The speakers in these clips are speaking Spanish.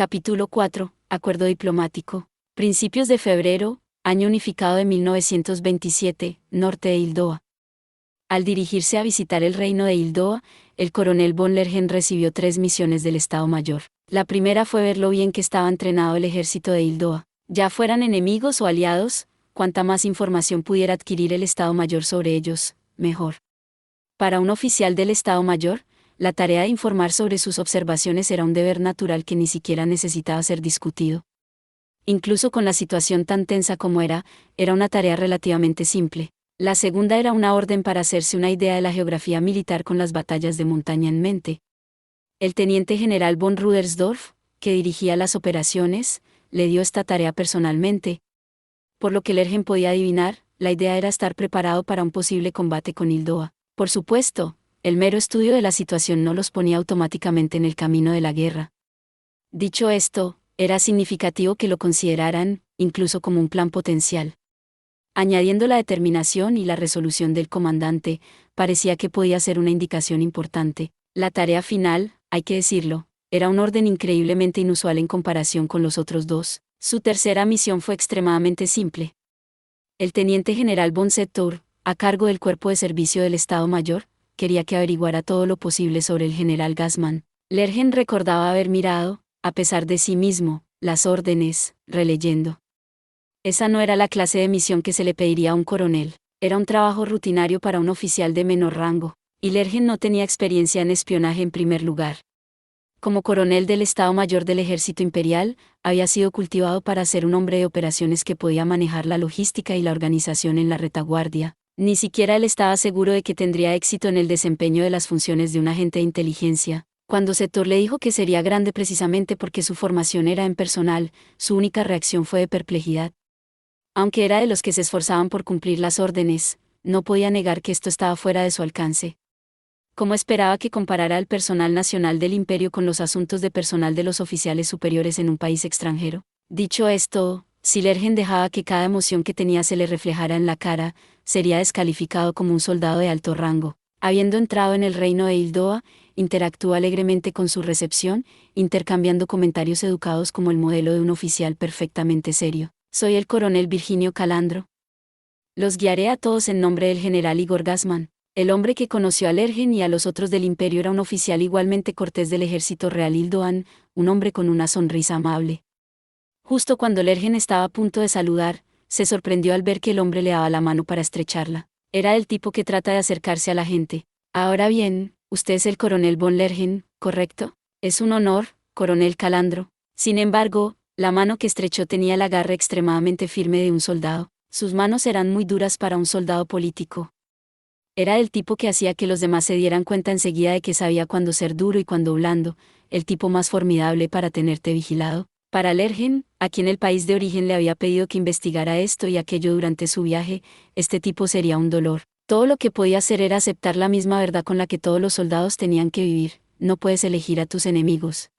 Capítulo 4. Acuerdo diplomático. Principios de febrero, año unificado de 1927, norte de Hildoa. Al dirigirse a visitar el reino de Hildoa, el coronel von Lergen recibió 3 misiones del Estado Mayor. La primera fue ver lo bien que estaba entrenado el ejército de Hildoa. Ya fueran enemigos o aliados, cuanta más información pudiera adquirir el Estado Mayor sobre ellos, mejor. Para un oficial del Estado Mayor, la tarea de informar sobre sus observaciones era un deber natural que ni siquiera necesitaba ser discutido. Incluso con la situación tan tensa como era una tarea relativamente simple. La segunda era una orden para hacerse una idea de la geografía militar con las batallas de montaña en mente. El teniente general von Rudersdorf, que dirigía las operaciones, le dio esta tarea personalmente. Por lo que Lergen podía adivinar, la idea era estar preparado para un posible combate con Hildoa. Por supuesto, el mero estudio de la situación no los ponía automáticamente en el camino de la guerra. Dicho esto, era significativo que lo consideraran, incluso como un plan potencial. Añadiendo la determinación y la resolución del comandante, parecía que podía ser una indicación importante. La tarea final, hay que decirlo, era un orden increíblemente inusual en comparación con los otros dos. Su tercera misión fue extremadamente simple. El teniente general von Settur, a cargo del Cuerpo de Servicio del Estado Mayor, quería que averiguara todo lo posible sobre el general Gassmann. Lergen recordaba haber mirado, a pesar de sí mismo, las órdenes, releyendo. Esa no era la clase de misión que se le pediría a un coronel, era un trabajo rutinario para un oficial de menor rango, y Lergen no tenía experiencia en espionaje en primer lugar. Como coronel del Estado Mayor del Ejército Imperial, había sido cultivado para ser un hombre de operaciones que podía manejar la logística y la organización en la retaguardia. Ni siquiera él estaba seguro de que tendría éxito en el desempeño de las funciones de un agente de inteligencia. Cuando Settur le dijo que sería grande precisamente porque su formación era en personal, su única reacción fue de perplejidad. Aunque era de los que se esforzaban por cumplir las órdenes, no podía negar que esto estaba fuera de su alcance. ¿Cómo esperaba que comparara al personal nacional del imperio con los asuntos de personal de los oficiales superiores en un país extranjero? Dicho esto, si Lergen dejaba que cada emoción que tenía se le reflejara en la cara, sería descalificado como un soldado de alto rango. Habiendo entrado en el reino de Hildoa, interactuó alegremente con su recepción, intercambiando comentarios educados como el modelo de un oficial perfectamente serio. Soy el coronel Virginio Calandro. Los guiaré a todos en nombre del general Igor Gassmann. El hombre que conoció a Lergen y a los otros del imperio era un oficial igualmente cortés del ejército real Hildoan, un hombre con una sonrisa amable. Justo cuando Lergen estaba a punto de saludar, se sorprendió al ver que el hombre le daba la mano para estrecharla. Era el tipo que trata de acercarse a la gente. Ahora bien, usted es el coronel von Lergen, ¿correcto? Es un honor, coronel Calandro. Sin embargo, la mano que estrechó tenía el agarre extremadamente firme de un soldado. Sus manos eran muy duras para un soldado político. Era el tipo que hacía que los demás se dieran cuenta enseguida de que sabía cuándo ser duro y cuándo blando, el tipo más formidable para tenerte vigilado. Para Lergen, a quien el país de origen le había pedido que investigara esto y aquello durante su viaje, este tipo sería un dolor. Todo lo que podía hacer era aceptar la misma verdad con la que todos los soldados tenían que vivir: no puedes elegir a tus enemigos.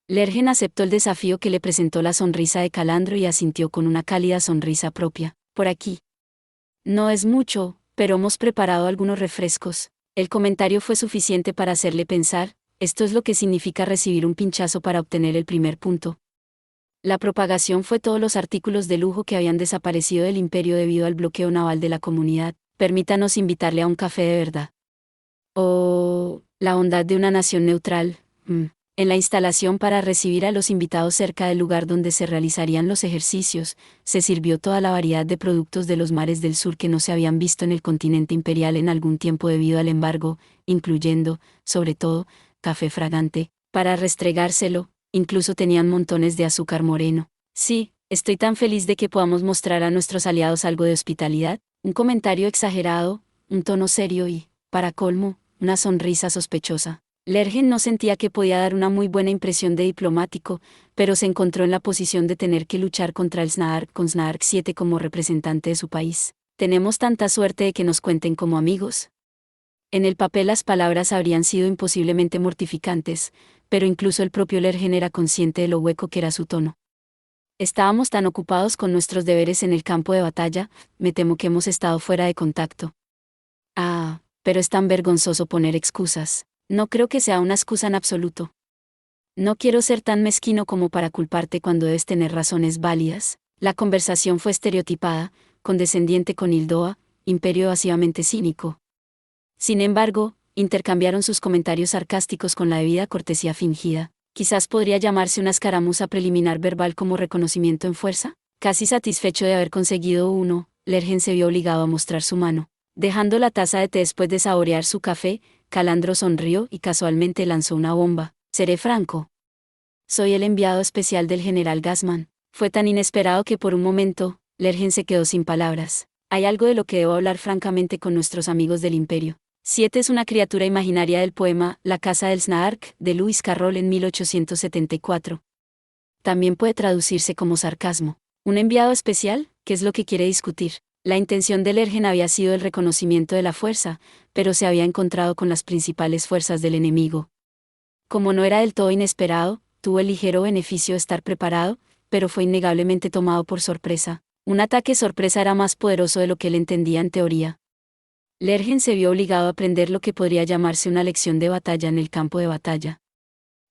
Lergen aceptó el desafío que le presentó la sonrisa de Calandro y asintió con una cálida sonrisa propia. Por aquí. No es mucho, pero hemos preparado algunos refrescos. El comentario fue suficiente para hacerle pensar: esto es lo que significa recibir un pinchazo para obtener el primer punto. La propagación fue todos los artículos de lujo que habían desaparecido del imperio debido al bloqueo naval de la comunidad. Permítanos invitarle a un café de verdad. Oh, la bondad de una nación neutral. En la instalación para recibir a los invitados cerca del lugar donde se realizarían los ejercicios, se sirvió toda la variedad de productos de los mares del sur que no se habían visto en el continente imperial en algún tiempo debido al embargo, incluyendo, sobre todo, café fragante. Para restregárselo, incluso tenían montones de azúcar moreno. Sí, estoy tan feliz de que podamos mostrar a nuestros aliados algo de hospitalidad. Un comentario exagerado, un tono serio y, para colmo, una sonrisa sospechosa. Lergen no sentía que podía dar una muy buena impresión de diplomático, pero se encontró en la posición de tener que luchar contra el Snark con Snark 7 como representante de su país. Tenemos tanta suerte de que nos cuenten como amigos. En el papel las palabras habrían sido imposiblemente mortificantes, pero incluso el propio Lergen era consciente de lo hueco que era su tono. Estábamos tan ocupados con nuestros deberes en el campo de batalla, me temo que hemos estado fuera de contacto. Ah, pero es tan vergonzoso poner excusas. No creo que sea una excusa en absoluto. No quiero ser tan mezquino como para culparte cuando debes tener razones válidas. La conversación fue estereotipada, condescendiente con Hildoa, Imperio evasivamente cínico. Sin embargo, intercambiaron sus comentarios sarcásticos con la debida cortesía fingida. Quizás podría llamarse una escaramuza preliminar verbal como reconocimiento en fuerza. Casi satisfecho de haber conseguido uno, Lergen se vio obligado a mostrar su mano. Dejando la taza de té después de saborear su café, Calandro sonrió y casualmente lanzó una bomba. Seré franco. Soy el enviado especial del general Gassman. Fue tan inesperado que por un momento, Lergen se quedó sin palabras. Hay algo de lo que debo hablar francamente con nuestros amigos del Imperio. 7 es una criatura imaginaria del poema La casa del Snaark, de Lewis Carroll en 1874. También puede traducirse como sarcasmo. ¿Un enviado especial? ¿Qué es lo que quiere discutir? La intención de Lergen había sido el reconocimiento de la fuerza, pero se había encontrado con las principales fuerzas del enemigo. Como no era del todo inesperado, tuvo el ligero beneficio de estar preparado, pero fue innegablemente tomado por sorpresa. Un ataque sorpresa era más poderoso de lo que él entendía en teoría. Lergen se vio obligado a aprender lo que podría llamarse una lección de batalla en el campo de batalla.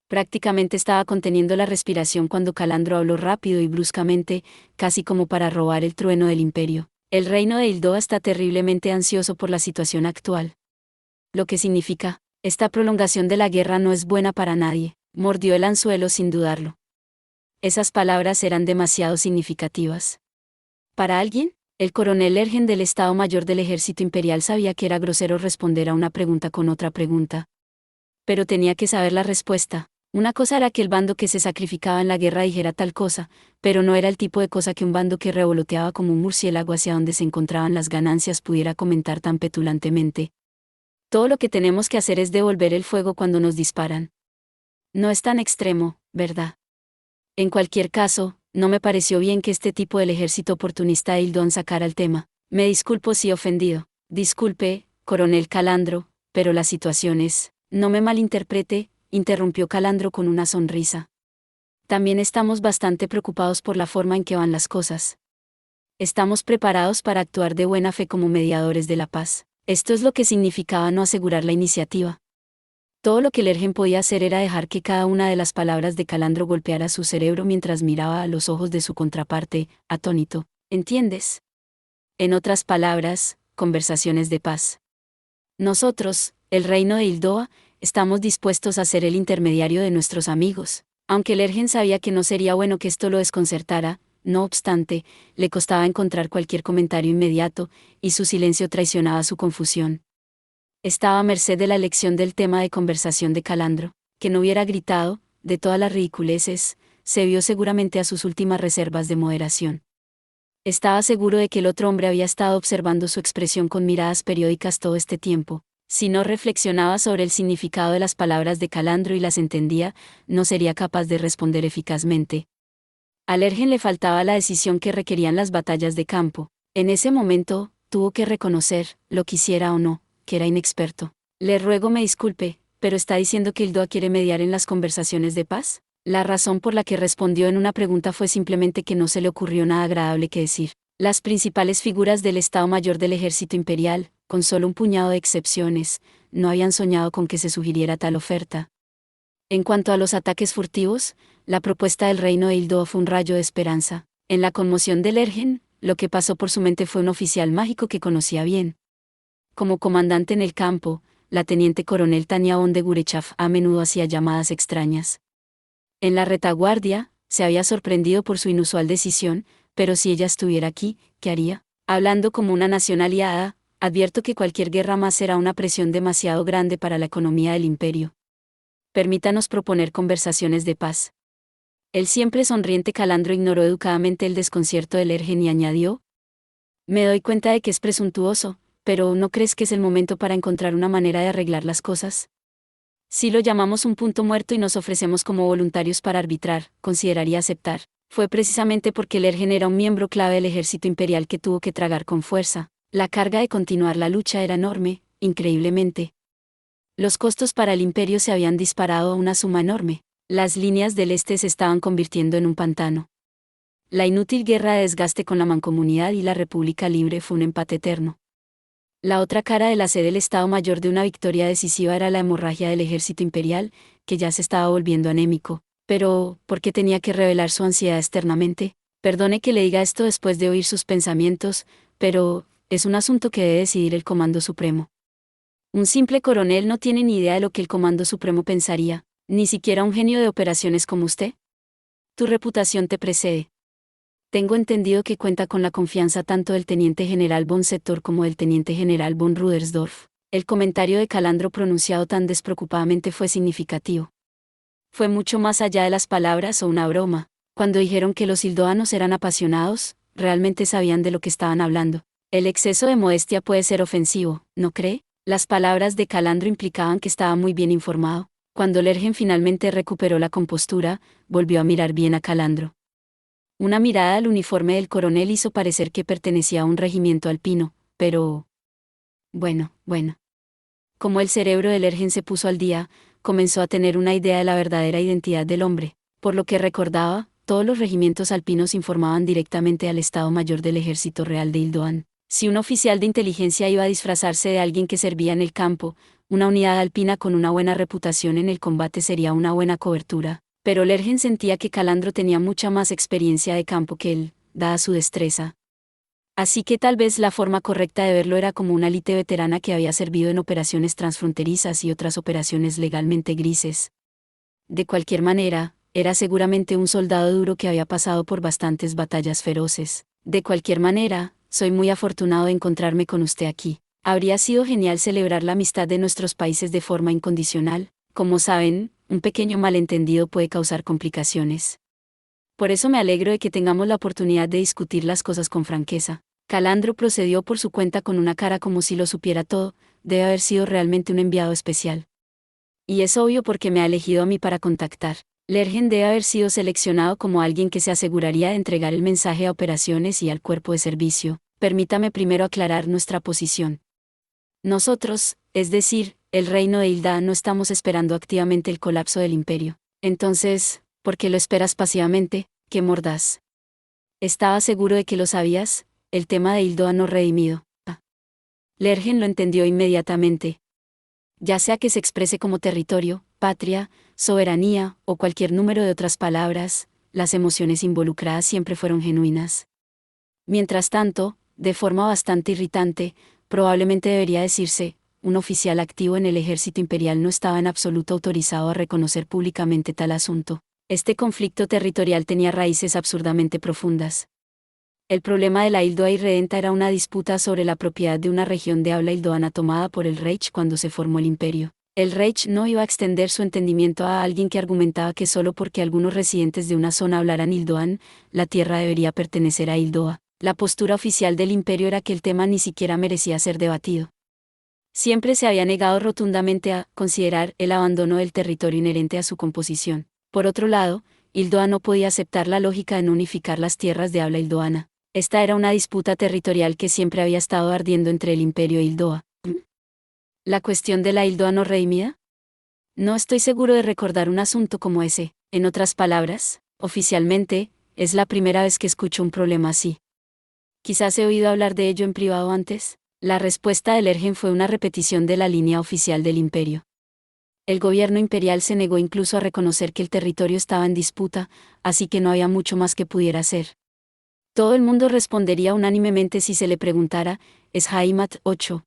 Prácticamente estaba conteniendo la respiración cuando Calandro habló rápido y bruscamente, casi como para robar el trueno del imperio. El reino de Hildoa está terriblemente ansioso por la situación actual. Lo que significa, esta prolongación de la guerra no es buena para nadie. Mordió el anzuelo sin dudarlo. Esas palabras eran demasiado significativas. Para alguien, el coronel Lergen del Estado Mayor del Ejército Imperial sabía que era grosero responder a una pregunta con otra pregunta. Pero tenía que saber la respuesta. Una cosa era que el bando que se sacrificaba en la guerra dijera tal cosa, pero no era el tipo de cosa que un bando que revoloteaba como un murciélago hacia donde se encontraban las ganancias pudiera comentar tan petulantemente. Todo lo que tenemos que hacer es devolver el fuego cuando nos disparan. No es tan extremo, ¿verdad? En cualquier caso, no me pareció bien que este tipo del ejército oportunista de Hildón sacara el tema. Me disculpo si he ofendido. Disculpe, coronel Calandro, pero la situación es... No me malinterprete, interrumpió Calandro con una sonrisa. También estamos bastante preocupados por la forma en que van las cosas. Estamos preparados para actuar de buena fe como mediadores de la paz. Esto es lo que significaba no asegurar la iniciativa. Todo lo que Lergen podía hacer era dejar que cada una de las palabras de Calandro golpeara su cerebro mientras miraba a los ojos de su contraparte, atónito. ¿Entiendes? En otras palabras, conversaciones de paz. Nosotros, el reino de Hildoa, estamos dispuestos a ser el intermediario de nuestros amigos. Aunque Lergen sabía que no sería bueno que esto lo desconcertara, no obstante, le costaba encontrar cualquier comentario inmediato, y su silencio traicionaba su confusión. Estaba a merced de la elección del tema de conversación de Calandro, que no hubiera gritado, de todas las ridiculeces, se vio seguramente a sus últimas reservas de moderación. Estaba seguro de que el otro hombre había estado observando su expresión con miradas periódicas todo este tiempo. Si no reflexionaba sobre el significado de las palabras de Calandro y las entendía, no sería capaz de responder eficazmente. A Lergen le faltaba la decisión que requerían las batallas de campo. En ese momento, tuvo que reconocer, lo quisiera o no, que era inexperto. Le ruego me disculpe, pero ¿está diciendo que Hildoa quiere mediar en las conversaciones de paz? La razón por la que respondió en una pregunta fue simplemente que no se le ocurrió nada agradable que decir. Las principales figuras del Estado Mayor del Ejército Imperial, con solo un puñado de excepciones, no habían soñado con que se sugiriera tal oferta. En cuanto a los ataques furtivos, la propuesta del reino de Hildoa fue un rayo de esperanza. En la conmoción de Lergen, lo que pasó por su mente fue un oficial mágico que conocía bien. Como comandante en el campo, la teniente coronel Tania von de Gurechav a menudo hacía llamadas extrañas. En la retaguardia, se había sorprendido por su inusual decisión, pero si ella estuviera aquí, ¿qué haría? Hablando como una nación aliada, advierto que cualquier guerra más será una presión demasiado grande para la economía del imperio. Permítanos proponer conversaciones de paz. El siempre sonriente Calandro ignoró educadamente el desconcierto de Lergen y añadió: Me doy cuenta de que es presuntuoso, pero ¿no crees que es el momento para encontrar una manera de arreglar las cosas? Si lo llamamos un punto muerto y nos ofrecemos como voluntarios para arbitrar, consideraría aceptar. Fue precisamente porque Lergen era un miembro clave del ejército imperial que tuvo que tragar con fuerza. La carga de continuar la lucha era enorme, increíblemente. Los costos para el imperio se habían disparado a una suma enorme. Las líneas del este se estaban convirtiendo en un pantano. La inútil guerra de desgaste con la mancomunidad y la República Libre fue un empate eterno. La otra cara de la sed del Estado Mayor de una victoria decisiva era la hemorragia del ejército imperial, que ya se estaba volviendo anémico. Pero, ¿por qué tenía que revelar su ansiedad externamente? Perdone que le diga esto después de oír sus pensamientos, pero es un asunto que debe decidir el Comando Supremo. Un simple coronel no tiene ni idea de lo que el Comando Supremo pensaría, ni siquiera un genio de operaciones como usted. Tu reputación te precede. Tengo entendido que cuenta con la confianza tanto del teniente general von Settor como del teniente general von Rudersdorf. El comentario de Calandro pronunciado tan despreocupadamente fue significativo. Fue mucho más allá de las palabras o una broma. Cuando dijeron que los hildoanos eran apasionados, realmente sabían de lo que estaban hablando. El exceso de modestia puede ser ofensivo, ¿no cree? Las palabras de Calandro implicaban que estaba muy bien informado. Cuando Lergen finalmente recuperó la compostura, volvió a mirar bien a Calandro. Una mirada al uniforme del coronel hizo parecer que pertenecía a un regimiento alpino, pero... Bueno. Como el cerebro de Lergen se puso al día, comenzó a tener una idea de la verdadera identidad del hombre. Por lo que recordaba, todos los regimientos alpinos informaban directamente al Estado Mayor del Ejército Real de Hildoan. Si un oficial de inteligencia iba a disfrazarse de alguien que servía en el campo, una unidad alpina con una buena reputación en el combate sería una buena cobertura. Pero Lergen sentía que Calandro tenía mucha más experiencia de campo que él, dada su destreza. Así que tal vez la forma correcta de verlo era como una élite veterana que había servido en operaciones transfronterizas y otras operaciones legalmente grises. De cualquier manera, era seguramente un soldado duro que había pasado por bastantes batallas feroces. De cualquier manera, soy muy afortunado de encontrarme con usted aquí. Habría sido genial celebrar la amistad de nuestros países de forma incondicional. Como saben, un pequeño malentendido puede causar complicaciones. Por eso me alegro de que tengamos la oportunidad de discutir las cosas con franqueza. Calandro procedió por su cuenta con una cara como si lo supiera todo. Debe haber sido realmente un enviado especial. Y es obvio porque me ha elegido a mí para contactar. Lergen debe haber sido seleccionado como alguien que se aseguraría de entregar el mensaje a operaciones y al cuerpo de servicio. Permítame primero aclarar nuestra posición. Nosotros, es decir, el reino de Hilda, no estamos esperando activamente el colapso del imperio. Entonces, ¿por qué lo esperas pasivamente? ¡Qué mordaz! Estaba seguro de que lo sabías, el tema de Hildoa no redimido. Lergen lo entendió inmediatamente. Ya sea que se exprese como territorio, patria, soberanía, o cualquier número de otras palabras, las emociones involucradas siempre fueron genuinas. Mientras tanto, de forma bastante irritante, probablemente debería decirse, un oficial activo en el ejército imperial no estaba en absoluto autorizado a reconocer públicamente tal asunto. Este conflicto territorial tenía raíces absurdamente profundas. El problema de la Hildoa irredenta era una disputa sobre la propiedad de una región de habla hildoana tomada por el Reich cuando se formó el imperio. El Reich no iba a extender su entendimiento a alguien que argumentaba que solo porque algunos residentes de una zona hablaran hildoan, la tierra debería pertenecer a Hildoa. La postura oficial del imperio era que el tema ni siquiera merecía ser debatido. Siempre se había negado rotundamente a considerar el abandono del territorio inherente a su composición. Por otro lado, Hildoa no podía aceptar la lógica de no unificar las tierras de habla hildoana. Esta era una disputa territorial que siempre había estado ardiendo entre el imperio e Hildoa. ¿La cuestión de la Hildoa no redimida? No estoy seguro de recordar un asunto como ese. En otras palabras, oficialmente, es la primera vez que escucho un problema así. Quizás he oído hablar de ello en privado antes. La respuesta de Lergen fue una repetición de la línea oficial del imperio. El gobierno imperial se negó incluso a reconocer que el territorio estaba en disputa, así que no había mucho más que pudiera hacer. Todo el mundo respondería unánimemente si se le preguntara, ¿es Heimat 8?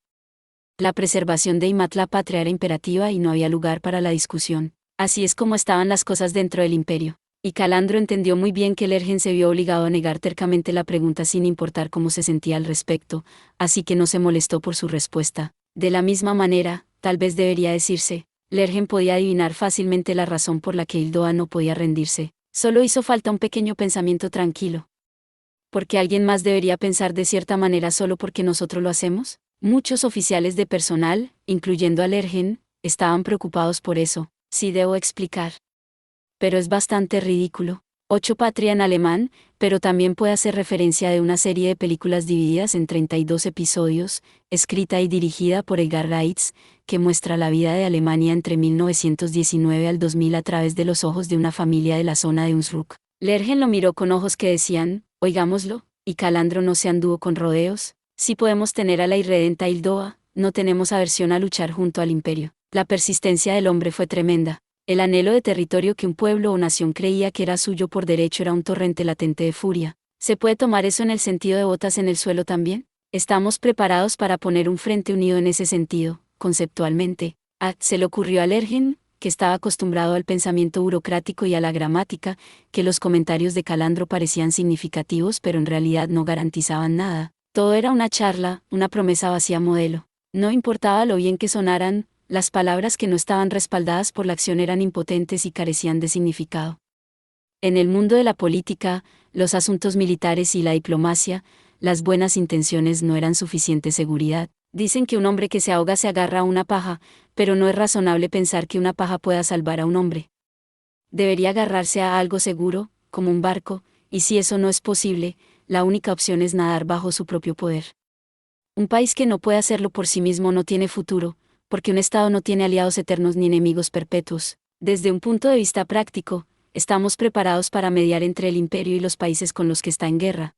La preservación de Heimat la patria era imperativa y no había lugar para la discusión. Así es como estaban las cosas dentro del imperio. Y Calandro entendió muy bien que Lergen se vio obligado a negar tercamente la pregunta sin importar cómo se sentía al respecto, así que no se molestó por su respuesta. De la misma manera, tal vez debería decirse, Lergen podía adivinar fácilmente la razón por la que Hildoa no podía rendirse. Solo hizo falta un pequeño pensamiento tranquilo. ¿Por qué alguien más debería pensar de cierta manera solo porque nosotros lo hacemos? Muchos oficiales de personal, incluyendo a Lergen, estaban preocupados por eso. Sí debo explicar. Pero es bastante ridículo. 8 patria en alemán, pero también puede hacer referencia de una serie de películas divididas en 32 episodios, escrita y dirigida por Edgar Reitz, que muestra la vida de Alemania entre 1919 al 2000 a través de los ojos de una familia de la zona de Hunsrück. Lergen lo miró con ojos que decían, oigámoslo, y Calandro no se anduvo con rodeos. Si podemos tener a la irredenta Hildoa, no tenemos aversión a luchar junto al imperio. La persistencia del hombre fue tremenda. El anhelo de territorio que un pueblo o nación creía que era suyo por derecho era un torrente latente de furia. ¿Se puede tomar eso en el sentido de botas en el suelo también? Estamos preparados para poner un frente unido en ese sentido, conceptualmente. Se le ocurrió a Lergen, que estaba acostumbrado al pensamiento burocrático y a la gramática, que los comentarios de Calandro parecían significativos pero en realidad no garantizaban nada. Todo era una charla, una promesa vacía modelo. No importaba lo bien que sonaran, las palabras que no estaban respaldadas por la acción eran impotentes y carecían de significado. En el mundo de la política, los asuntos militares y la diplomacia, las buenas intenciones no eran suficiente seguridad. Dicen que un hombre que se ahoga se agarra a una paja, pero no es razonable pensar que una paja pueda salvar a un hombre. Debería agarrarse a algo seguro, como un barco, y si eso no es posible, la única opción es nadar bajo su propio poder. Un país que no puede hacerlo por sí mismo no tiene futuro, porque un Estado no tiene aliados eternos ni enemigos perpetuos. Desde un punto de vista práctico, estamos preparados para mediar entre el imperio y los países con los que está en guerra.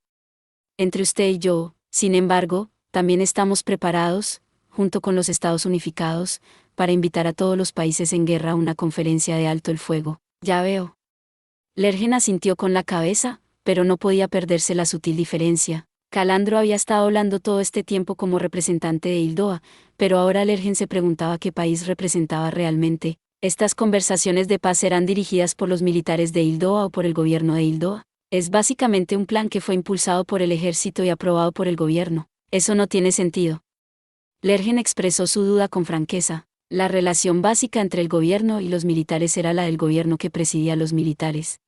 Entre usted y yo, sin embargo, también estamos preparados, junto con los Estados Unificados, para invitar a todos los países en guerra a una conferencia de alto el fuego. Ya veo. Lergen asintió con la cabeza, pero no podía perderse la sutil diferencia. Calandro había estado hablando todo este tiempo como representante de Hildoa, pero ahora Lergen se preguntaba qué país representaba realmente. ¿Estas conversaciones de paz serán dirigidas por los militares de Hildoa o por el gobierno de Hildoa? Es básicamente un plan que fue impulsado por el ejército y aprobado por el gobierno. Eso no tiene sentido. Lergen expresó su duda con franqueza. La relación básica entre el gobierno y los militares era la del gobierno que presidía a los militares.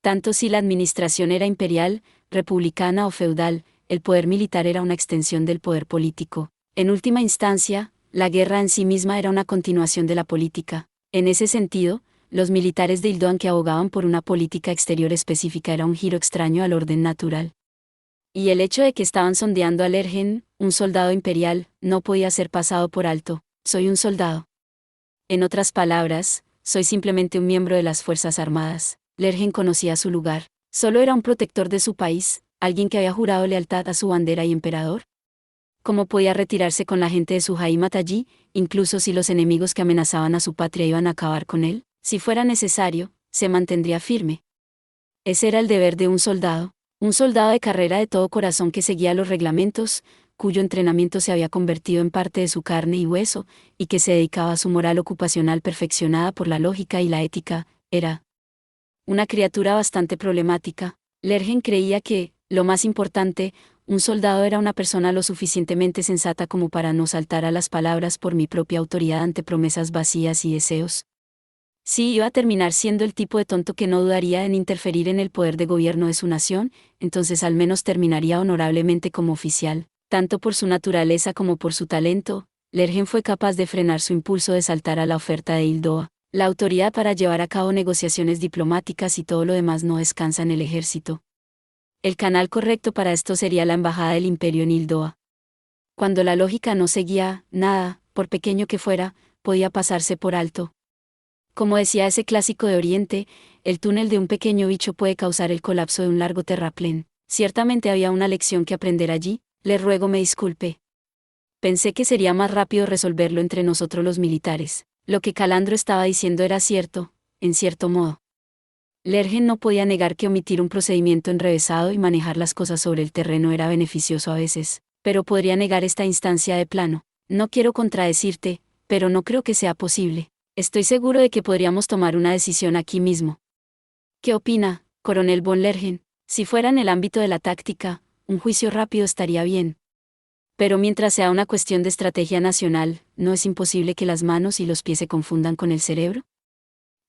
Tanto si la administración era imperial, republicana o feudal, el poder militar era una extensión del poder político. En última instancia, la guerra en sí misma era una continuación de la política. En ese sentido, los militares de Hildoan que abogaban por una política exterior específica era un giro extraño al orden natural. Y el hecho de que estaban sondeando a Lergen, un soldado imperial, no podía ser pasado por alto. Soy un soldado. En otras palabras, soy simplemente un miembro de las Fuerzas Armadas. Lergen conocía su lugar. Solo era un protector de su país, alguien que había jurado lealtad a su bandera y emperador. ¿Cómo podía retirarse con la gente de su Jaimat allí, incluso si los enemigos que amenazaban a su patria iban a acabar con él? Si fuera necesario, se mantendría firme. Ese era el deber de un soldado de carrera de todo corazón que seguía los reglamentos, cuyo entrenamiento se había convertido en parte de su carne y hueso, y que se dedicaba a su moral ocupacional perfeccionada por la lógica y la ética. Era una criatura bastante problemática. Lergen creía que, lo más importante, un soldado era una persona lo suficientemente sensata como para no saltar a las palabras por mi propia autoridad ante promesas vacías y deseos. Si iba a terminar siendo el tipo de tonto que no dudaría en interferir en el poder de gobierno de su nación, entonces al menos terminaría honorablemente como oficial. Tanto por su naturaleza como por su talento, Lergen fue capaz de frenar su impulso de saltar a la oferta de Hildoa. La autoridad para llevar a cabo negociaciones diplomáticas y todo lo demás no descansa en el ejército. El canal correcto para esto sería la embajada del imperio en Hildoa. Cuando la lógica no seguía, nada, por pequeño que fuera, podía pasarse por alto. Como decía ese clásico de Oriente, el túnel de un pequeño bicho puede causar el colapso de un largo terraplén. Ciertamente había una lección que aprender allí, le ruego me disculpe. Pensé que sería más rápido resolverlo entre nosotros los militares. Lo que Calandro estaba diciendo era cierto, en cierto modo. Lergen no podía negar que omitir un procedimiento enrevesado y manejar las cosas sobre el terreno era beneficioso a veces, pero podría negar esta instancia de plano. No quiero contradecirte, pero no creo que sea posible. Estoy seguro de que podríamos tomar una decisión aquí mismo. ¿Qué opina, coronel von Lergen? Si fuera en el ámbito de la táctica, un juicio rápido estaría bien. Pero mientras sea una cuestión de estrategia nacional, ¿no es imposible que las manos y los pies se confundan con el cerebro?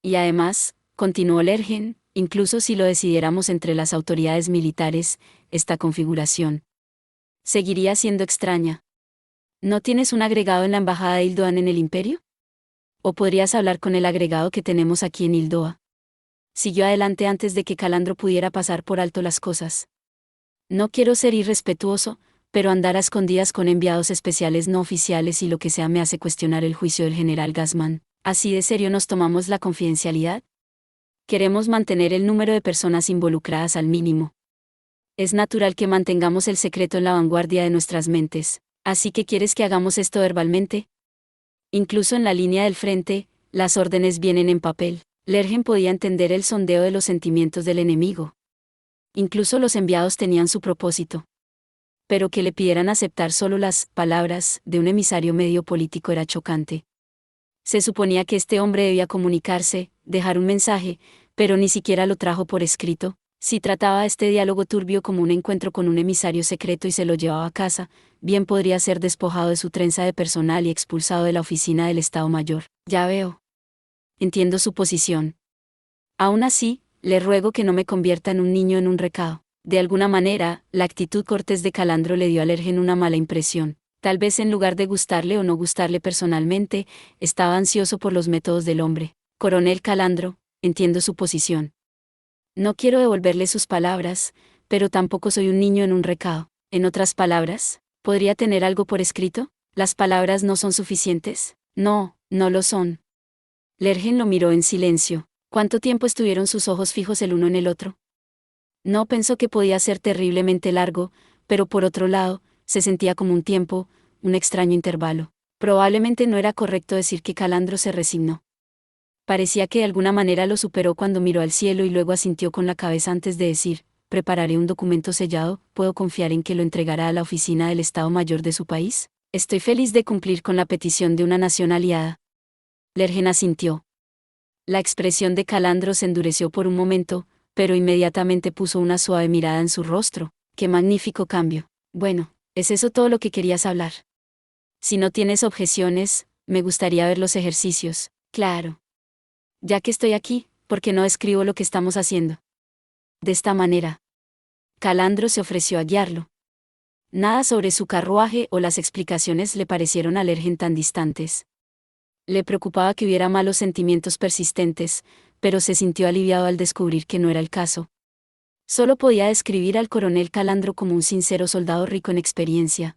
Y además, continuó Lergen, incluso si lo decidiéramos entre las autoridades militares, esta configuración seguiría siendo extraña. ¿No tienes un agregado en la embajada de Hildoan en el imperio? ¿O podrías hablar con el agregado que tenemos aquí en Hildoa? Siguió adelante antes de que Calandro pudiera pasar por alto las cosas. No quiero ser irrespetuoso, pero andar a escondidas con enviados especiales no oficiales y lo que sea me hace cuestionar el juicio del general Gassman. ¿Así de serio nos tomamos la confidencialidad? Queremos mantener el número de personas involucradas al mínimo. Es natural que mantengamos el secreto en la vanguardia de nuestras mentes. ¿Así que quieres que hagamos esto verbalmente? Incluso en la línea del frente, Las órdenes vienen en papel. Lergen podía entender el sondeo de los sentimientos del enemigo. Incluso los enviados tenían su propósito. Pero que le pidieran aceptar solo las palabras de un emisario medio político era chocante. Se suponía que este hombre debía comunicarse, dejar un mensaje, pero ni siquiera lo trajo por escrito. Si trataba este diálogo turbio como un encuentro con un emisario secreto y se lo llevaba a casa, bien podría ser despojado de su trenza de personal y expulsado de la oficina del Estado Mayor. Ya veo. Entiendo su posición. Aún así, le ruego que no me convierta en un niño en un recado. De alguna manera, la actitud cortés de Calandro le dio a Lergen una mala impresión. Tal vez en lugar de gustarle o no gustarle personalmente, estaba ansioso por los métodos del hombre. Coronel Calandro, entiendo su posición. No quiero devolverle sus palabras, pero tampoco soy un niño en un recado. En otras palabras, ¿podría tener algo por escrito? ¿Las palabras no son suficientes? No, no lo son. Lergen lo miró en silencio. ¿Cuánto tiempo estuvieron sus ojos fijos el uno en el otro? No pensó que podía ser terriblemente largo, pero por otro lado, se sentía como un tiempo, un extraño intervalo. Probablemente no era correcto decir que Calandro se resignó. Parecía que de alguna manera lo superó cuando miró al cielo y luego asintió con la cabeza antes de decir, prepararé un documento sellado, ¿puedo confiar en que lo entregará a la oficina del Estado Mayor de su país? Estoy feliz de cumplir con la petición de una nación aliada. Lergen asintió. La expresión de Calandro se endureció por un momento, pero inmediatamente puso una suave mirada en su rostro. ¡Qué magnífico cambio! Bueno, ¿es eso todo lo que querías hablar? Si no tienes objeciones, me gustaría ver los ejercicios. Claro. Ya que estoy aquí, ¿por qué no escribo lo que estamos haciendo? De esta manera. Calandro se ofreció a guiarlo. Nada sobre su carruaje o las explicaciones le parecieron a Lergen tan distantes. Le preocupaba que hubiera malos sentimientos persistentes, pero se sintió aliviado al descubrir que no era el caso. Solo podía describir al coronel Calandro como un sincero soldado rico en experiencia.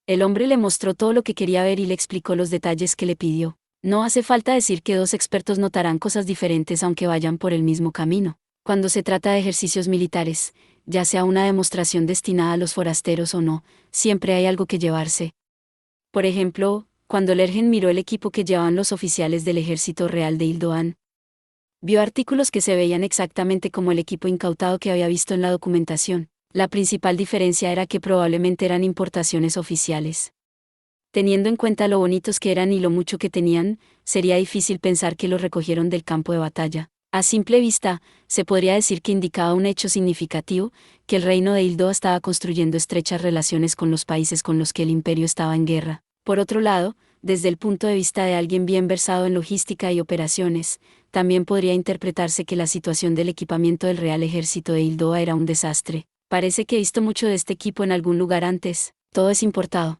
El hombre le mostró todo lo que quería ver y le explicó los detalles que le pidió. No hace falta decir que dos expertos notarán cosas diferentes aunque vayan por el mismo camino. Cuando se trata de ejercicios militares, ya sea una demostración destinada a los forasteros o no, siempre hay algo que llevarse. Por ejemplo, cuando Lergen miró el equipo que llevaban los oficiales del Ejército Real de Hildoan, vio artículos que se veían exactamente como el equipo incautado que había visto en la documentación. La principal diferencia era que probablemente eran importaciones oficiales. Teniendo en cuenta lo bonitos que eran y lo mucho que tenían, sería difícil pensar que los recogieron del campo de batalla. A simple vista, se podría decir que indicaba un hecho significativo, que el reino de Hildoa estaba construyendo estrechas relaciones con los países con los que el imperio estaba en guerra. Por otro lado, desde el punto de vista de alguien bien versado en logística y operaciones, también podría interpretarse que la situación del equipamiento del Real Ejército de Hildoa era un desastre. Parece que he visto mucho de este equipo en algún lugar antes, todo es importado.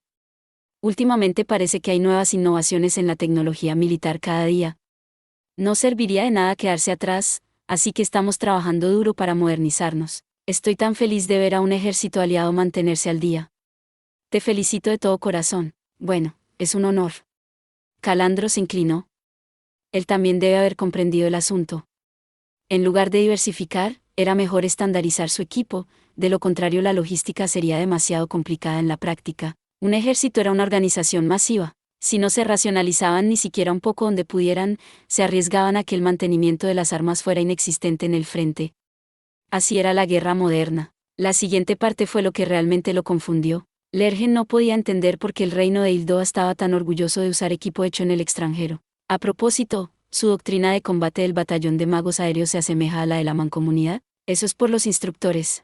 Últimamente parece que hay nuevas innovaciones en la tecnología militar cada día. No serviría de nada quedarse atrás, así que estamos trabajando duro para modernizarnos. Estoy tan feliz de ver a un ejército aliado mantenerse al día. Te felicito de todo corazón. Bueno, es un honor. Calandro se inclinó. Él también debe haber comprendido el asunto. En lugar de diversificar, era mejor estandarizar su equipo, de lo contrario la logística sería demasiado complicada en la práctica. Un ejército era una organización masiva. Si no se racionalizaban ni siquiera un poco donde pudieran, se arriesgaban a que el mantenimiento de las armas fuera inexistente en el frente. Así era la guerra moderna. La siguiente parte fue lo que realmente lo confundió. Lergen no podía entender por qué el reino de Hildoa estaba tan orgulloso de usar equipo hecho en el extranjero. A propósito, su doctrina de combate del batallón de magos aéreos se asemeja a la de la mancomunidad. Eso es por los instructores.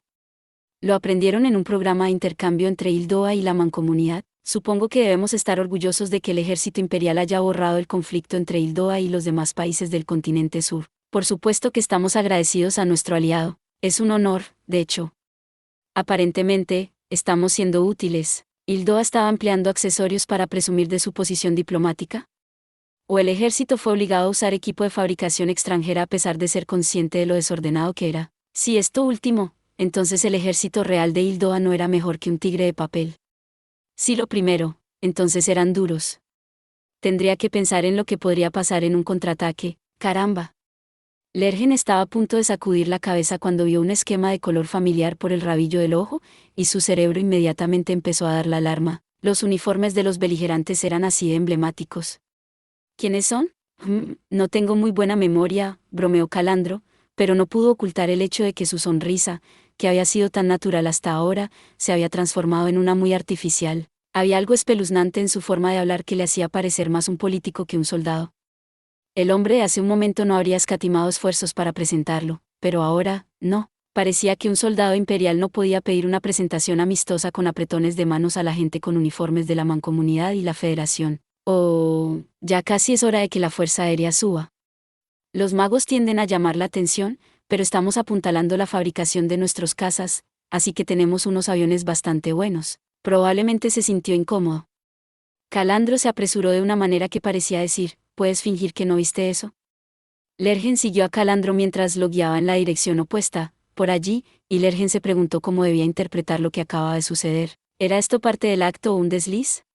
Lo aprendieron en un programa de intercambio entre Hildoa y la mancomunidad. Supongo que debemos estar orgullosos de que el ejército imperial haya borrado el conflicto entre Hildoa y los demás países del continente sur. Por supuesto que estamos agradecidos a nuestro aliado. Es un honor, de hecho. Aparentemente, estamos siendo útiles. ¿Hildoa estaba empleando accesorios para presumir de su posición diplomática? ¿O el ejército fue obligado a usar equipo de fabricación extranjera a pesar de ser consciente de lo desordenado que era? Si esto último, entonces el ejército real de Hildoa no era mejor que un tigre de papel. Si lo primero, entonces eran duros. Tendría que pensar en lo que podría pasar en un contraataque. ¡Caramba! Lergen estaba a punto de sacudir la cabeza cuando vio un esquema de color familiar por el rabillo del ojo, y su cerebro inmediatamente empezó a dar la alarma. Los uniformes de los beligerantes eran así de emblemáticos. ¿Quiénes son? No tengo muy buena memoria, bromeó Calandro, pero no pudo ocultar el hecho de que su sonrisa, que había sido tan natural hasta ahora, se había transformado en una muy artificial. Había algo espeluznante en su forma de hablar que le hacía parecer más un político que un soldado. El hombre hace un momento no habría escatimado esfuerzos para presentarlo, pero ahora, no. Parecía que un soldado imperial no podía pedir una presentación amistosa con apretones de manos a la gente con uniformes de la Mancomunidad y la Federación. Ya casi es hora de que la Fuerza Aérea suba. Los magos tienden a llamar la atención, pero estamos apuntalando la fabricación de nuestros cazas, así que tenemos unos aviones bastante buenos. Probablemente se sintió incómodo. Calandro se apresuró de una manera que parecía decir, ¿puedes fingir que no viste eso? Lergen siguió a Calandro mientras lo guiaba en la dirección opuesta, por allí, y Lergen se preguntó cómo debía interpretar lo que acababa de suceder. ¿Era esto parte del acto o un desliz?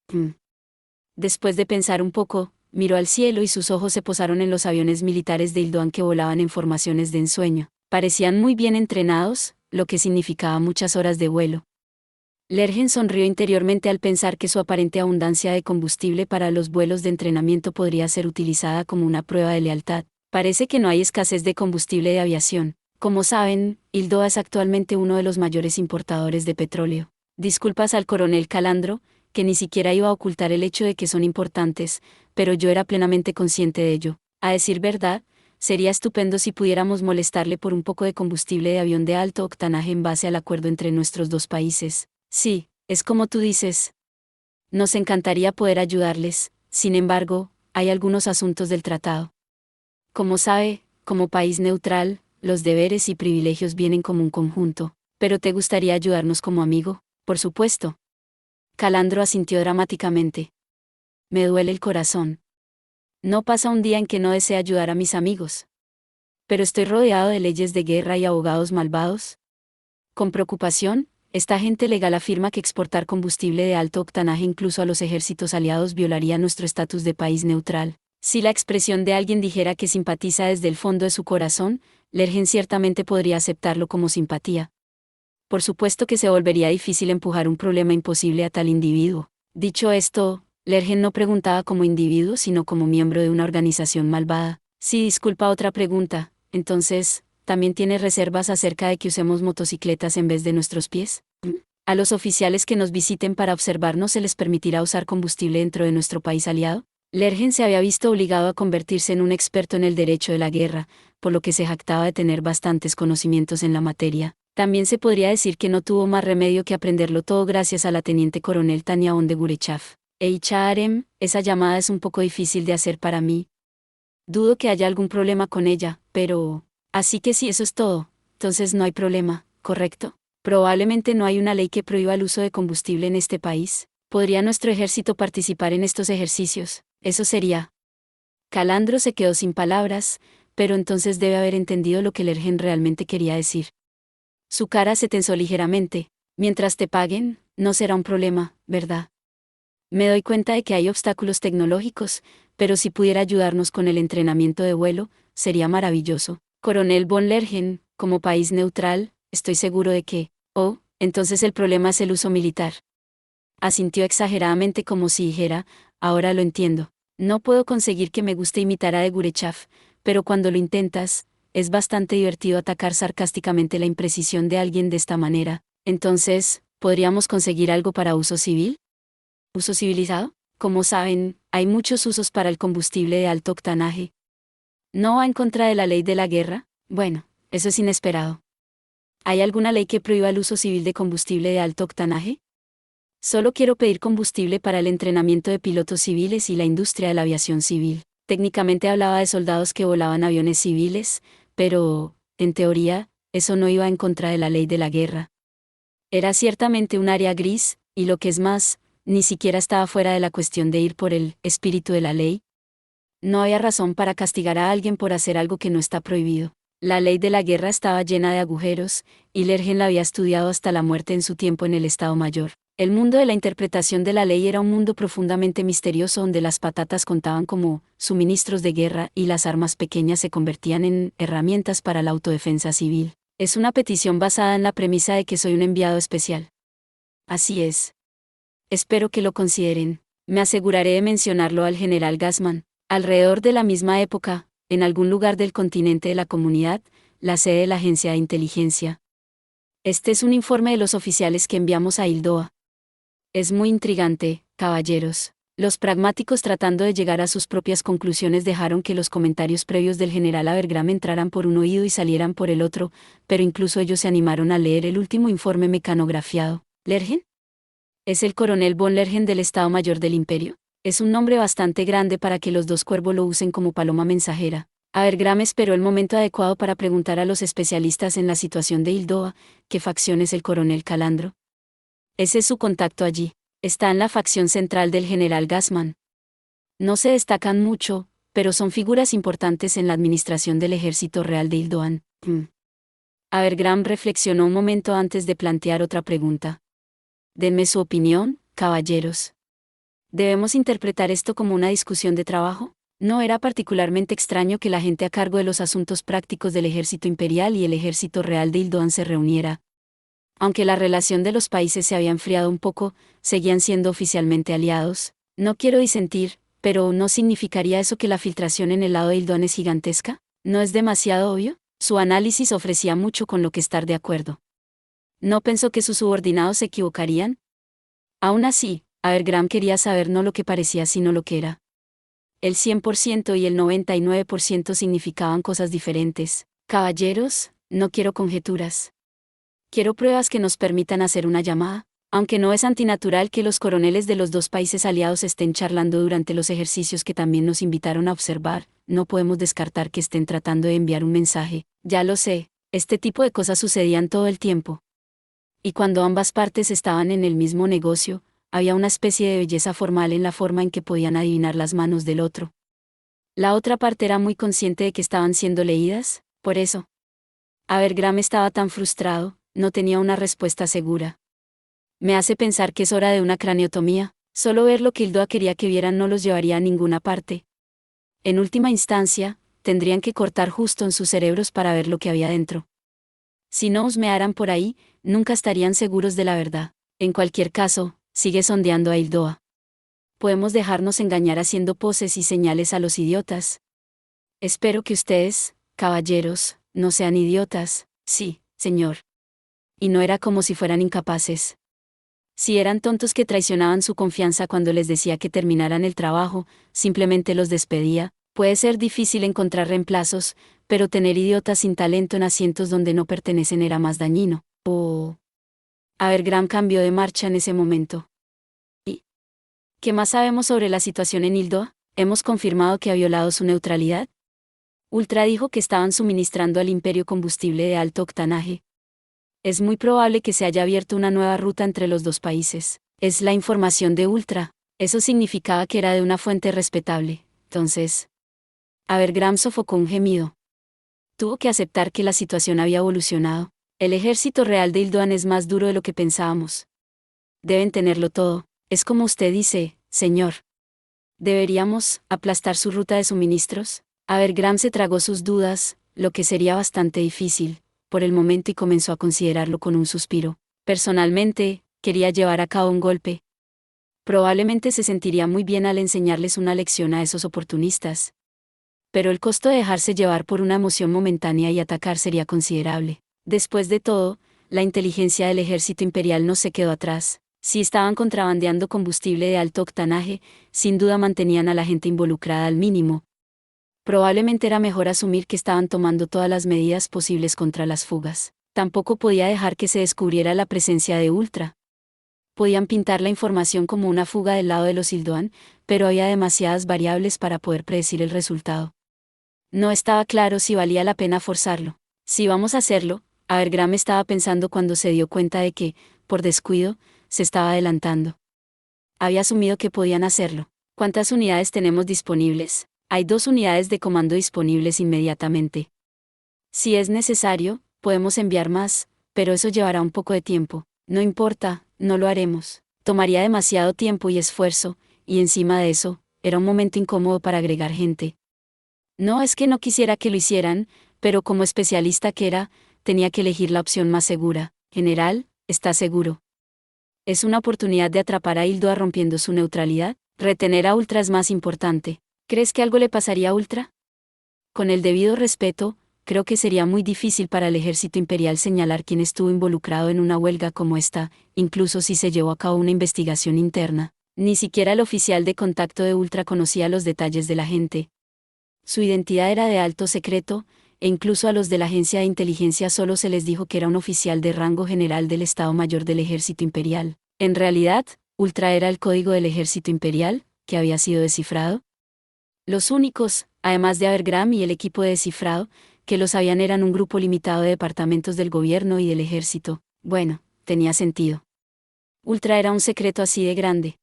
Después de pensar un poco, miró al cielo y sus ojos se posaron en los aviones militares de Ildoan que volaban en formaciones de ensueño. Parecían muy bien entrenados, lo que significaba muchas horas de vuelo. Lergen sonrió interiormente al pensar que su aparente abundancia de combustible para los vuelos de entrenamiento podría ser utilizada como una prueba de lealtad. Parece que no hay escasez de combustible de aviación. Como saben, Ildoa es actualmente uno de los mayores importadores de petróleo. Disculpas al coronel Calandro, que ni siquiera iba a ocultar el hecho de que son importantes, pero yo era plenamente consciente de ello. A decir verdad, sería estupendo si pudiéramos molestarle por un poco de combustible de avión de alto octanaje en base al acuerdo entre nuestros dos países. Sí, es como tú dices. Nos encantaría poder ayudarles, sin embargo, hay algunos asuntos del tratado. Como sabe, como país neutral, los deberes y privilegios vienen como un conjunto. ¿Pero te gustaría ayudarnos como amigo? Por supuesto. Calandro asintió dramáticamente. Me duele el corazón. No pasa un día en que no desee ayudar a mis amigos. Pero estoy rodeado de leyes de guerra y abogados malvados. Con preocupación, esta gente legal afirma que exportar combustible de alto octanaje incluso a los ejércitos aliados violaría nuestro estatus de país neutral. Si la expresión de alguien dijera que simpatiza desde el fondo de su corazón, Lergen ciertamente podría aceptarlo como simpatía. Por supuesto que se volvería difícil empujar un problema imposible a tal individuo. Dicho esto, Lergen no preguntaba como individuo sino como miembro de una organización malvada. Sí, disculpa, otra pregunta. Entonces, ¿también tiene reservas acerca de que usemos motocicletas en vez de nuestros pies? ¿A los oficiales que nos visiten para observarnos se les permitirá usar combustible dentro de nuestro país aliado? Lergen se había visto obligado a convertirse en un experto en el derecho de la guerra, por lo que se jactaba de tener bastantes conocimientos en la materia. También se podría decir que no tuvo más remedio que aprenderlo todo gracias a la teniente coronel Tania de Gurechav. Harem, esa llamada es un poco difícil de hacer para mí. Dudo que haya algún problema con ella, pero... Así que si eso es todo, entonces no hay problema, ¿correcto? Probablemente no hay una ley que prohíba el uso de combustible en este país. ¿Podría nuestro ejército participar en estos ejercicios? Eso sería. Calandro se quedó sin palabras, pero entonces debe haber entendido lo que Lergen realmente quería decir. Su cara se tensó ligeramente. Mientras te paguen, no será un problema, ¿verdad? Me doy cuenta de que hay obstáculos tecnológicos, pero si pudiera ayudarnos con el entrenamiento de vuelo, sería maravilloso. Coronel von Lergen, como país neutral, estoy seguro de que, entonces el problema es el uso militar. Asintió exageradamente como si dijera, ahora lo entiendo. No puedo conseguir que me guste imitar a de Gurechav, pero cuando lo intentas, es bastante divertido atacar sarcásticamente la imprecisión de alguien de esta manera. Entonces, ¿podríamos conseguir algo para uso civil? ¿Uso civilizado? Como saben, hay muchos usos para el combustible de alto octanaje. ¿No va en contra de la ley de la guerra? Bueno, eso es inesperado. ¿Hay alguna ley que prohíba el uso civil de combustible de alto octanaje? Solo quiero pedir combustible para el entrenamiento de pilotos civiles y la industria de la aviación civil. Técnicamente hablaba de soldados que volaban aviones civiles, pero, en teoría, eso no iba en contra de la ley de la guerra. Era ciertamente un área gris, y lo que es más, ni siquiera estaba fuera de la cuestión de ir por el espíritu de la ley. No había razón para castigar a alguien por hacer algo que no está prohibido. La ley de la guerra estaba llena de agujeros, y Lergen la había estudiado hasta la muerte en su tiempo en el Estado Mayor. El mundo de la interpretación de la ley era un mundo profundamente misterioso donde las patatas contaban como suministros de guerra y las armas pequeñas se convertían en herramientas para la autodefensa civil. Es una petición basada en la premisa de que soy un enviado especial. Así es. Espero que lo consideren. Me aseguraré de mencionarlo al general Gassman. Alrededor de la misma época, en algún lugar del continente de la comunidad, la sede de la agencia de inteligencia. Este es un informe de los oficiales que enviamos a Hildoa. Es muy intrigante, caballeros. Los pragmáticos, tratando de llegar a sus propias conclusiones, dejaron que los comentarios previos del general Abergram entraran por un oído y salieran por el otro, pero incluso ellos se animaron a leer el último informe mecanografiado. ¿Lergen? Es el coronel von Lergen del Estado Mayor del Imperio. Es un nombre bastante grande para que los dos cuervos lo usen como paloma mensajera. Abergram esperó el momento adecuado para preguntar a los especialistas en la situación de Hildoa, ¿qué facción es el coronel Calandro? Ese es su contacto allí. Está en la facción central del general Gassman. No se destacan mucho, pero son figuras importantes en la administración del ejército real de Hildoan. Abergram reflexionó un momento antes de plantear otra pregunta. Denme su opinión, caballeros. ¿Debemos interpretar esto como una discusión de trabajo? No era particularmente extraño que la gente a cargo de los asuntos prácticos del ejército imperial y el ejército real de Hildoan se reuniera. Aunque la relación de los países se había enfriado un poco, seguían siendo oficialmente aliados. No quiero disentir, pero ¿no significaría eso que la filtración en el lado de Hildoan es gigantesca? ¿No es demasiado obvio? Su análisis ofrecía mucho con lo que estar de acuerdo. ¿No pensó que sus subordinados se equivocarían? Aún así, Abergram quería saber no lo que parecía sino lo que era. El 100% y el 99% significaban cosas diferentes. Caballeros, no quiero conjeturas. Quiero pruebas que nos permitan hacer una llamada. Aunque no es antinatural que los coroneles de los dos países aliados estén charlando durante los ejercicios que también nos invitaron a observar, no podemos descartar que estén tratando de enviar un mensaje. Ya lo sé, este tipo de cosas sucedían todo el tiempo. Y cuando ambas partes estaban en el mismo negocio, había una especie de belleza formal en la forma en que podían adivinar las manos del otro. La otra parte era muy consciente de que estaban siendo leídas, por eso. Abergram estaba tan frustrado, no tenía una respuesta segura. Me hace pensar que es hora de una craniotomía. Solo ver lo que Hildoa quería que vieran no los llevaría a ninguna parte. En última instancia, tendrían que cortar justo en sus cerebros para ver lo que había dentro. Si no husmearan por ahí, nunca estarían seguros de la verdad. En cualquier caso, sigue sondeando a Hildoa. Podemos dejarnos engañar haciendo poses y señales a los idiotas. Espero que ustedes, caballeros, no sean idiotas. Sí, señor. Y no era como si fueran incapaces. Si eran tontos que traicionaban su confianza cuando les decía que terminaran el trabajo, simplemente los despedía. Puede ser difícil encontrar reemplazos, pero tener idiotas sin talento en asientos donde no pertenecen era más dañino. Abergram cambió de marcha en ese momento. ¿Y qué más sabemos sobre la situación en Hildoa? ¿Hemos confirmado que ha violado su neutralidad? Ultra dijo que estaban suministrando al Imperio combustible de alto octanaje. Es muy probable que se haya abierto una nueva ruta entre los dos países. Es la información de Ultra. Eso significaba que era de una fuente respetable. Entonces, Abergram sofocó un gemido. Tuvo que aceptar que la situación había evolucionado. El ejército real de Hildoan es más duro de lo que pensábamos. Deben tenerlo todo. Es como usted dice, señor. ¿Deberíamos aplastar su ruta de suministros? Abergram se tragó sus dudas, lo que sería bastante difícil, por el momento, y comenzó a considerarlo con un suspiro. Personalmente, quería llevar a cabo un golpe. Probablemente se sentiría muy bien al enseñarles una lección a esos oportunistas. Pero el costo de dejarse llevar por una emoción momentánea y atacar sería considerable. Después de todo, la inteligencia del ejército imperial no se quedó atrás. Si estaban contrabandeando combustible de alto octanaje, sin duda mantenían a la gente involucrada al mínimo. Probablemente era mejor asumir que estaban tomando todas las medidas posibles contra las fugas. Tampoco podía dejar que se descubriera la presencia de Ultra. Podían pintar la información como una fuga del lado de los Hildoan, pero había demasiadas variables para poder predecir el resultado. No estaba claro si valía la pena forzarlo. Si vamos a hacerlo, Abergram estaba pensando cuando se dio cuenta de que, por descuido, se estaba adelantando. Había asumido que podían hacerlo. ¿Cuántas unidades tenemos disponibles? Hay 2 unidades de comando disponibles inmediatamente. Si es necesario, podemos enviar más, pero eso llevará un poco de tiempo. No importa, no lo haremos. Tomaría demasiado tiempo y esfuerzo, y encima de eso, era un momento incómodo para agregar gente. No es que no quisiera que lo hicieran, pero como especialista que era, tenía que elegir la opción más segura. General, ¿está seguro? Es una oportunidad de atrapar a Hildoa rompiendo su neutralidad. Retener a Ultra es más importante. ¿Crees que algo le pasaría a Ultra? Con el debido respeto, creo que sería muy difícil para el ejército imperial señalar quién estuvo involucrado en una huelga como esta, incluso si se llevó a cabo una investigación interna. Ni siquiera el oficial de contacto de Ultra conocía los detalles de la gente. Su identidad era de alto secreto, e incluso a los de la agencia de inteligencia solo se les dijo que era un oficial de rango general del Estado Mayor del Ejército Imperial. En realidad, Ultra era el código del Ejército Imperial, que había sido descifrado. Los únicos, además de Abergram y el equipo de descifrado, que lo sabían eran un grupo limitado de departamentos del gobierno y del ejército. Bueno, tenía sentido. Ultra era un secreto así de grande.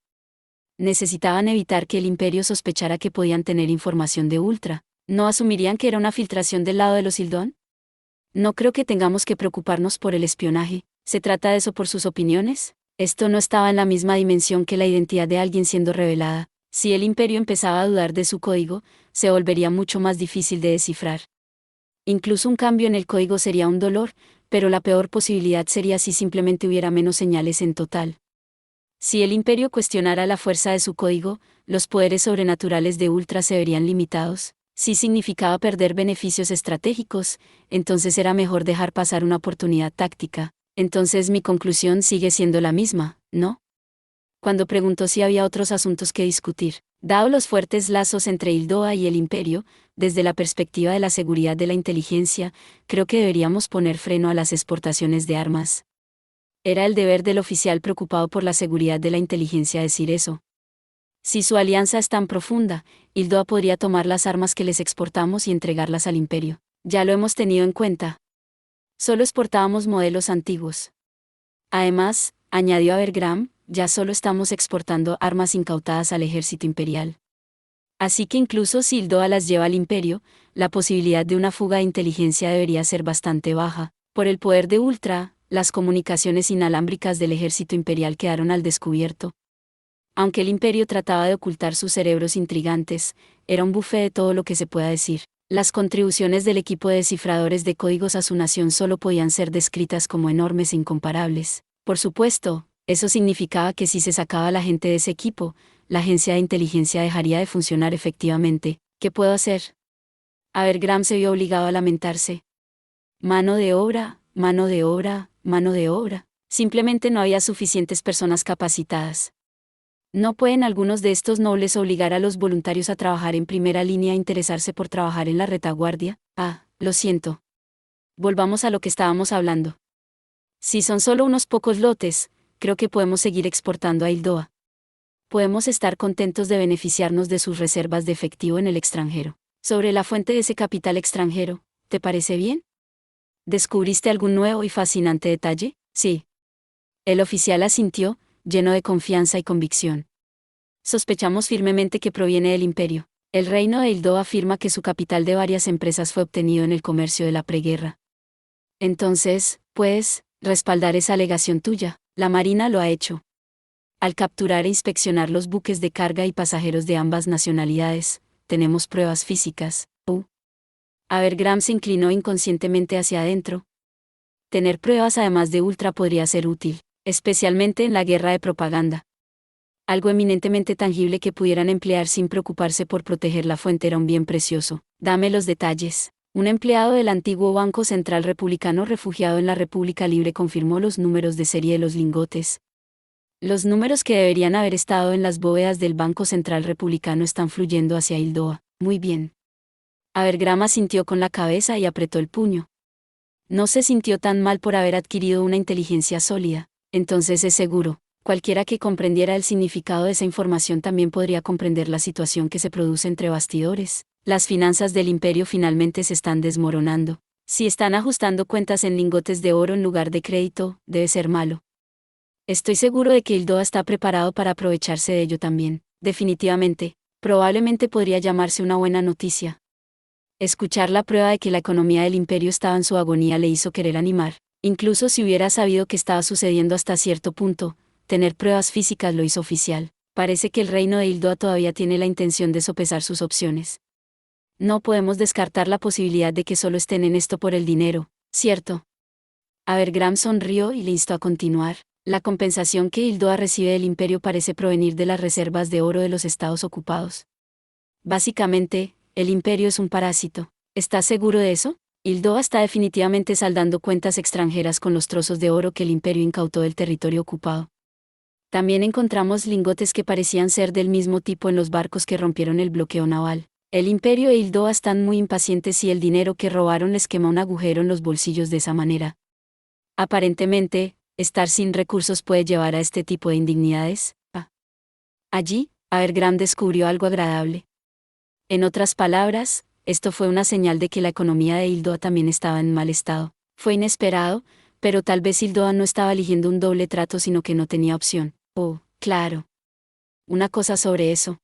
Necesitaban evitar que el imperio sospechara que podían tener información de Ultra. ¿No asumirían que era una filtración del lado de los Hildón? No creo que tengamos que preocuparnos por el espionaje. ¿Se trata de eso por sus opiniones? Esto no estaba en la misma dimensión que la identidad de alguien siendo revelada. Si el imperio empezaba a dudar de su código, se volvería mucho más difícil de descifrar. Incluso un cambio en el código sería un dolor, pero la peor posibilidad sería si simplemente hubiera menos señales en total. Si el imperio cuestionara la fuerza de su código, los poderes sobrenaturales de Ultra se verían limitados. Si significaba perder beneficios estratégicos, entonces era mejor dejar pasar una oportunidad táctica. Entonces mi conclusión sigue siendo la misma, ¿no? Cuando preguntó si había otros asuntos que discutir, dado los fuertes lazos entre Hildoa y el imperio, desde la perspectiva de la seguridad de la inteligencia, creo que deberíamos poner freno a las exportaciones de armas. Era el deber del oficial preocupado por la seguridad de la inteligencia decir eso. Si su alianza es tan profunda, Hildoa podría tomar las armas que les exportamos y entregarlas al imperio. Ya lo hemos tenido en cuenta. Solo exportábamos modelos antiguos. Además, añadió Abergram, ya solo estamos exportando armas incautadas al ejército imperial. Así que incluso si Hildoa las lleva al imperio, la posibilidad de una fuga de inteligencia debería ser bastante baja. Por el poder de Ultra, las comunicaciones inalámbricas del ejército imperial quedaron al descubierto. Aunque el imperio trataba de ocultar sus cerebros intrigantes, era un buffet de todo lo que se pueda decir. Las contribuciones del equipo de descifradores de códigos a su nación solo podían ser descritas como enormes e incomparables. Por supuesto, eso significaba que si se sacaba a la gente de ese equipo, la agencia de inteligencia dejaría de funcionar efectivamente. ¿Qué puedo hacer? Abergram se vio obligado a lamentarse. Mano de obra, mano de obra, mano de obra. Simplemente no había suficientes personas capacitadas. ¿No pueden algunos de estos nobles obligar a los voluntarios a trabajar en primera línea e interesarse por trabajar en la retaguardia? Lo siento. Volvamos a lo que estábamos hablando. Si son solo unos pocos lotes, creo que podemos seguir exportando a Hildoa. Podemos estar contentos de beneficiarnos de sus reservas de efectivo en el extranjero. Sobre la fuente de ese capital extranjero, ¿te parece bien? ¿Descubriste algún nuevo y fascinante detalle? Sí. El oficial asintió, lleno de confianza y convicción. Sospechamos firmemente que proviene del imperio. El reino de Hildoa afirma que su capital de varias empresas fue obtenido en el comercio de la preguerra. Entonces, ¿puedes respaldar esa alegación tuya? La Marina lo ha hecho. Al capturar e inspeccionar los buques de carga y pasajeros de ambas nacionalidades, tenemos pruebas físicas. Abergram se inclinó inconscientemente hacia adentro. Tener pruebas además de Ultra podría ser útil, especialmente en la guerra de propaganda. Algo eminentemente tangible que pudieran emplear sin preocuparse por proteger la fuente era un bien precioso. Dame los detalles. Un empleado del antiguo Banco Central Republicano refugiado en la República Libre confirmó los números de serie de los lingotes. Los números que deberían haber estado en las bóvedas del Banco Central Republicano están fluyendo hacia Hildoa. Muy bien. Abergram asintió con la cabeza y apretó el puño. No se sintió tan mal por haber adquirido una inteligencia sólida. Entonces es seguro. Cualquiera que comprendiera el significado de esa información también podría comprender la situación que se produce entre bastidores. Las finanzas del imperio finalmente se están desmoronando. Si están ajustando cuentas en lingotes de oro en lugar de crédito, debe ser malo. Estoy seguro de que Hildoa está preparado para aprovecharse de ello también. Definitivamente, probablemente podría llamarse una buena noticia. Escuchar la prueba de que la economía del imperio estaba en su agonía le hizo querer animar. Incluso si hubiera sabido qué estaba sucediendo hasta cierto punto, tener pruebas físicas lo hizo oficial. Parece que el reino de Hildoa todavía tiene la intención de sopesar sus opciones. No podemos descartar la posibilidad de que solo estén en esto por el dinero, ¿cierto? Abergram sonrió y le instó a continuar. La compensación que Hildoa recibe del imperio parece provenir de las reservas de oro de los estados ocupados. Básicamente, el imperio es un parásito. ¿Estás seguro de eso? Hildoa está definitivamente saldando cuentas extranjeras con los trozos de oro que el imperio incautó del territorio ocupado. También encontramos lingotes que parecían ser del mismo tipo en los barcos que rompieron el bloqueo naval. El imperio e Hildoa están muy impacientes y el dinero que robaron les quema un agujero en los bolsillos de esa manera. Aparentemente, estar sin recursos puede llevar a este tipo de indignidades. Allí, Abergram descubrió algo agradable. En otras palabras, esto fue una señal de que la economía de Hildoa también estaba en mal estado. Fue inesperado, pero tal vez Hildoa no estaba eligiendo un doble trato sino que no tenía opción. Oh, claro. Una cosa sobre eso.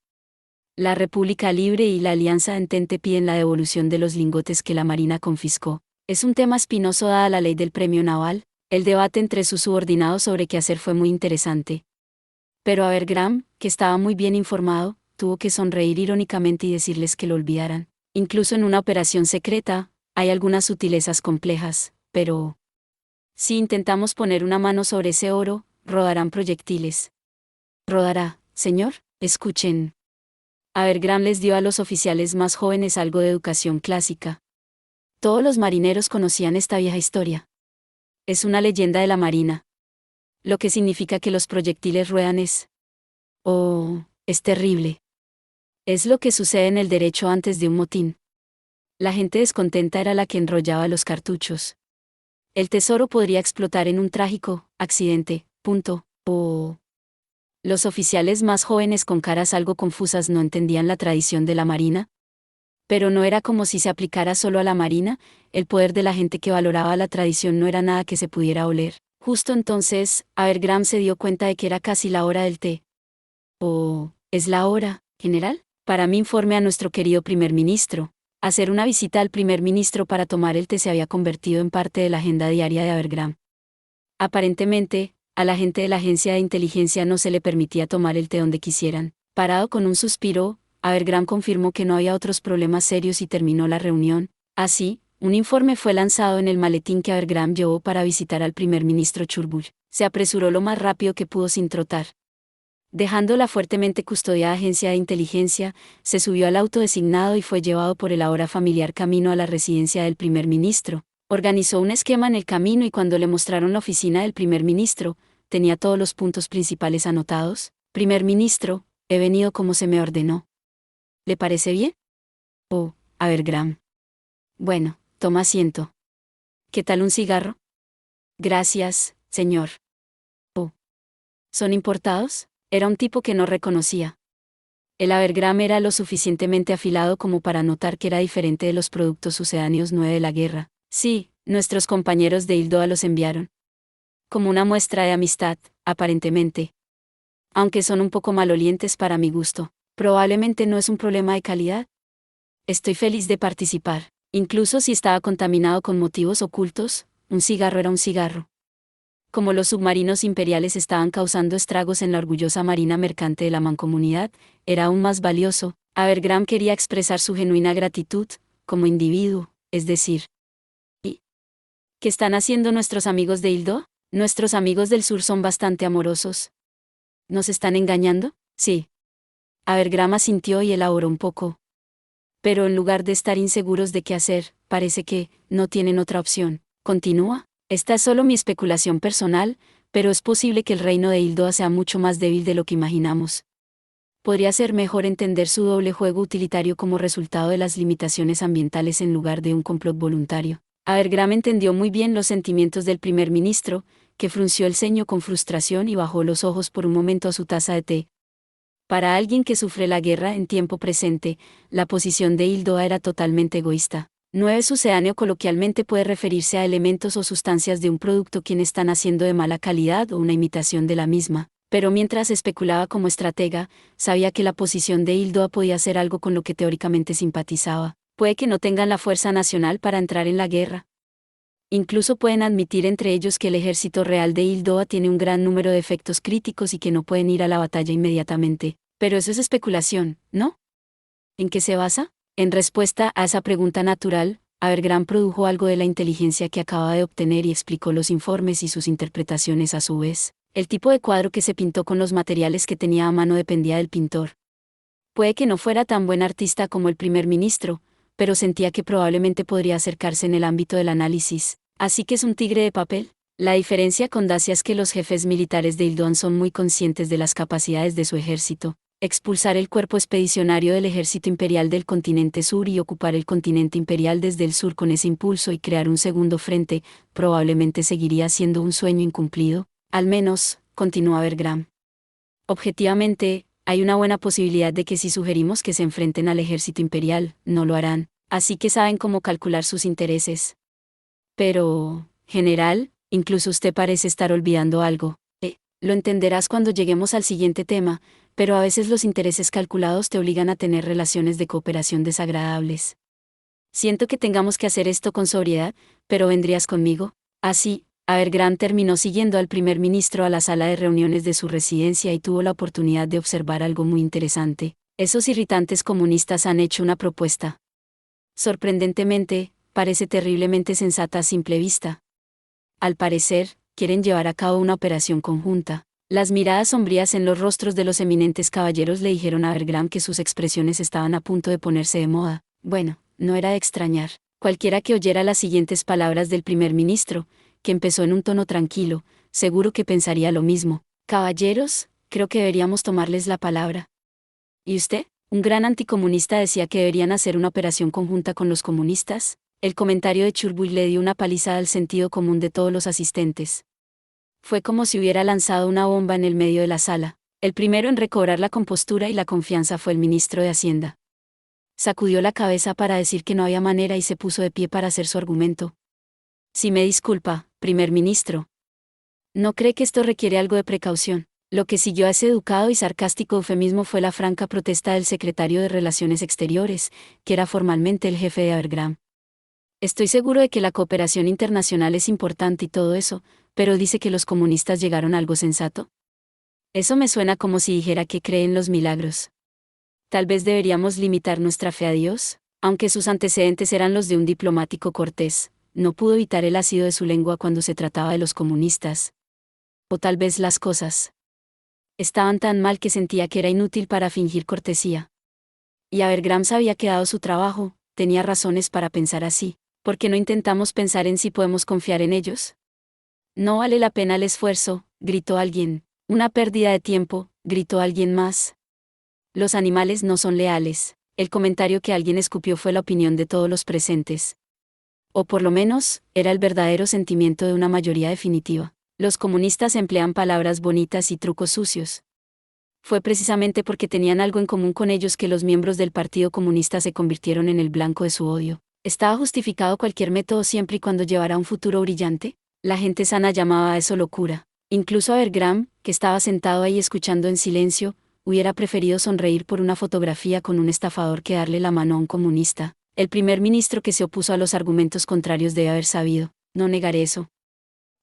La República Libre y la Alianza Entente piden la devolución de los lingotes que la Marina confiscó. Es un tema espinoso dada la ley del premio naval. El debate entre sus subordinados sobre qué hacer fue muy interesante. Pero Abergram, que estaba muy bien informado, tuvo que sonreír irónicamente y decirles que lo olvidaran. Incluso en una operación secreta, hay algunas sutilezas complejas, pero si intentamos poner una mano sobre ese oro, rodarán proyectiles. ¿Rodará, señor? Escuchen. Abergram les dio a los oficiales más jóvenes algo de educación clásica. Todos los marineros conocían esta vieja historia. Es una leyenda de la Marina. Lo que significa que los proyectiles ruedan es... Oh, es terrible. Es lo que sucede en el derecho antes de un motín. La gente descontenta era la que enrollaba los cartuchos. El tesoro podría explotar en un trágico accidente. Oh. Los oficiales más jóvenes con caras algo confusas no entendían la tradición de la Marina. Pero no era como si se aplicara solo a la Marina, el poder de la gente que valoraba la tradición no era nada que se pudiera oler. Justo entonces, Abergram se dio cuenta de que era casi la hora del té. Oh, ¿es la hora, general? Para mí informe a nuestro querido primer ministro. Hacer una visita al primer ministro para tomar el té se había convertido en parte de la agenda diaria de Abergram. Aparentemente, a la gente de la agencia de inteligencia no se le permitía tomar el té donde quisieran. Parado con un suspiro, Abergram confirmó que no había otros problemas serios y terminó la reunión. Así, un informe fue lanzado en el maletín que Abergram llevó para visitar al primer ministro Churchill. Se apresuró lo más rápido que pudo sin trotar. Dejando la fuertemente custodiada agencia de inteligencia, se subió al auto designado y fue llevado por el ahora familiar camino a la residencia del primer ministro. Organizó un esquema en el camino y cuando le mostraron la oficina del primer ministro, tenía todos los puntos principales anotados. Primer ministro, he venido como se me ordenó. ¿Le parece bien? Oh, Abergram. Bueno, toma asiento. ¿Qué tal un cigarro? Gracias, señor. Oh. ¿Son importados? Era un tipo que no reconocía. El Abergram era lo suficientemente afilado como para notar que era diferente de los productos sucedáneos 9 de la guerra. Sí, nuestros compañeros de Hildoa los enviaron. Como una muestra de amistad, aparentemente. Aunque son un poco malolientes para mi gusto. Probablemente no es un problema de calidad. Estoy feliz de participar. Incluso si estaba contaminado con motivos ocultos, un cigarro era un cigarro. Como los submarinos imperiales estaban causando estragos en la orgullosa marina mercante de la mancomunidad, era aún más valioso. Abergram quería expresar su genuina gratitud, como individuo, es decir. ¿Y qué están haciendo nuestros amigos de Hildoa? Nuestros amigos del sur son bastante amorosos. ¿Nos están engañando? Sí. Abergram asintió y elaboró un poco. Pero en lugar de estar inseguros de qué hacer, parece que no tienen otra opción. Continúa. Esta es solo mi especulación personal, pero es posible que el reino de Hildoa sea mucho más débil de lo que imaginamos. Podría ser mejor entender su doble juego utilitario como resultado de las limitaciones ambientales en lugar de un complot voluntario. Abergram entendió muy bien los sentimientos del primer ministro, que frunció el ceño con frustración y bajó los ojos por un momento a su taza de té. Para alguien que sufre la guerra en tiempo presente, la posición de Hildoa era totalmente egoísta. 9 sucedáneo coloquialmente puede referirse a elementos o sustancias de un producto quien están haciendo de mala calidad o una imitación de la misma, pero mientras especulaba como estratega, sabía que la posición de Hildoa podía ser algo con lo que teóricamente simpatizaba. Puede que no tengan la fuerza nacional para entrar en la guerra. Incluso pueden admitir entre ellos que el ejército real de Hildoa tiene un gran número de efectos críticos y que no pueden ir a la batalla inmediatamente, pero eso es especulación, ¿no? ¿En qué se basa? En respuesta a esa pregunta natural, Abergram produjo algo de la inteligencia que acababa de obtener y explicó los informes y sus interpretaciones a su vez. El tipo de cuadro que se pintó con los materiales que tenía a mano dependía del pintor. Puede que no fuera tan buen artista como el primer ministro, pero sentía que probablemente podría acercarse en el ámbito del análisis. Así que es un tigre de papel. La diferencia con Dacia es que los jefes militares de Ilduan son muy conscientes de las capacidades de su ejército. Expulsar el cuerpo expedicionario del ejército imperial del continente sur y ocupar el continente imperial desde el sur con ese impulso y crear un segundo frente, probablemente seguiría siendo un sueño incumplido. Al menos, continúa Bergram. Objetivamente, hay una buena posibilidad de que si sugerimos que se enfrenten al ejército imperial, no lo harán, así que saben cómo calcular sus intereses. Pero, general, incluso usted parece estar olvidando algo. Lo entenderás cuando lleguemos al siguiente tema, pero a veces los intereses calculados te obligan a tener relaciones de cooperación desagradables. Siento que tengamos que hacer esto con sobriedad, pero ¿vendrías conmigo? Así, Abergram terminó siguiendo al primer ministro a la sala de reuniones de su residencia y tuvo la oportunidad de observar algo muy interesante. Esos irritantes comunistas han hecho una propuesta. Sorprendentemente, parece terriblemente sensata a simple vista. Al parecer, quieren llevar a cabo una operación conjunta. Las miradas sombrías en los rostros de los eminentes caballeros le dijeron a Abergram que sus expresiones estaban a punto de ponerse de moda. Bueno, no era de extrañar. Cualquiera que oyera las siguientes palabras del primer ministro, que empezó en un tono tranquilo, seguro que pensaría lo mismo. Caballeros, creo que deberíamos tomarles la palabra. ¿Y usted? Un gran anticomunista decía que deberían hacer una operación conjunta con los comunistas. El comentario de Churchill le dio una paliza al sentido común de todos los asistentes. Fue como si hubiera lanzado una bomba en el medio de la sala. El primero en recobrar la compostura y la confianza fue el ministro de Hacienda. Sacudió la cabeza para decir que no había manera y se puso de pie para hacer su argumento. Si me disculpa, primer ministro. ¿No cree que esto requiere algo de precaución? Lo que siguió a ese educado y sarcástico eufemismo fue la franca protesta del secretario de Relaciones Exteriores, que era formalmente el jefe de Abergram. Estoy seguro de que la cooperación internacional es importante y todo eso, pero dice que los comunistas llegaron a algo sensato. Eso me suena como si dijera que cree en los milagros. Tal vez deberíamos limitar nuestra fe a Dios, aunque sus antecedentes eran los de un diplomático cortés, no pudo evitar el ácido de su lengua cuando se trataba de los comunistas. O tal vez las cosas estaban tan mal que sentía que era inútil para fingir cortesía. Y Abergram había quedado su trabajo, tenía razones para pensar así. ¿Por qué no intentamos pensar en si podemos confiar en ellos? No vale la pena el esfuerzo, gritó alguien. Una pérdida de tiempo, gritó alguien más. Los animales no son leales. El comentario que alguien escupió fue la opinión de todos los presentes. O por lo menos, era el verdadero sentimiento de una mayoría definitiva. Los comunistas emplean palabras bonitas y trucos sucios. Fue precisamente porque tenían algo en común con ellos que los miembros del Partido Comunista se convirtieron en el blanco de su odio. ¿Estaba justificado cualquier método siempre y cuando llevara a un futuro brillante? La gente sana llamaba a eso locura. Incluso Abergram, que estaba sentado ahí escuchando en silencio, hubiera preferido sonreír por una fotografía con un estafador que darle la mano a un comunista. El primer ministro que se opuso a los argumentos contrarios debe haber sabido. No negaré eso.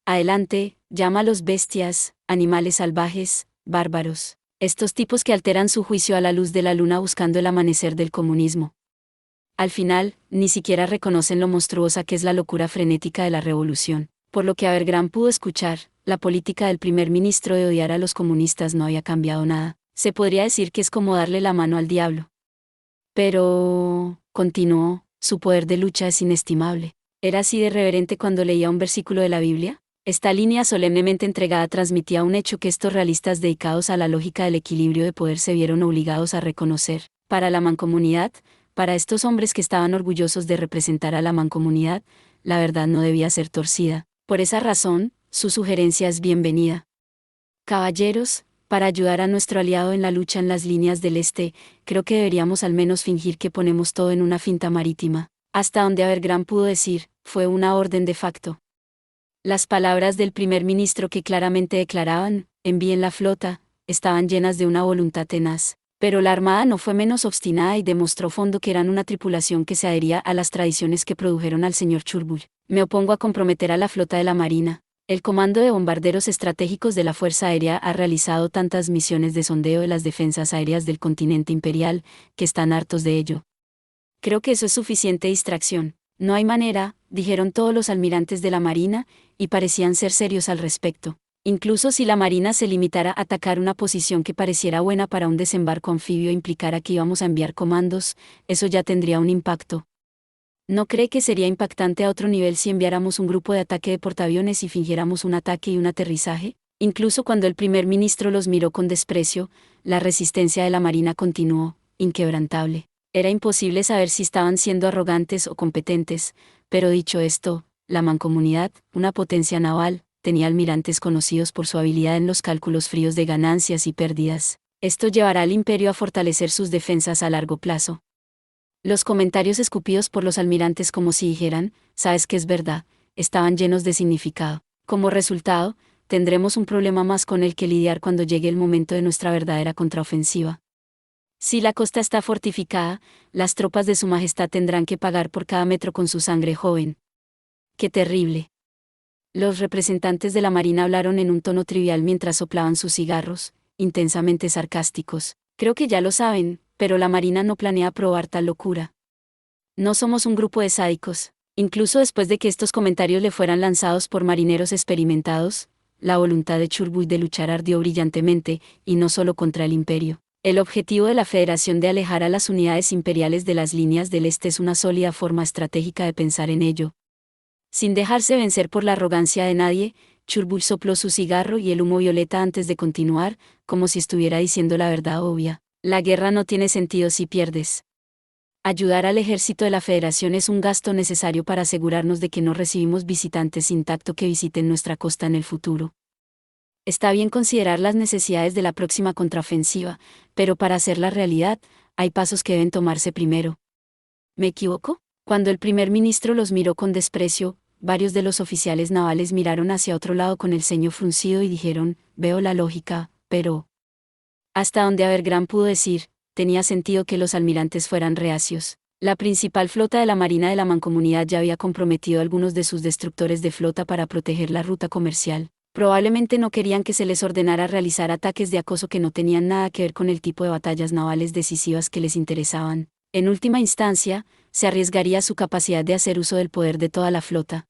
Adelante, llámalos bestias, animales salvajes, bárbaros. Estos tipos que alteran su juicio a la luz de la luna buscando el amanecer del comunismo. Al final, ni siquiera reconocen lo monstruosa que es la locura frenética de la revolución. Por lo que Abergram pudo escuchar, la política del primer ministro de odiar a los comunistas no había cambiado nada. Se podría decir que es como darle la mano al diablo. Pero, continuó, su poder de lucha es inestimable. ¿Era así de reverente cuando leía un versículo de la Biblia? Esta línea solemnemente entregada transmitía un hecho que estos realistas dedicados a la lógica del equilibrio de poder se vieron obligados a reconocer. Para la mancomunidad, para estos hombres que estaban orgullosos de representar a la mancomunidad, la verdad no debía ser torcida. Por esa razón, su sugerencia es bienvenida. Caballeros, para ayudar a nuestro aliado en la lucha en las líneas del este, creo que deberíamos al menos fingir que ponemos todo en una finta marítima. Hasta donde Abergram pudo decir, fue una orden de facto. Las palabras del primer ministro que claramente declaraban, envíen la flota, estaban llenas de una voluntad tenaz. Pero la armada no fue menos obstinada y demostró fondo que eran una tripulación que se adhería a las tradiciones que produjeron al señor Churchill. Me opongo a comprometer a la flota de la Marina. El Comando de Bombarderos Estratégicos de la Fuerza Aérea ha realizado tantas misiones de sondeo de las defensas aéreas del continente imperial, que están hartos de ello. Creo que eso es suficiente distracción. No hay manera, dijeron todos los almirantes de la Marina, y parecían ser serios al respecto. Incluso si la Marina se limitara a atacar una posición que pareciera buena para un desembarco anfibio e implicara que íbamos a enviar comandos, eso ya tendría un impacto. ¿No cree que sería impactante a otro nivel si enviáramos un grupo de ataque de portaaviones y fingiéramos un ataque y un aterrizaje? Incluso cuando el primer ministro los miró con desprecio, la resistencia de la Marina continuó, inquebrantable. Era imposible saber si estaban siendo arrogantes o competentes, pero dicho esto, la Mancomunidad, una potencia naval, tenía almirantes conocidos por su habilidad en los cálculos fríos de ganancias y pérdidas. Esto llevará al imperio a fortalecer sus defensas a largo plazo. Los comentarios escupidos por los almirantes como si dijeran, sabes que es verdad, estaban llenos de significado. Como resultado, tendremos un problema más con el que lidiar cuando llegue el momento de nuestra verdadera contraofensiva. Si la costa está fortificada, las tropas de su majestad tendrán que pagar por cada metro con su sangre joven. ¡Qué terrible! Los representantes de la Marina hablaron en un tono trivial mientras soplaban sus cigarros, intensamente sarcásticos. Creo que ya lo saben, pero la Marina no planea aprobar tal locura. No somos un grupo de sádicos. Incluso después de que estos comentarios le fueran lanzados por marineros experimentados, la voluntad de Churchill de luchar ardió brillantemente, y no solo contra el imperio. El objetivo de la Federación de alejar a las unidades imperiales de las líneas del este es una sólida forma estratégica de pensar en ello. Sin dejarse vencer por la arrogancia de nadie, Churchill sopló su cigarro y el humo violeta antes de continuar, como si estuviera diciendo la verdad obvia. La guerra no tiene sentido si pierdes. Ayudar al ejército de la Federación es un gasto necesario para asegurarnos de que no recibimos visitantes intactos que visiten nuestra costa en el futuro. Está bien considerar las necesidades de la próxima contraofensiva, pero para hacerla realidad, hay pasos que deben tomarse primero. ¿Me equivoco? Cuando el primer ministro los miró con desprecio, varios de los oficiales navales miraron hacia otro lado con el ceño fruncido y dijeron, veo la lógica, pero... Hasta donde Abergrán pudo decir, tenía sentido que los almirantes fueran reacios. La principal flota de la Marina de la Mancomunidad ya había comprometido algunos de sus destructores de flota para proteger la ruta comercial. Probablemente no querían que se les ordenara realizar ataques de acoso que no tenían nada que ver con el tipo de batallas navales decisivas que les interesaban. En última instancia, se arriesgaría su capacidad de hacer uso del poder de toda la flota.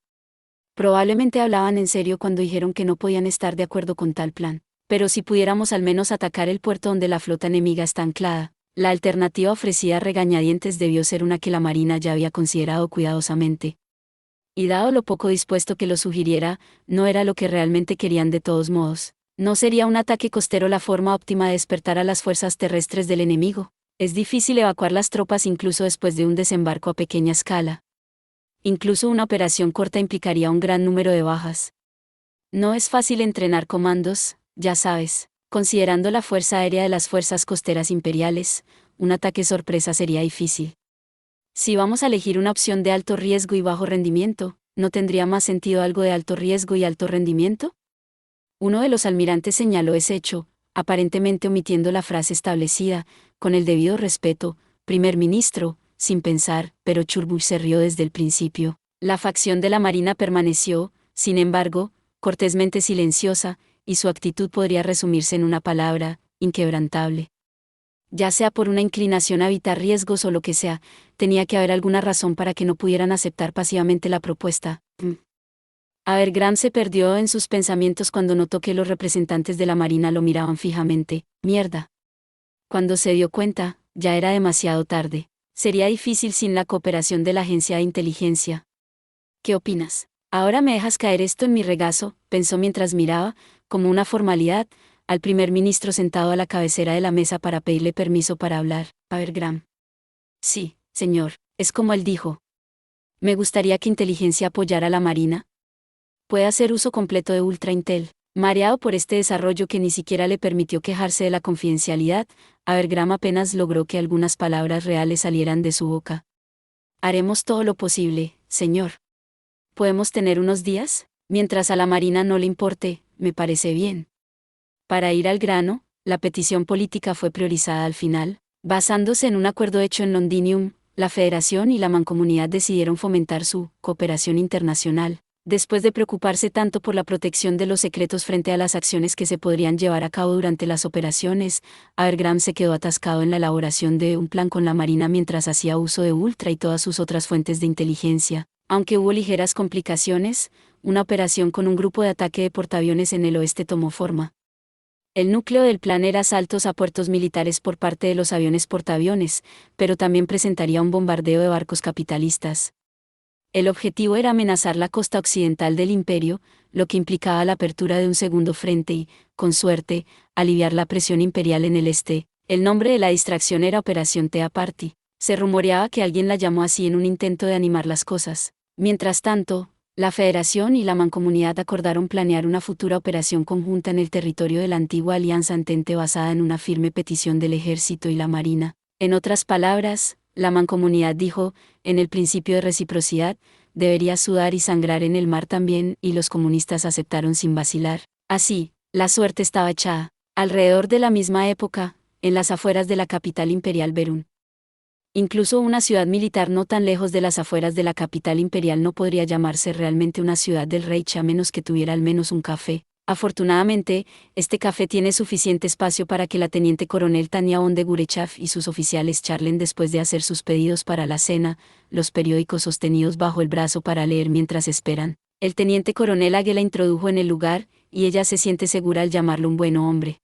Probablemente hablaban en serio cuando dijeron que no podían estar de acuerdo con tal plan. Pero si pudiéramos al menos atacar el puerto donde la flota enemiga está anclada, la alternativa ofrecida a regañadientes debió ser una que la Marina ya había considerado cuidadosamente. Y dado lo poco dispuesto que lo sugiriera, no era lo que realmente querían de todos modos. ¿No sería un ataque costero la forma óptima de despertar a las fuerzas terrestres del enemigo? Es difícil evacuar las tropas incluso después de un desembarco a pequeña escala. Incluso una operación corta implicaría un gran número de bajas. No es fácil entrenar comandos, ya sabes, considerando la fuerza aérea de las fuerzas costeras imperiales, un ataque sorpresa sería difícil. Si vamos a elegir una opción de alto riesgo y bajo rendimiento, ¿no tendría más sentido algo de alto riesgo y alto rendimiento? Uno de los almirantes señaló ese hecho, aparentemente omitiendo la frase establecida, con el debido respeto, primer ministro, sin pensar, pero Churchill se rió desde el principio. La facción de la Marina permaneció, sin embargo, cortésmente silenciosa, y su actitud podría resumirse en una palabra, inquebrantable. Ya sea por una inclinación a evitar riesgos o lo que sea, tenía que haber alguna razón para que no pudieran aceptar pasivamente la propuesta. Abergrán se perdió en sus pensamientos cuando notó que los representantes de la Marina lo miraban fijamente. Mierda. Cuando se dio cuenta, ya era demasiado tarde. Sería difícil sin la cooperación de la agencia de inteligencia. ¿Qué opinas? Ahora me dejas caer esto en mi regazo, pensó mientras miraba, como una formalidad, al primer ministro sentado a la cabecera de la mesa para pedirle permiso para hablar. Abergrán. Sí, señor, es como él dijo. Me gustaría que inteligencia apoyara a la Marina. Puede hacer uso completo de Ultra Intel. Mareado por este desarrollo que ni siquiera le permitió quejarse de la confidencialidad, Abergrán apenas logró que algunas palabras reales salieran de su boca. Haremos todo lo posible, señor. ¿Podemos tener unos días? Mientras a la Marina no le importe, me parece bien. Para ir al grano, la petición política fue priorizada al final. Basándose en un acuerdo hecho en Londinium, la Federación y la Mancomunidad decidieron fomentar su cooperación internacional. Después de preocuparse tanto por la protección de los secretos frente a las acciones que se podrían llevar a cabo durante las operaciones, Abergrán se quedó atascado en la elaboración de un plan con la Marina mientras hacía uso de Ultra y todas sus otras fuentes de inteligencia. Aunque hubo ligeras complicaciones, una operación con un grupo de ataque de portaaviones en el oeste tomó forma. El núcleo del plan era asaltos a puertos militares por parte de los aviones portaaviones, pero también presentaría un bombardeo de barcos capitalistas. El objetivo era amenazar la costa occidental del imperio, lo que implicaba la apertura de un segundo frente y, con suerte, aliviar la presión imperial en el este. El nombre de la distracción era Operación Tea Party. Se rumoreaba que alguien la llamó así en un intento de animar las cosas. Mientras tanto, la Federación y la Mancomunidad acordaron planear una futura operación conjunta en el territorio de la antigua Alianza Entente basada en una firme petición del Ejército y la Marina. En otras palabras, la Mancomunidad dijo, en el principio de reciprocidad, debería sudar y sangrar en el mar también, y los comunistas aceptaron sin vacilar. Así, la suerte estaba echada. Alrededor de la misma época, en las afueras de la capital imperial Berún. Incluso una ciudad militar no tan lejos de las afueras de la capital imperial no podría llamarse realmente una ciudad del Reich a menos que tuviera al menos un café. Afortunadamente, este café tiene suficiente espacio para que la teniente coronel Tania von de Gurechav y sus oficiales charlen después de hacer sus pedidos para la cena, los periódicos sostenidos bajo el brazo para leer mientras esperan. El teniente coronel Age la introdujo en el lugar, y ella se siente segura al llamarlo un buen hombre.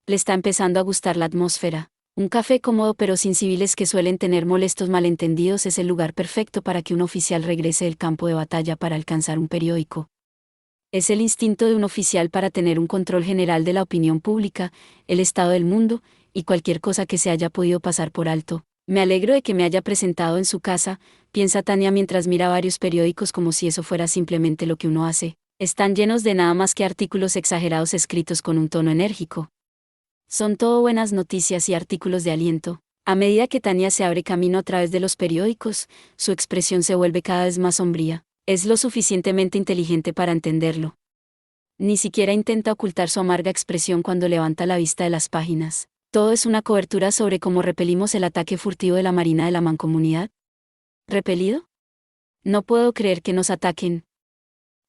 Le está empezando a gustar la atmósfera. Un café cómodo pero sin civiles que suelen tener molestos malentendidos es el lugar perfecto para que un oficial regrese del campo de batalla para alcanzar un periódico. Es el instinto de un oficial para tener un control general de la opinión pública, el estado del mundo, y cualquier cosa que se haya podido pasar por alto. Me alegro de que me haya presentado en su casa, piensa Tania mientras mira varios periódicos como si eso fuera simplemente lo que uno hace. Están llenos de nada más que artículos exagerados escritos con un tono enérgico. Son todo buenas noticias y artículos de aliento. A medida que Tania se abre camino a través de los periódicos, su expresión se vuelve cada vez más sombría. Es lo suficientemente inteligente para entenderlo. Ni siquiera intenta ocultar su amarga expresión cuando levanta la vista de las páginas. Todo es una cobertura sobre cómo repelimos el ataque furtivo de la Marina de la Mancomunidad. ¿Repelido? No puedo creer que nos ataquen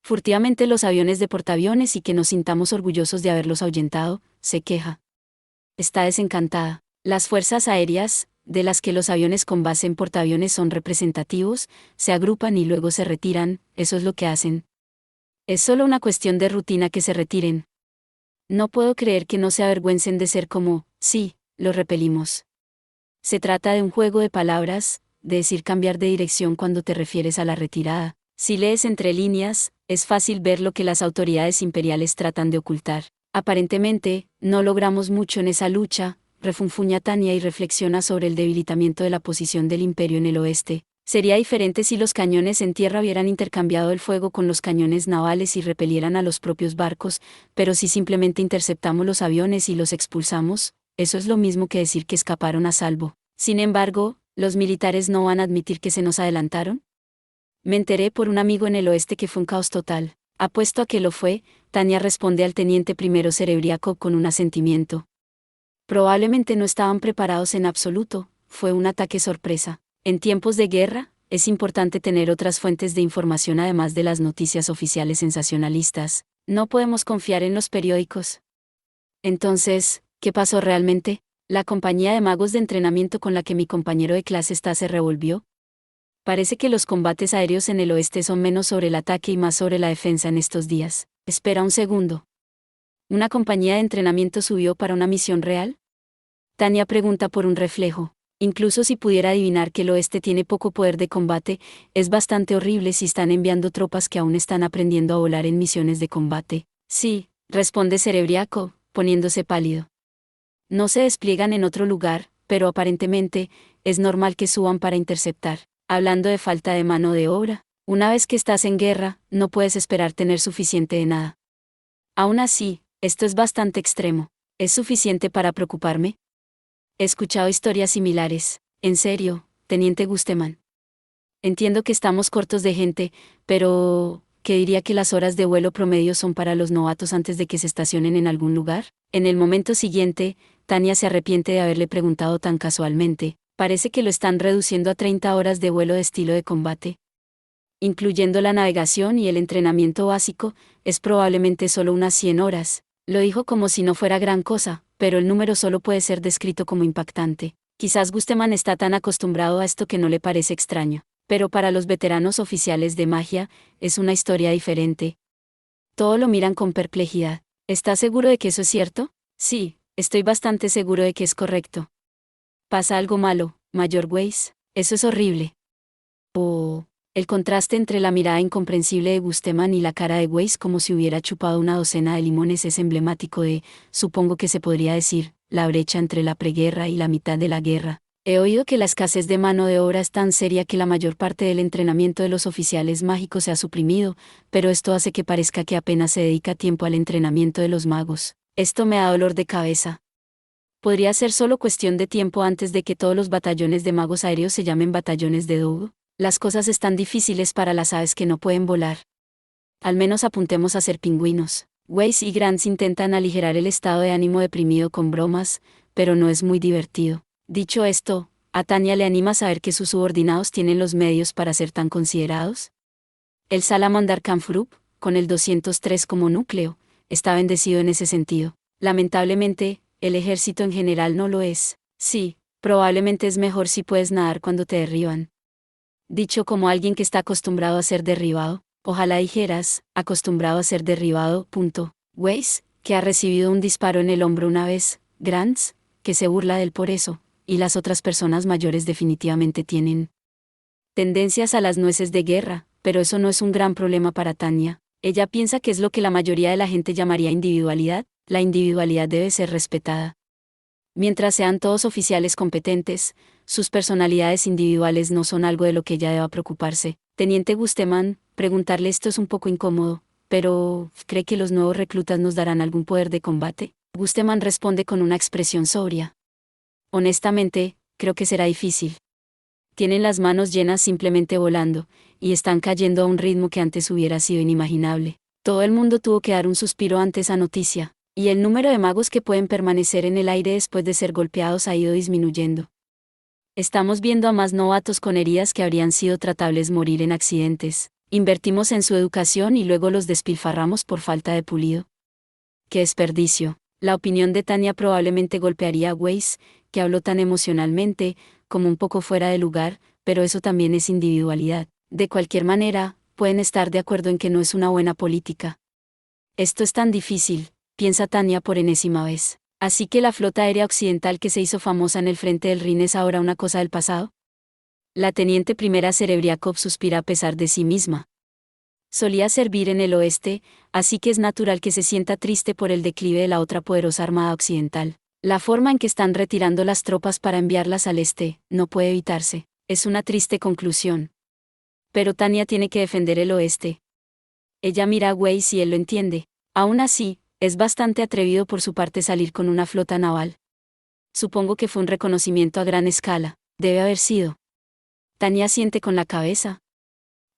furtivamente los aviones de portaaviones y que nos sintamos orgullosos de haberlos ahuyentado, se queja. Está desencantada. Las fuerzas aéreas, de las que los aviones con base en portaaviones son representativos, se agrupan y luego se retiran, eso es lo que hacen. Es solo una cuestión de rutina que se retiren. No puedo creer que no se avergüencen de ser como, sí, lo repelimos. Se trata de un juego de palabras, de decir cambiar de dirección cuando te refieres a la retirada. Si lees entre líneas, es fácil ver lo que las autoridades imperiales tratan de ocultar. Aparentemente, no logramos mucho en esa lucha, refunfuña Tania y reflexiona sobre el debilitamiento de la posición del imperio en el oeste. Sería diferente si los cañones en tierra hubieran intercambiado el fuego con los cañones navales y repelieran a los propios barcos, pero si simplemente interceptamos los aviones y los expulsamos, eso es lo mismo que decir que escaparon a salvo. Sin embargo, ¿los militares no van a admitir que se nos adelantaron? Me enteré por un amigo en el oeste que fue un caos total. Apuesto a que lo fue, Tania responde al teniente primero Serebriakov con un asentimiento. Probablemente no estaban preparados en absoluto, fue un ataque sorpresa. En tiempos de guerra, es importante tener otras fuentes de información además de las noticias oficiales sensacionalistas. No podemos confiar en los periódicos. Entonces, ¿qué pasó realmente? La compañía de magos de entrenamiento con la que mi compañero de clase está se revolvió. Parece que los combates aéreos en el oeste son menos sobre el ataque y más sobre la defensa en estos días. Espera un segundo. ¿Una compañía de entrenamiento subió para una misión real? Tania pregunta por un reflejo. Incluso si pudiera adivinar que el oeste tiene poco poder de combate, es bastante horrible si están enviando tropas que aún están aprendiendo a volar en misiones de combate. Sí, responde Serebriakov, poniéndose pálido. No se despliegan en otro lugar, pero aparentemente, es normal que suban para interceptar. Hablando de falta de mano de obra, una vez que estás en guerra, no puedes esperar tener suficiente de nada. Aún así, esto es bastante extremo. ¿Es suficiente para preocuparme? He escuchado historias similares. En serio, teniente Gusteman. Entiendo que estamos cortos de gente, pero ¿qué diría que las horas de vuelo promedio son para los novatos antes de que se estacionen en algún lugar? En el momento siguiente, Tania se arrepiente de haberle preguntado tan casualmente. Parece que lo están reduciendo a 30 horas de vuelo de estilo de combate. Incluyendo la navegación y el entrenamiento básico, es probablemente solo unas 100 horas. Lo dijo como si no fuera gran cosa, pero el número solo puede ser descrito como impactante. Quizás Gusteman está tan acostumbrado a esto que no le parece extraño. Pero para los veteranos oficiales de magia, es una historia diferente. Todo lo miran con perplejidad. ¿Estás seguro de que eso es cierto? Sí, estoy bastante seguro de que es correcto. ¿Pasa algo malo, Mayor Weiss? Eso es horrible. Oh, el contraste entre la mirada incomprensible de Gusteman y la cara de Weiss como si hubiera chupado una docena de limones es emblemático de, supongo que se podría decir, la brecha entre la preguerra y la mitad de la guerra. He oído que la escasez de mano de obra es tan seria que la mayor parte del entrenamiento de los oficiales mágicos se ha suprimido, pero esto hace que parezca que apenas se dedica tiempo al entrenamiento de los magos. Esto me da dolor de cabeza. Podría ser solo cuestión de tiempo antes de que todos los batallones de magos aéreos se llamen batallones de Doug. Las cosas están difíciles para las aves que no pueden volar. Al menos apuntemos a ser pingüinos. Weiss y Grants intentan aligerar el estado de ánimo deprimido con bromas, pero no es muy divertido. Dicho esto, a Tanya le anima saber que sus subordinados tienen los medios para ser tan considerados. El Salamander Kampfgruppe, con el 203 como núcleo, está bendecido en ese sentido. Lamentablemente, el ejército en general no lo es. Sí, probablemente es mejor si puedes nadar cuando te derriban. Dicho como alguien que está acostumbrado a ser derribado, ojalá dijeras, acostumbrado a ser derribado, punto. Weiss, que ha recibido un disparo en el hombro una vez, Grants, que se burla de él por eso, y las otras personas mayores definitivamente tienen tendencias a las nueces de guerra, pero eso no es un gran problema para Tanya. Ella piensa que es lo que la mayoría de la gente llamaría individualidad, la individualidad debe ser respetada. Mientras sean todos oficiales competentes, sus personalidades individuales no son algo de lo que ella deba preocuparse. Teniente Gusteman, preguntarle esto es un poco incómodo, pero ¿cree que los nuevos reclutas nos darán algún poder de combate? Gusteman responde con una expresión sobria. Honestamente, creo que será difícil. Tienen las manos llenas simplemente volando, y están cayendo a un ritmo que antes hubiera sido inimaginable. Todo el mundo tuvo que dar un suspiro ante esa noticia, y el número de magos que pueden permanecer en el aire después de ser golpeados ha ido disminuyendo. Estamos viendo a más novatos con heridas que habrían sido tratables morir en accidentes. Invertimos en su educación y luego los despilfarramos por falta de pulido. ¡Qué desperdicio! La opinión de Tanya probablemente golpearía a Weiss, que habló tan emocionalmente, como un poco fuera de lugar, pero eso también es individualidad. De cualquier manera, pueden estar de acuerdo en que no es una buena política. Esto es tan difícil, piensa Tanya por enésima vez. Así que la flota aérea occidental que se hizo famosa en el frente del Rin es ahora una cosa del pasado. La teniente primera Serebriakov suspira a pesar de sí misma. Solía servir en el oeste, así que es natural que se sienta triste por el declive de la otra poderosa armada occidental. La forma en que están retirando las tropas para enviarlas al este, no puede evitarse. Es una triste conclusión. Pero Tanya tiene que defender el oeste. Ella mira a Weiss y él lo entiende. Aún así, es bastante atrevido por su parte salir con una flota naval. Supongo que fue un reconocimiento a gran escala. Debe haber sido. Tanya asiente con la cabeza.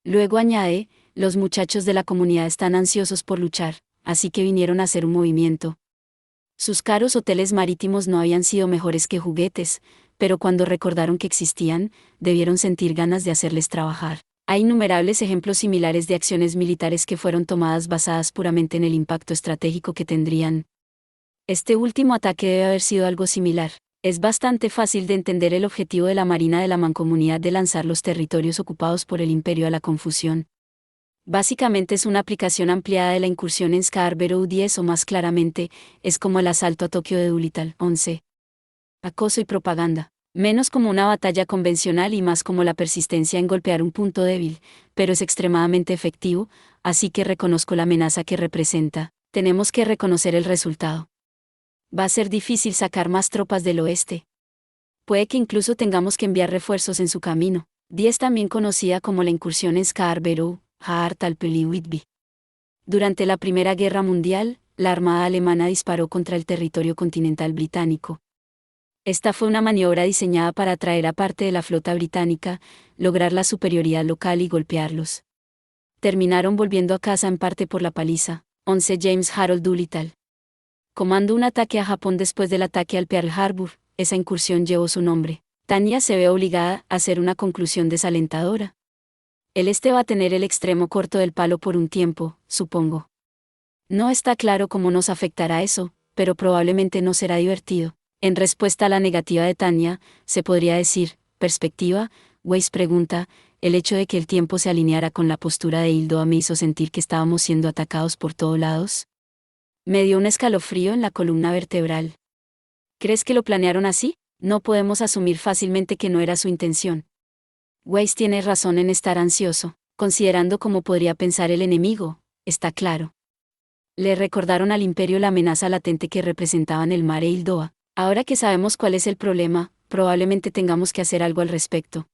Luego añade, los muchachos de la comunidad están ansiosos por luchar, así que vinieron a hacer un movimiento. Sus caros hoteles marítimos no habían sido mejores que juguetes, pero cuando recordaron que existían, debieron sentir ganas de hacerles trabajar. Hay innumerables ejemplos similares de acciones militares que fueron tomadas basadas puramente en el impacto estratégico que tendrían. Este último ataque debe haber sido algo similar. Es bastante fácil de entender el objetivo de la Marina de la Mancomunidad de lanzar los territorios ocupados por el Imperio a la confusión. Básicamente es una aplicación ampliada de la incursión en Scarborough 10 o más claramente, es como el asalto a Tokio de Doolittle 11. Acoso y propaganda. Menos como una batalla convencional y más como la persistencia en golpear un punto débil, pero es extremadamente efectivo, así que reconozco la amenaza que representa. Tenemos que reconocer el resultado. Va a ser difícil sacar más tropas del oeste. Puede que incluso tengamos que enviar refuerzos en su camino. 10 también conocida como la incursión en Scarborough, Hartalpel y Whitby. Durante la Primera Guerra Mundial, la Armada alemana disparó contra el territorio continental británico. Esta fue una maniobra diseñada para atraer a parte de la flota británica, lograr la superioridad local y golpearlos. Terminaron volviendo a casa en parte por la paliza. 11 James Harold Doolittle. Comandó un ataque a Japón después del ataque al Pearl Harbor, esa incursión llevó su nombre. Tanya se ve obligada a hacer una conclusión desalentadora. El este va a tener el extremo corto del palo por un tiempo, supongo. No está claro cómo nos afectará eso, pero probablemente no será divertido. En respuesta a la negativa de Tanya, se podría decir, perspectiva, Weiss pregunta, el hecho de que el tiempo se alineara con la postura de Hildoa me hizo sentir que estábamos siendo atacados por todos lados. Me dio un escalofrío en la columna vertebral. ¿Crees que lo planearon así? No podemos asumir fácilmente que no era su intención. Weiss tiene razón en estar ansioso, considerando cómo podría pensar el enemigo, está claro. Le recordaron al imperio la amenaza latente que representaban el mar e Hildoa. Ahora que sabemos cuál es el problema, probablemente tengamos que hacer algo al respecto.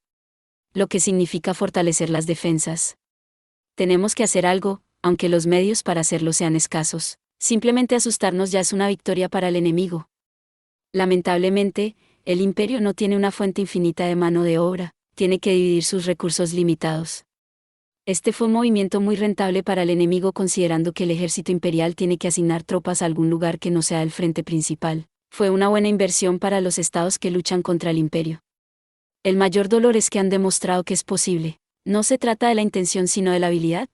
Lo que significa fortalecer las defensas. Tenemos que hacer algo, aunque los medios para hacerlo sean escasos. Simplemente asustarnos ya es una victoria para el enemigo. Lamentablemente, el imperio no tiene una fuente infinita de mano de obra, tiene que dividir sus recursos limitados. Este fue un movimiento muy rentable para el enemigo considerando que el ejército imperial tiene que asignar tropas a algún lugar que no sea el frente principal. Fue una buena inversión para los estados que luchan contra el imperio. El mayor dolor es que han demostrado que es posible. No se trata de la intención sino de la habilidad.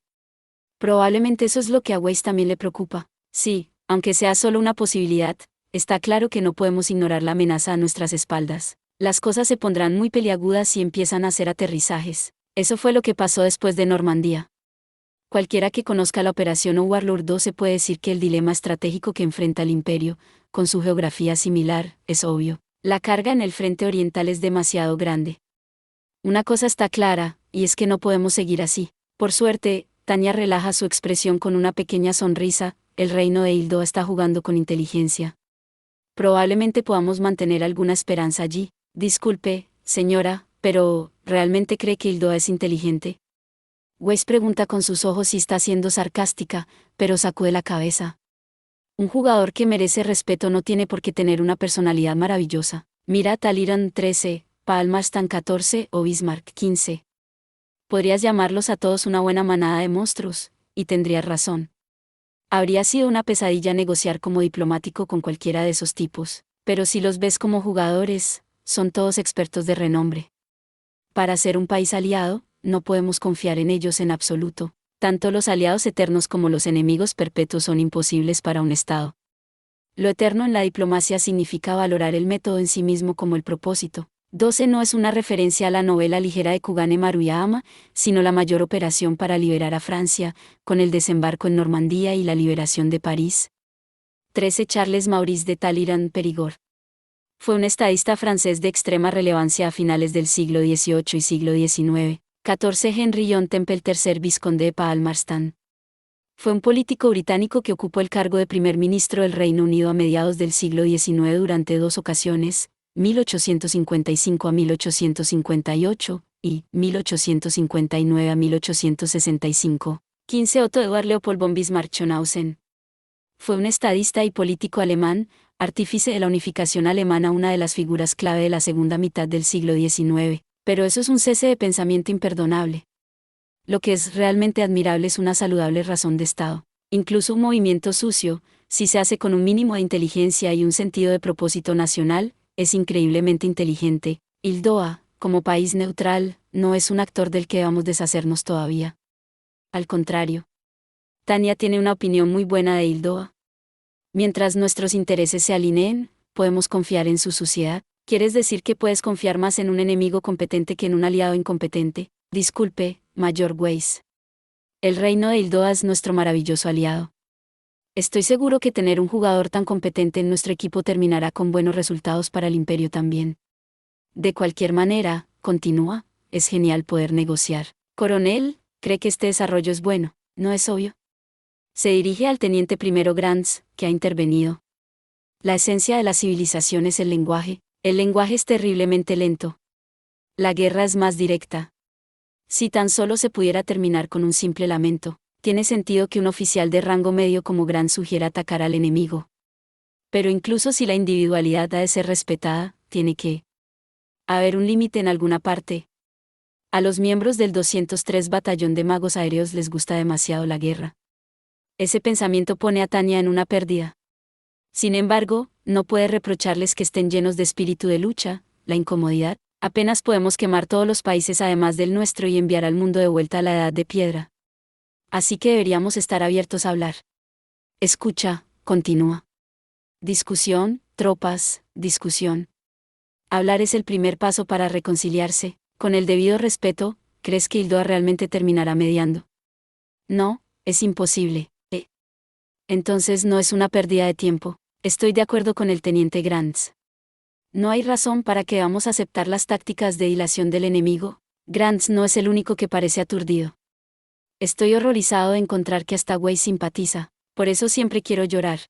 Probablemente eso es lo que a Weiss también le preocupa. Sí, aunque sea solo una posibilidad, está claro que no podemos ignorar la amenaza a nuestras espaldas. Las cosas se pondrán muy peliagudas si empiezan a hacer aterrizajes. Eso fue lo que pasó después de Normandía. Cualquiera que conozca la operación Warlord 2 se puede decir que el dilema estratégico que enfrenta el imperio, con su geografía similar, es obvio. La carga en el frente oriental es demasiado grande. Una cosa está clara, y es que no podemos seguir así. Por suerte, Tanya relaja su expresión con una pequeña sonrisa, el reino de Hildoa está jugando con inteligencia. Probablemente podamos mantener alguna esperanza allí. Disculpe, señora, pero, ¿realmente cree que Hildoa es inteligente? Weiss pregunta con sus ojos y está siendo sarcástica, pero sacude la cabeza. Un jugador que merece respeto no tiene por qué tener una personalidad maravillosa. Mira a Talleyrand 13, Palmerston 14 o Bismarck 15. Podrías llamarlos a todos una buena manada de monstruos, y tendrías razón. Habría sido una pesadilla negociar como diplomático con cualquiera de esos tipos, pero si los ves como jugadores, son todos expertos de renombre. Para ser un país aliado, no podemos confiar en ellos en absoluto. Tanto los aliados eternos como los enemigos perpetuos son imposibles para un Estado. Lo eterno en la diplomacia significa valorar el método en sí mismo como el propósito. 12 no es una referencia a la novela ligera de Kugane Maruyama, sino la mayor operación para liberar a Francia, con el desembarco en Normandía y la liberación de París. 13 Charles Maurice de Talleyrand Périgord. Fue un estadista francés de extrema relevancia a finales del siglo XVIII y siglo XIX. 14 Henry John Temple III Vizconde de Palmerston. Fue un político británico que ocupó el cargo de primer ministro del Reino Unido a mediados del siglo XIX durante dos ocasiones, 1855 a 1858, y 1859 a 1865. 15 Otto Eduard Leopold von Bismarck-Schönhausen. Fue un estadista y político alemán, artífice de la unificación alemana, una de las figuras clave de la segunda mitad del siglo XIX. Pero eso es un cese de pensamiento imperdonable. Lo que es realmente admirable es una saludable razón de Estado. Incluso un movimiento sucio, si se hace con un mínimo de inteligencia y un sentido de propósito nacional, es increíblemente inteligente. Hildoa, como país neutral, no es un actor del que debamos deshacernos todavía. Al contrario. Tanya tiene una opinión muy buena de Hildoa. Mientras nuestros intereses se alineen, podemos confiar en su suciedad. ¿Quieres decir que puedes confiar más en un enemigo competente que en un aliado incompetente? Disculpe, Mayor Weiss. El reino de Hildoa es nuestro maravilloso aliado. Estoy seguro que tener un jugador tan competente en nuestro equipo terminará con buenos resultados para el imperio también. De cualquier manera, continúa, es genial poder negociar. Coronel, ¿cree que este desarrollo es bueno? ¿No es obvio? Se dirige al teniente primero Grants, que ha intervenido. La esencia de la civilización es el lenguaje. El lenguaje es terriblemente lento. La guerra es más directa. Si tan solo se pudiera terminar con un simple lamento, tiene sentido que un oficial de rango medio como Grant sugiera atacar al enemigo. Pero incluso si la individualidad ha de ser respetada, tiene que haber un límite en alguna parte. A los miembros del 203 Batallón de Magos Aéreos les gusta demasiado la guerra. Ese pensamiento pone a Tanya en una pérdida. Sin embargo, no puede reprocharles que estén llenos de espíritu de lucha, la incomodidad. Apenas podemos quemar todos los países además del nuestro y enviar al mundo de vuelta a la edad de piedra. Así que deberíamos estar abiertos a hablar. Escucha, continúa. Discusión, tropas, discusión. Hablar es el primer paso para reconciliarse, con el debido respeto, ¿crees que Hildoa realmente terminará mediando? No, es imposible. Entonces no es una pérdida de tiempo. Estoy de acuerdo con el teniente Grants. No hay razón para que vamos a aceptar las tácticas de dilación del enemigo. Grants no es el único que parece aturdido. Estoy horrorizado de encontrar que hasta Weiss simpatiza, por eso siempre quiero llorar.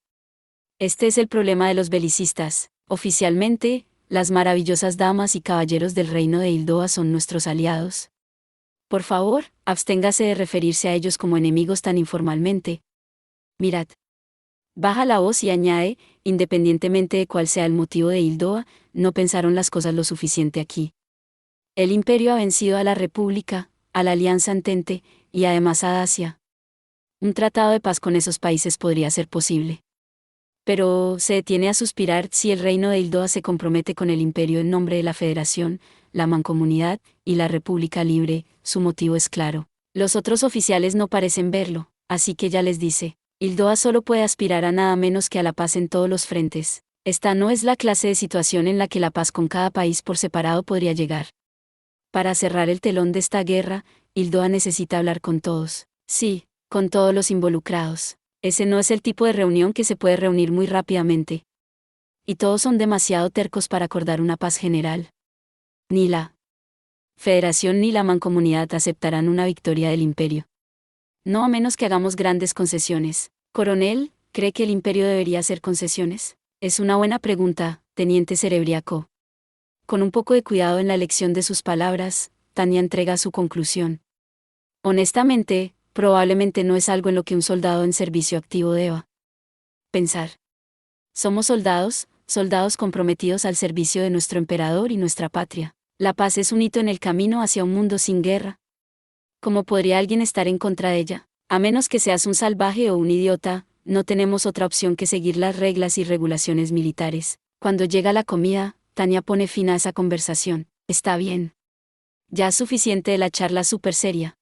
Este es el problema de los belicistas. Oficialmente, las maravillosas damas y caballeros del reino de Hildoa son nuestros aliados. Por favor, absténgase de referirse a ellos como enemigos tan informalmente. Mirad. Baja la voz y añade, independientemente de cuál sea el motivo de Hildoa, no pensaron las cosas lo suficiente aquí. El imperio ha vencido a la República, a la Alianza Entente, y además a Dacia. Un tratado de paz con esos países podría ser posible. Pero se detiene a suspirar si el reino de Hildoa se compromete con el imperio en nombre de la Federación, la Mancomunidad y la República Libre. Su motivo es claro. Los otros oficiales no parecen verlo, así que ya les dice, Hildoa solo puede aspirar a nada menos que a la paz en todos los frentes. Esta no es la clase de situación en la que la paz con cada país por separado podría llegar. Para cerrar el telón de esta guerra, Hildoa necesita hablar con todos. Sí, con todos los involucrados. Ese no es el tipo de reunión que se puede reunir muy rápidamente. Y todos son demasiado tercos para acordar una paz general. Ni la Federación ni la Mancomunidad aceptarán una victoria del Imperio. No a menos que hagamos grandes concesiones. Coronel, ¿cree que el Imperio debería hacer concesiones? Es una buena pregunta, teniente Cerebriaco. Con un poco de cuidado en la elección de sus palabras, Tanya entrega su conclusión. Honestamente, probablemente no es algo en lo que un soldado en servicio activo deba pensar. Somos soldados, soldados comprometidos al servicio de nuestro emperador y nuestra patria. La paz es un hito en el camino hacia un mundo sin guerra. ¿Cómo podría alguien estar en contra de ella? A menos que seas un salvaje o un idiota, no tenemos otra opción que seguir las reglas y regulaciones militares. Cuando llega la comida, Tanya pone fin a esa conversación. Está bien. Ya es suficiente de la charla súper seria.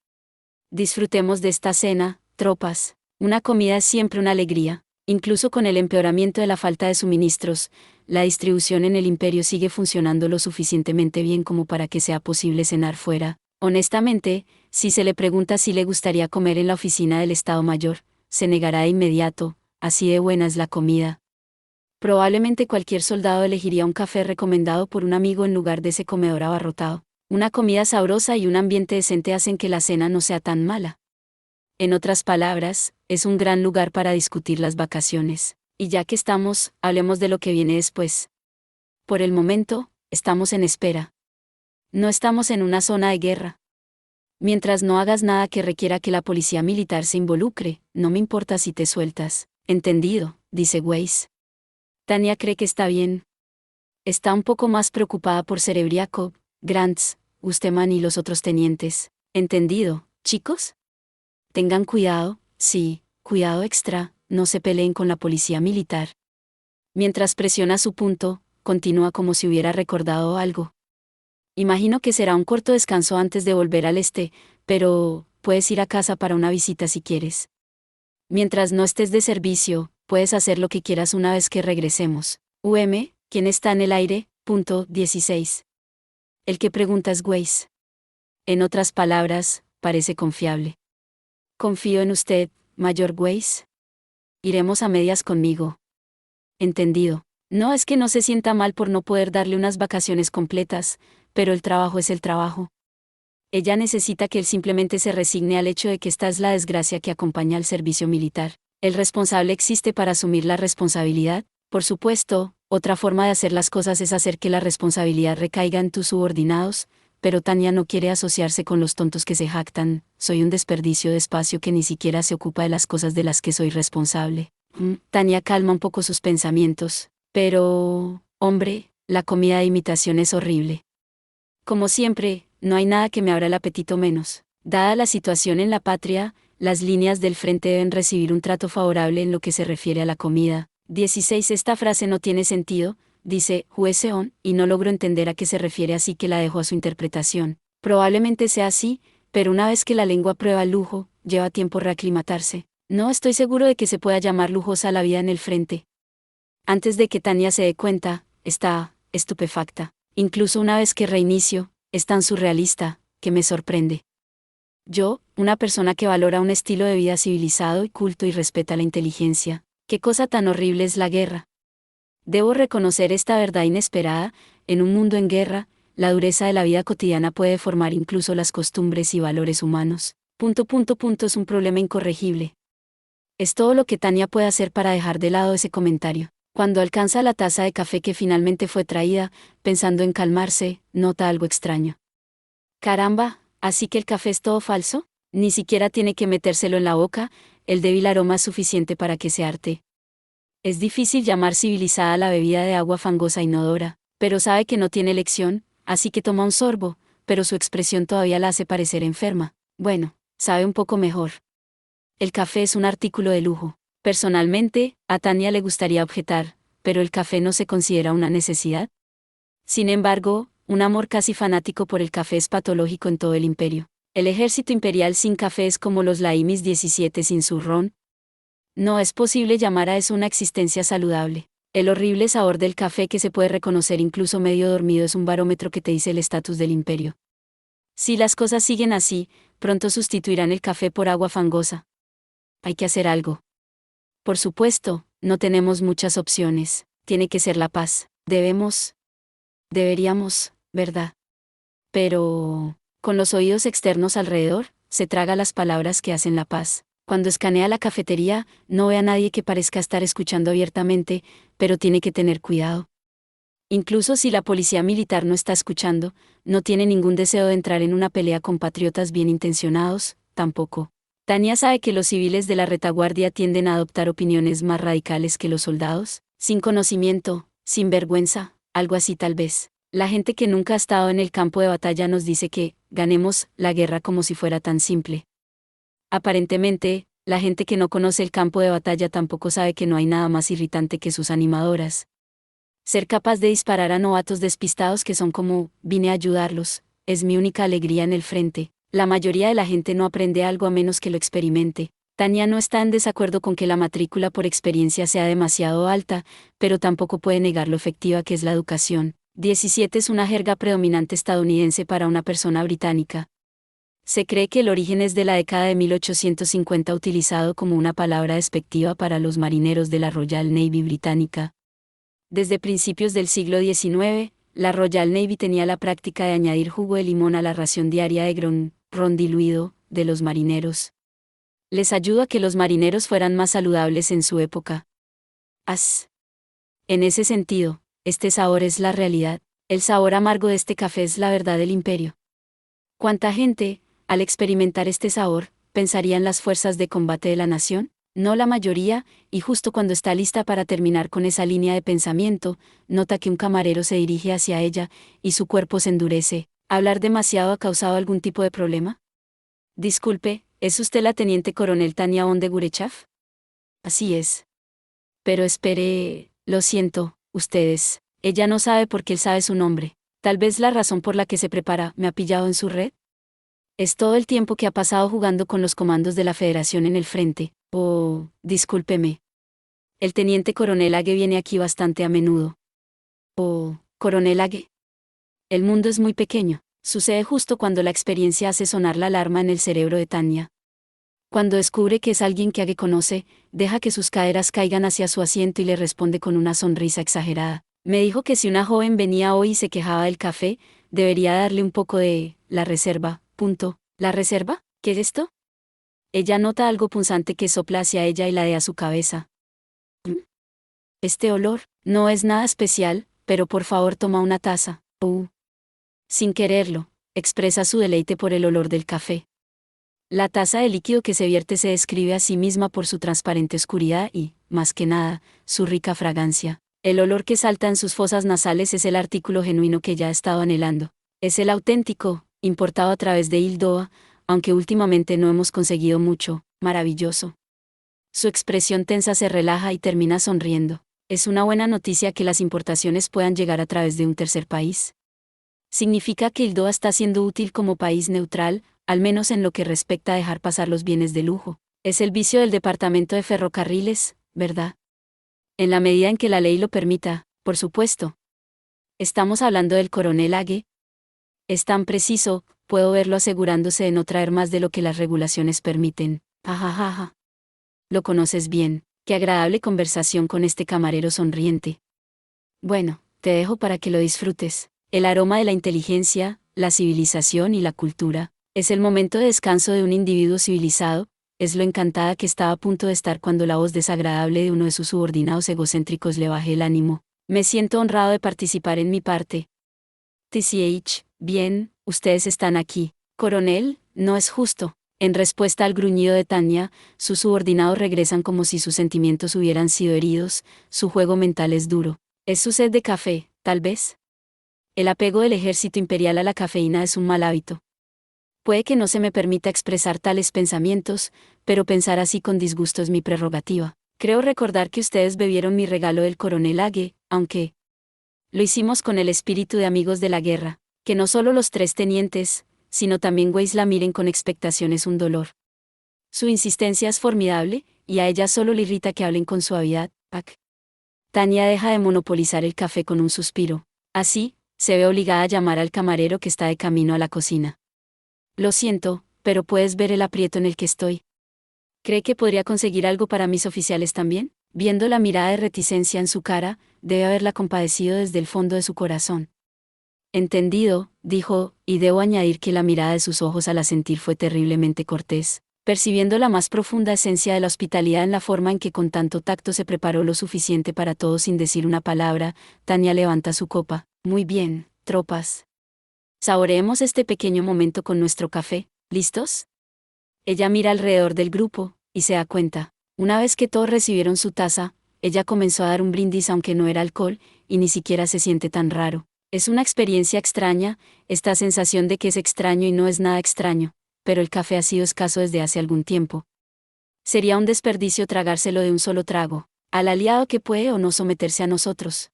Disfrutemos de esta cena, tropas. Una comida es siempre una alegría. Incluso con el empeoramiento de la falta de suministros, la distribución en el imperio sigue funcionando lo suficientemente bien como para que sea posible cenar fuera. Honestamente, si se le pregunta si le gustaría comer en la oficina del Estado Mayor, se negará de inmediato, así de buena es la comida. Probablemente cualquier soldado elegiría un café recomendado por un amigo en lugar de ese comedor abarrotado. Una comida sabrosa y un ambiente decente hacen que la cena no sea tan mala. En otras palabras, es un gran lugar para discutir las vacaciones. Y ya que estamos, hablemos de lo que viene después. Por el momento, estamos en espera. No estamos en una zona de guerra. Mientras no hagas nada que requiera que la policía militar se involucre, no me importa si te sueltas. Entendido, dice Weiss. Tanya cree que está bien. Está un poco más preocupada por Cerebriaco, Grants, Usteman y los otros tenientes. ¿Entendido, chicos? Tengan cuidado, sí, cuidado extra, no se peleen con la policía militar. Mientras presiona su punto, continúa como si hubiera recordado algo. Imagino que será un corto descanso antes de volver al este, pero puedes ir a casa para una visita si quieres. Mientras no estés de servicio, puedes hacer lo que quieras una vez que regresemos. ¿Quién está en el aire? Punto 16. El que pregunta es Weiss. En otras palabras, parece confiable. Confío en usted, Mayor Weiss. Iremos a medias conmigo. Entendido. No es que no se sienta mal por no poder darle unas vacaciones completas, pero el trabajo es el trabajo. Ella necesita que él simplemente se resigne al hecho de que esta es la desgracia que acompaña al servicio militar. El responsable existe para asumir la responsabilidad. Por supuesto, otra forma de hacer las cosas es hacer que la responsabilidad recaiga en tus subordinados, pero Tanya no quiere asociarse con los tontos que se jactan, soy un desperdicio de espacio que ni siquiera se ocupa de las cosas de las que soy responsable. Tanya calma un poco sus pensamientos, pero, hombre, la comida de imitación es horrible. Como siempre, no hay nada que me abra el apetito menos. Dada la situación en la patria, las líneas del frente deben recibir un trato favorable en lo que se refiere a la comida. 16. Esta frase no tiene sentido, dice Hueseon, y no logro entender a qué se refiere, así que la dejo a su interpretación. Probablemente sea así, pero una vez que la lengua prueba el lujo, lleva tiempo reaclimatarse. No estoy seguro de que se pueda llamar lujosa la vida en el frente. Antes de que Tanya se dé cuenta, está estupefacta. Incluso una vez que reinicio, es tan surrealista, que me sorprende. Yo, una persona que valora un estilo de vida civilizado y culto y respeta la inteligencia, ¿qué cosa tan horrible es la guerra? Debo reconocer esta verdad inesperada: en un mundo en guerra, la dureza de la vida cotidiana puede formar incluso las costumbres y valores humanos. Es un problema incorregible. Es todo lo que Tania puede hacer para dejar de lado ese comentario. Cuando alcanza la taza de café que finalmente fue traída, pensando en calmarse, nota algo extraño. Caramba, ¿así que el café es todo falso? Ni siquiera tiene que metérselo en la boca, el débil aroma es suficiente para que se harte. Es difícil llamar civilizada la bebida de agua fangosa inodora, pero sabe que no tiene elección, así que toma un sorbo, pero su expresión todavía la hace parecer enferma. Bueno, sabe un poco mejor. El café es un artículo de lujo. Personalmente, a Tania le gustaría objetar, ¿pero el café no se considera una necesidad? Sin embargo, un amor casi fanático por el café es patológico en todo el imperio. El ejército imperial sin café es como los Laimis 17 sin su ron. No es posible llamar a eso una existencia saludable. El horrible sabor del café, que se puede reconocer incluso medio dormido, es un barómetro que te dice el estatus del imperio. Si las cosas siguen así, pronto sustituirán el café por agua fangosa. Hay que hacer algo. Por supuesto, no tenemos muchas opciones. Tiene que ser la paz. Deberíamos, ¿verdad? Pero, con los oídos externos alrededor, se traga las palabras que hacen la paz. Cuando escanea la cafetería, no ve a nadie que parezca estar escuchando abiertamente, pero tiene que tener cuidado. Incluso si la policía militar no está escuchando, no tiene ningún deseo de entrar en una pelea con patriotas bien intencionados, tampoco. Tania sabe que los civiles de la retaguardia tienden a adoptar opiniones más radicales que los soldados, sin conocimiento, sin vergüenza, algo así tal vez. La gente que nunca ha estado en el campo de batalla nos dice que ganemos la guerra como si fuera tan simple. Aparentemente, la gente que no conoce el campo de batalla tampoco sabe que no hay nada más irritante que sus animadoras. Ser capaz de disparar a novatos despistados que son como, vine a ayudarlos, es mi única alegría en el frente. La mayoría de la gente no aprende algo a menos que lo experimente. Tania no está en desacuerdo con que la matrícula por experiencia sea demasiado alta, pero tampoco puede negar lo efectiva que es la educación. 17 es una jerga predominante estadounidense para una persona británica. Se cree que el origen es de la década de 1850, utilizado como una palabra despectiva para los marineros de la Royal Navy británica. Desde principios del siglo XIX, la Royal Navy tenía la práctica de añadir jugo de limón a la ración diaria de ron diluido de los marineros. Les ayudó a que los marineros fueran más saludables en su época. En ese sentido, este sabor es la realidad. El sabor amargo de este café es la verdad del imperio. ¿Cuánta gente, al experimentar este sabor, pensaría en las fuerzas de combate de la nación? No la mayoría, y justo cuando está lista para terminar con esa línea de pensamiento, nota que un camarero se dirige hacia ella, y su cuerpo se endurece. ¿Hablar demasiado ha causado algún tipo de problema? Disculpe, ¿es usted la teniente coronel Tania de Gurechav? Así es. Pero espere, lo siento, ustedes. Ella no sabe porque él sabe su nombre. Tal vez la razón por la que se prepara me ha pillado en su red. Es todo el tiempo que ha pasado jugando con los comandos de la Federación en el frente. Oh, discúlpeme. El teniente coronel Age viene aquí bastante a menudo. Oh, coronel Age. El mundo es muy pequeño. Sucede justo cuando la experiencia hace sonar la alarma en el cerebro de Tania. Cuando descubre que es alguien que Age conoce, deja que sus caderas caigan hacia su asiento y le responde con una sonrisa exagerada. Me dijo que si una joven venía hoy y se quejaba del café, debería darle un poco de la reserva. ¿La reserva? ¿Qué es esto? Ella nota algo punzante que sopla hacia ella y ladea su cabeza. Este olor no es nada especial, pero por favor toma una taza. Sin quererlo, expresa su deleite por el olor del café. La taza de líquido que se vierte se describe a sí misma por su transparente oscuridad y, más que nada, su rica fragancia. El olor que salta en sus fosas nasales es el artículo genuino que ella ha estado anhelando. Es el auténtico, importado a través de Hildoa, aunque últimamente no hemos conseguido mucho. Maravilloso. Su expresión tensa se relaja y termina sonriendo. Es una buena noticia que las importaciones puedan llegar a través de un tercer país. Significa que Hildoa está siendo útil como país neutral, al menos en lo que respecta a dejar pasar los bienes de lujo. Es el vicio del Departamento de Ferrocarriles, ¿verdad? En la medida en que la ley lo permita, por supuesto. Estamos hablando del coronel Age. Es tan preciso, puedo verlo asegurándose de no traer más de lo que las regulaciones permiten. Ajajaja. Lo conoces bien. Qué agradable conversación con este camarero sonriente. Bueno, te dejo para que lo disfrutes. El aroma de la inteligencia, la civilización y la cultura. Es el momento de descanso de un individuo civilizado. Es lo encantada que estaba a punto de estar cuando la voz desagradable de uno de sus subordinados egocéntricos le bajé el ánimo. Me siento honrado de participar en mi parte. TCH, bien, ustedes están aquí. Coronel, no es justo. En respuesta al gruñido de Tanya, sus subordinados regresan como si sus sentimientos hubieran sido heridos, su juego mental es duro. Es su sed de café, tal vez. El apego del ejército imperial a la cafeína es un mal hábito. Puede que no se me permita expresar tales pensamientos, pero pensar así con disgusto es mi prerrogativa. Creo recordar que ustedes bebieron mi regalo del coronel Age, aunque lo hicimos con el espíritu de amigos de la guerra, que no solo los 3 tenientes, sino también Weiss la miren con expectación es un dolor. Su insistencia es formidable, y a ella solo le irrita que hablen con suavidad. Tanya deja de monopolizar el café con un suspiro. Así, se ve obligada a llamar al camarero que está de camino a la cocina. Lo siento, pero puedes ver el aprieto en el que estoy. ¿Cree que podría conseguir algo para mis oficiales también? Viendo la mirada de reticencia en su cara, debe haberla compadecido desde el fondo de su corazón. Entendido, dijo, y debo añadir que la mirada de sus ojos al asentir fue terriblemente cortés, percibiendo la más profunda esencia de la hospitalidad en la forma en que con tanto tacto se preparó lo suficiente para todos sin decir una palabra. Tanya levanta su copa. Muy bien, tropas. Saboreemos este pequeño momento con nuestro café, ¿listos? Ella mira alrededor del grupo, y se da cuenta. Una vez que todos recibieron su taza, ella comenzó a dar un brindis aunque no era alcohol, y ni siquiera se siente tan raro. Es una experiencia extraña, esta sensación de que es extraño y no es nada extraño, pero el café ha sido escaso desde hace algún tiempo. Sería un desperdicio tragárselo de un solo trago, al aliado que puede o no someterse a nosotros.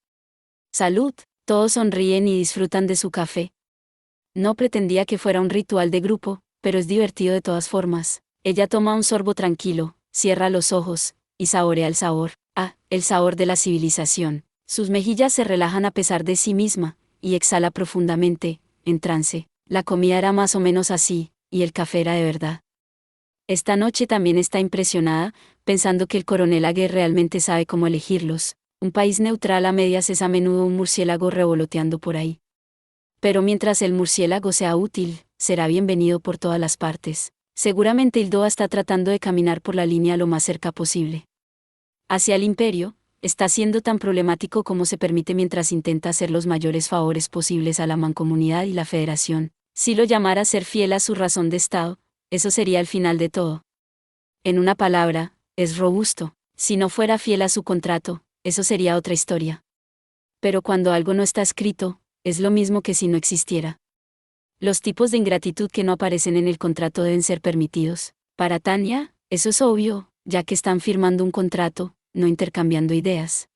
Salud, todos sonríen y disfrutan de su café. No pretendía que fuera un ritual de grupo, pero es divertido de todas formas. Ella toma un sorbo tranquilo, cierra los ojos, y saborea el sabor. El sabor de la civilización. Sus mejillas se relajan a pesar de sí misma, y exhala profundamente, en trance. La comida era más o menos así, y el café era de verdad. Esta noche también está impresionada, pensando que el coronel Aguirre realmente sabe cómo elegirlos. Un país neutral a medias es a menudo un murciélago revoloteando por ahí. Pero mientras el murciélago sea útil, será bienvenido por todas las partes. Seguramente Hildoa está tratando de caminar por la línea lo más cerca posible hacia el imperio, está siendo tan problemático como se permite mientras intenta hacer los mayores favores posibles a la mancomunidad y la federación. Si lo llamara a ser fiel a su razón de Estado, eso sería el final de todo. En una palabra, es robusto. Si no fuera fiel a su contrato, eso sería otra historia. Pero cuando algo no está escrito, es lo mismo que si no existiera. Los tipos de ingratitud que no aparecen en el contrato deben ser permitidos. Para Tanya, eso es obvio, ya que están firmando un contrato, no intercambiando ideas.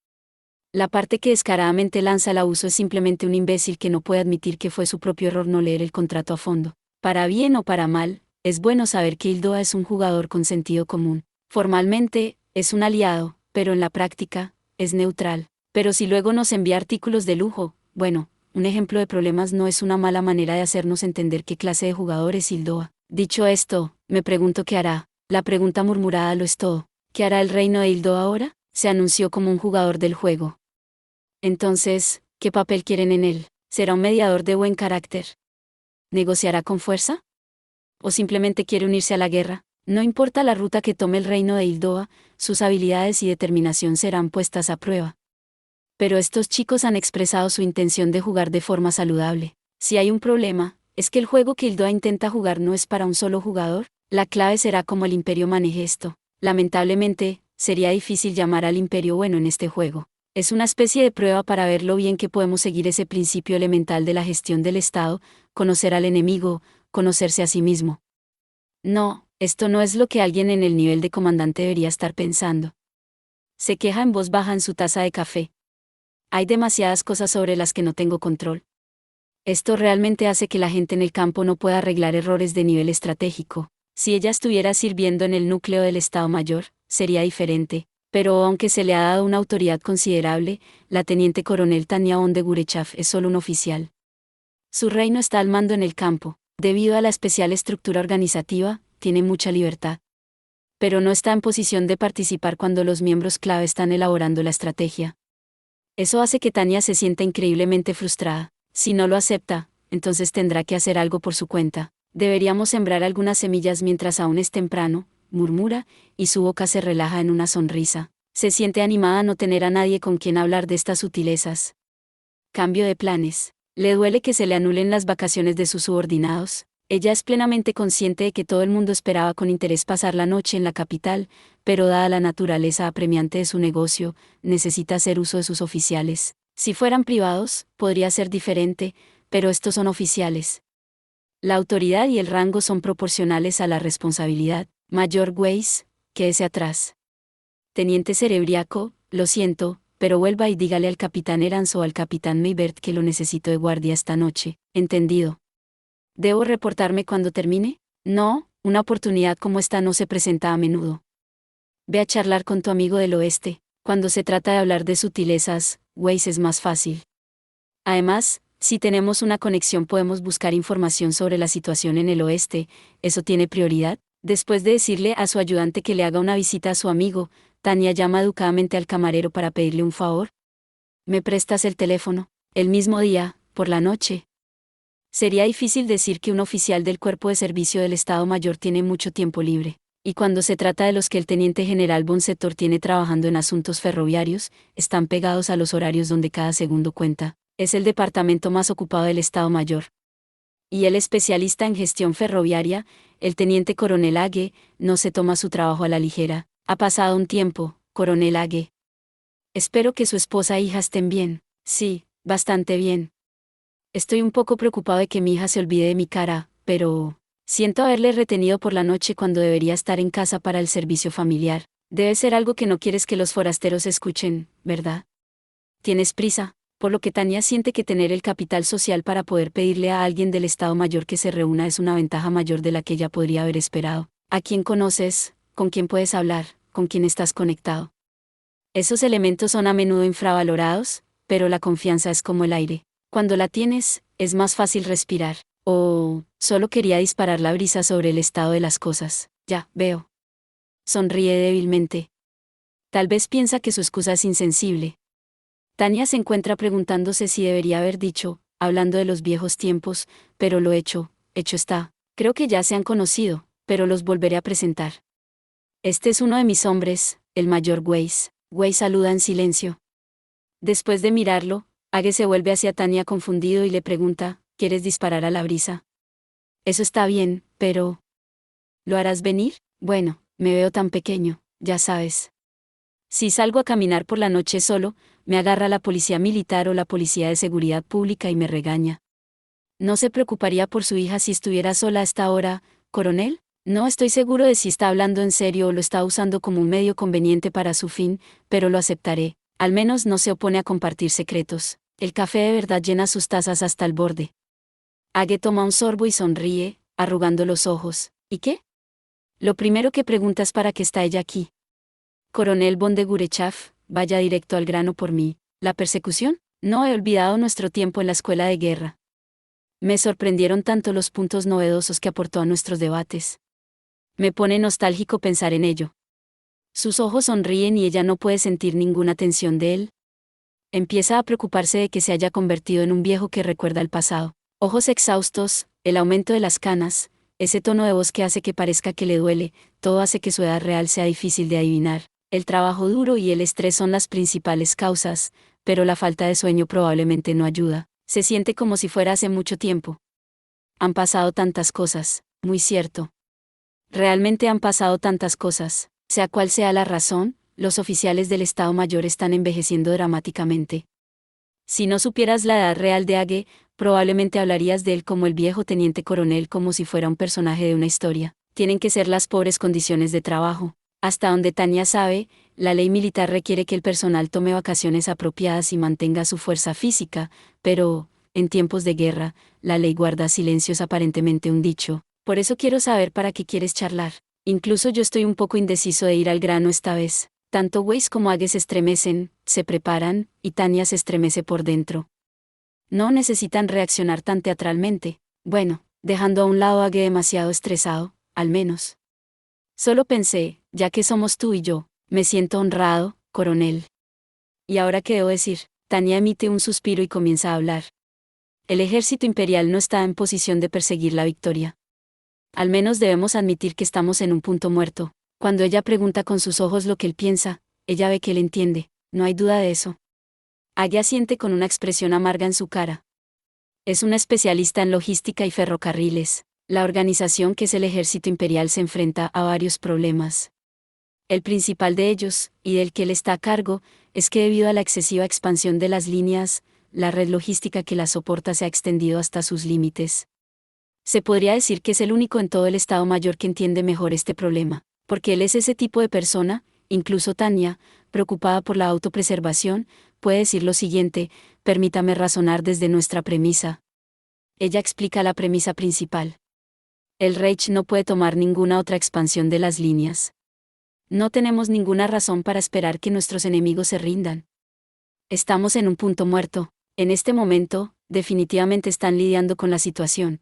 La parte que descaradamente lanza al abuso es simplemente un imbécil que no puede admitir que fue su propio error no leer el contrato a fondo. Para bien o para mal, es bueno saber que Hildoa es un jugador con sentido común. Formalmente, es un aliado, pero en la práctica, es neutral. Pero si luego nos envía artículos de lujo, bueno, un ejemplo de problemas no es una mala manera de hacernos entender qué clase de jugador es Hildoa. Dicho esto, me pregunto qué hará. La pregunta murmurada lo es todo. ¿Qué hará el reino de Hildoa ahora? Se anunció como un jugador del juego. Entonces, ¿qué papel quieren en él? ¿Será un mediador de buen carácter? ¿Negociará con fuerza? ¿O simplemente quiere unirse a la guerra? No importa la ruta que tome el reino de Hildoa, sus habilidades y determinación serán puestas a prueba. Pero estos chicos han expresado su intención de jugar de forma saludable. Si hay un problema, es que el juego que Hildoa intenta jugar no es para un solo jugador. La clave será cómo el imperio maneje esto. Lamentablemente, sería difícil llamar al imperio bueno en este juego. Es una especie de prueba para ver lo bien que podemos seguir ese principio elemental de la gestión del Estado, conocer al enemigo, conocerse a sí mismo. No, esto no es lo que alguien en el nivel de comandante debería estar pensando. Se queja en voz baja en su taza de café. Hay demasiadas cosas sobre las que no tengo control. Esto realmente hace que la gente en el campo no pueda arreglar errores de nivel estratégico. Si ella estuviera sirviendo en el núcleo del Estado Mayor, sería diferente, pero aunque se le ha dado una autoridad considerable, la teniente coronel Tanya Onde Gurechaf es solo un oficial. Su reino está al mando en el campo, Debido a la especial estructura organizativa, tiene mucha libertad. Pero no está en posición de participar cuando los miembros clave están elaborando la estrategia. Eso hace que Tanya se sienta increíblemente frustrada. Si no lo acepta, entonces tendrá que hacer algo por su cuenta. Deberíamos sembrar algunas semillas mientras aún es temprano, murmura, y su boca se relaja en una sonrisa. Se siente animada a no tener a nadie con quien hablar de estas sutilezas. Cambio de planes. Le duele que se le anulen las vacaciones de sus subordinados. Ella es plenamente consciente de que todo el mundo esperaba con interés pasar la noche en la capital, pero dada la naturaleza apremiante de su negocio, necesita hacer uso de sus oficiales. Si fueran privados, podría ser diferente, pero estos son oficiales. La autoridad y el rango son proporcionales a la responsabilidad. Mayor Weiss, quédese atrás. Teniente Cerebriaco, lo siento, pero vuelva y dígale al capitán Erans o al capitán Maybert que lo necesito de guardia esta noche. ¿Entendido? ¿Debo reportarme cuando termine? No, una oportunidad como esta no se presenta a menudo. Ve a charlar con tu amigo del oeste. Cuando se trata de hablar de sutilezas, Weiss es más fácil. Además, si tenemos una conexión podemos buscar información sobre la situación en el oeste. ¿Eso tiene prioridad? Después de decirle a su ayudante que le haga una visita a su amigo, Tanya llama educadamente al camarero para pedirle un favor. ¿Me prestas el teléfono? El mismo día, por la noche. Sería difícil decir que un oficial del Cuerpo de Servicio del Estado Mayor tiene mucho tiempo libre. Y cuando se trata de los que el teniente general Bonsetor tiene trabajando en asuntos ferroviarios, están pegados a los horarios donde cada segundo cuenta. Es el departamento más ocupado del Estado Mayor. Y el especialista en gestión ferroviaria, el teniente coronel Ague, no se toma su trabajo a la ligera. Ha pasado un tiempo, coronel Ague. Espero que su esposa e hija estén bien. Sí, bastante bien. Estoy un poco preocupado de que mi hija se olvide de mi cara, pero siento haberle retenido por la noche cuando debería estar en casa para el servicio familiar. Debe ser algo que no quieres que los forasteros escuchen, ¿verdad? ¿Tienes prisa? Por lo que Tanya siente que tener el capital social para poder pedirle a alguien del Estado Mayor que se reúna es una ventaja mayor de la que ella podría haber esperado. ¿A quién conoces? ¿Con quién puedes hablar? ¿Con quién estás conectado? Esos elementos son a menudo infravalorados, pero la confianza es como el aire. Cuando la tienes, es más fácil respirar. Solo quería disparar la brisa sobre el estado de las cosas. Ya, veo. Sonríe débilmente. Tal vez piensa que su excusa es insensible. Tanya se encuentra preguntándose si debería haber dicho, hablando de los viejos tiempos, pero lo hecho está. Creo que ya se han conocido, pero los volveré a presentar. Este es uno de mis hombres, el mayor Weiss. Weiss saluda en silencio. Después de mirarlo, Ague se vuelve hacia Tanya confundido y le pregunta, ¿quieres disparar a la brisa? Eso está bien, pero... ¿Lo harás venir? Bueno, me veo tan pequeño, ya sabes. Si salgo a caminar por la noche solo, me agarra la policía militar o la policía de seguridad pública y me regaña. ¿No se preocuparía por su hija si estuviera sola a esta hora, coronel? No estoy seguro de si está hablando en serio o lo está usando como un medio conveniente para su fin, pero lo aceptaré. Al menos no se opone a compartir secretos. El café de verdad llena sus tazas hasta el borde. Ague toma un sorbo y sonríe, arrugando los ojos. ¿Y qué? Lo primero que pregunta es para qué está ella aquí. Coronel von de Gurechav, vaya directo al grano por mí. ¿La persecución? No he olvidado nuestro tiempo en la escuela de guerra. Me sorprendieron tanto los puntos novedosos que aportó a nuestros debates. Me pone nostálgico pensar en ello. Sus ojos sonríen y ella no puede sentir ninguna tensión de él. Empieza a preocuparse de que se haya convertido en un viejo que recuerda el pasado. Ojos exhaustos, el aumento de las canas, ese tono de voz que hace que parezca que le duele, todo hace que su edad real sea difícil de adivinar. El trabajo duro y el estrés son las principales causas, pero la falta de sueño probablemente no ayuda. Se siente como si fuera hace mucho tiempo. Han pasado tantas cosas, muy cierto. Realmente han pasado tantas cosas. Sea cual sea la razón, los oficiales del Estado Mayor están envejeciendo dramáticamente. Si no supieras la edad real de Ague, probablemente hablarías de él como el viejo teniente coronel como si fuera un personaje de una historia. Tienen que ser las pobres condiciones de trabajo. Hasta donde Tanya sabe, la ley militar requiere que el personal tome vacaciones apropiadas y mantenga su fuerza física, pero, en tiempos de guerra, la ley guarda silencio es aparentemente un dicho. Por eso quiero saber para qué quieres charlar. Incluso yo estoy un poco indeciso de ir al grano esta vez. Tanto Weiss como Ague se estremecen, se preparan, y Tanya se estremece por dentro. No necesitan reaccionar tan teatralmente. Bueno, dejando a un lado a Age demasiado estresado, al menos. Solo pensé, ya que somos tú y yo, me siento honrado, coronel. ¿Y ahora qué debo decir? Tania emite un suspiro y comienza a hablar. El ejército imperial no está en posición de perseguir la victoria. Al menos debemos admitir que estamos en un punto muerto. Cuando ella pregunta con sus ojos lo que él piensa, ella ve que él entiende, no hay duda de eso. Age asiente con una expresión amarga en su cara. Es una especialista en logística y ferrocarriles. La organización que es el ejército imperial se enfrenta a varios problemas. El principal de ellos, y del que él está a cargo, es que debido a la excesiva expansión de las líneas, la red logística que las soporta se ha extendido hasta sus límites. Se podría decir que es el único en todo el Estado Mayor que entiende mejor este problema, porque él es ese tipo de persona. Incluso Tania, preocupada por la autopreservación, puede decir lo siguiente: permítame razonar desde nuestra premisa. Ella explica la premisa principal. El Reich no puede tomar ninguna otra expansión de las líneas. No tenemos ninguna razón para esperar que nuestros enemigos se rindan. Estamos en un punto muerto. En este momento, definitivamente están lidiando con la situación.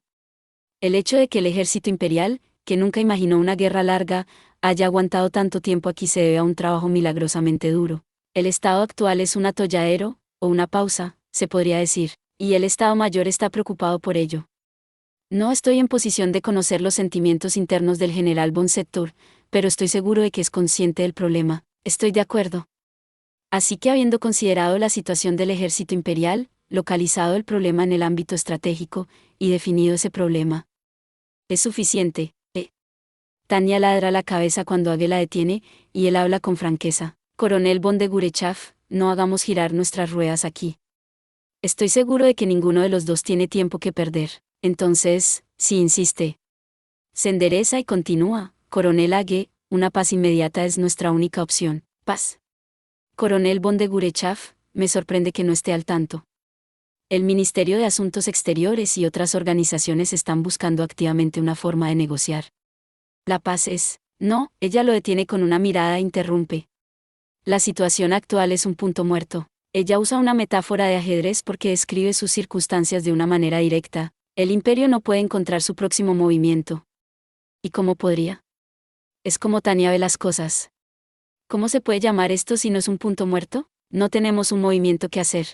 El hecho de que el ejército imperial, que nunca imaginó una guerra larga, haya aguantado tanto tiempo aquí se debe a un trabajo milagrosamente duro. El estado actual es un atolladero, o una pausa, se podría decir, y el Estado Mayor está preocupado por ello. No estoy en posición de conocer los sentimientos internos del general von Settur, pero estoy seguro de que es consciente del problema. Estoy de acuerdo. Así que habiendo considerado la situación del ejército imperial, localizado el problema en el ámbito estratégico, y definido ese problema, es suficiente. Tania ladra la cabeza cuando Age la detiene, y él habla con franqueza. Coronel von de Gurechav, no hagamos girar nuestras ruedas aquí. Estoy seguro de que ninguno de los dos tiene tiempo que perder. Entonces, si insiste, se endereza y continúa. Coronel Age, una paz inmediata es nuestra única opción. Paz. Coronel von de Gurechav, me sorprende que no esté al tanto. El Ministerio de Asuntos Exteriores y otras organizaciones están buscando activamente una forma de negociar. La paz es... No, ella lo detiene con una mirada e interrumpe. La situación actual es un punto muerto. Ella usa una metáfora de ajedrez porque describe sus circunstancias de una manera directa. El imperio no puede encontrar su próximo movimiento. ¿Y cómo podría? Es como Tania ve las cosas. ¿Cómo se puede llamar esto si no es un punto muerto? No tenemos un movimiento que hacer.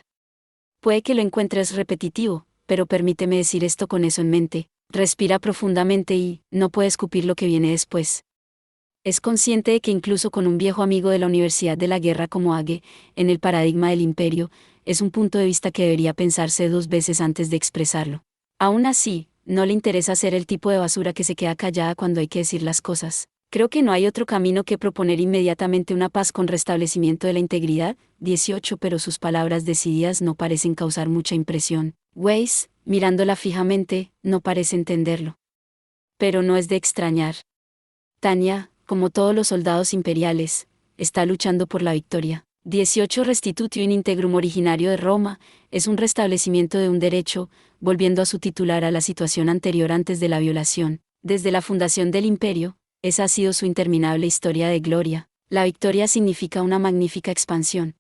Puede que lo encuentres repetitivo, pero permíteme decir esto con eso en mente. Respira profundamente y no puede escupir lo que viene después. Es consciente de que incluso con un viejo amigo de la Universidad de la Guerra como Age, en el paradigma del imperio, es un punto de vista que debería pensarse 2 veces antes de expresarlo. Aún así, no le interesa ser el tipo de basura que se queda callada cuando hay que decir las cosas. Creo que no hay otro camino que proponer inmediatamente una paz con restablecimiento de la integridad. 18 Pero sus palabras decididas no parecen causar mucha impresión. Weiss, mirándola fijamente, no parece entenderlo. Pero no es de extrañar. Tania, como todos los soldados imperiales, está luchando por la victoria. 18 Restitutio in integrum originario de Roma, es un restablecimiento de un derecho, volviendo a su titular a la situación anterior antes de la violación. Desde la fundación del imperio, esa ha sido su interminable historia de gloria. La victoria significa una magnífica expansión.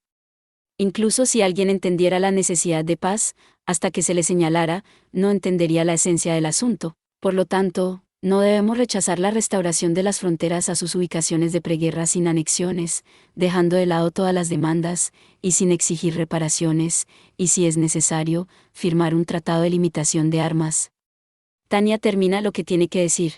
Incluso si alguien entendiera la necesidad de paz, hasta que se le señalara, no entendería la esencia del asunto. Por lo tanto, no debemos rechazar la restauración de las fronteras a sus ubicaciones de preguerra sin anexiones, dejando de lado todas las demandas, y sin exigir reparaciones, y si es necesario, firmar un tratado de limitación de armas. Tania termina lo que tiene que decir.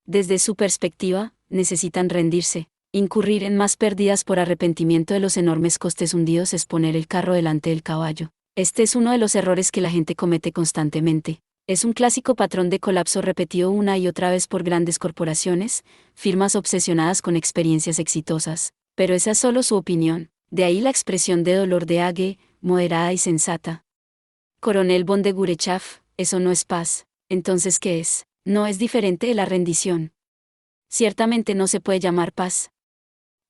Desde su perspectiva, necesitan rendirse. Incurrir en más pérdidas por arrepentimiento de los enormes costes hundidos es poner el carro delante del caballo. Este es uno de los errores que la gente comete constantemente. Es un clásico patrón de colapso repetido una y otra vez por grandes corporaciones, firmas obsesionadas con experiencias exitosas. Pero esa es solo su opinión. De ahí la expresión de dolor de Age, moderada y sensata. Coronel von de Gurechav, eso no es paz. Entonces, ¿qué es? No es diferente de la rendición. Ciertamente no se puede llamar paz.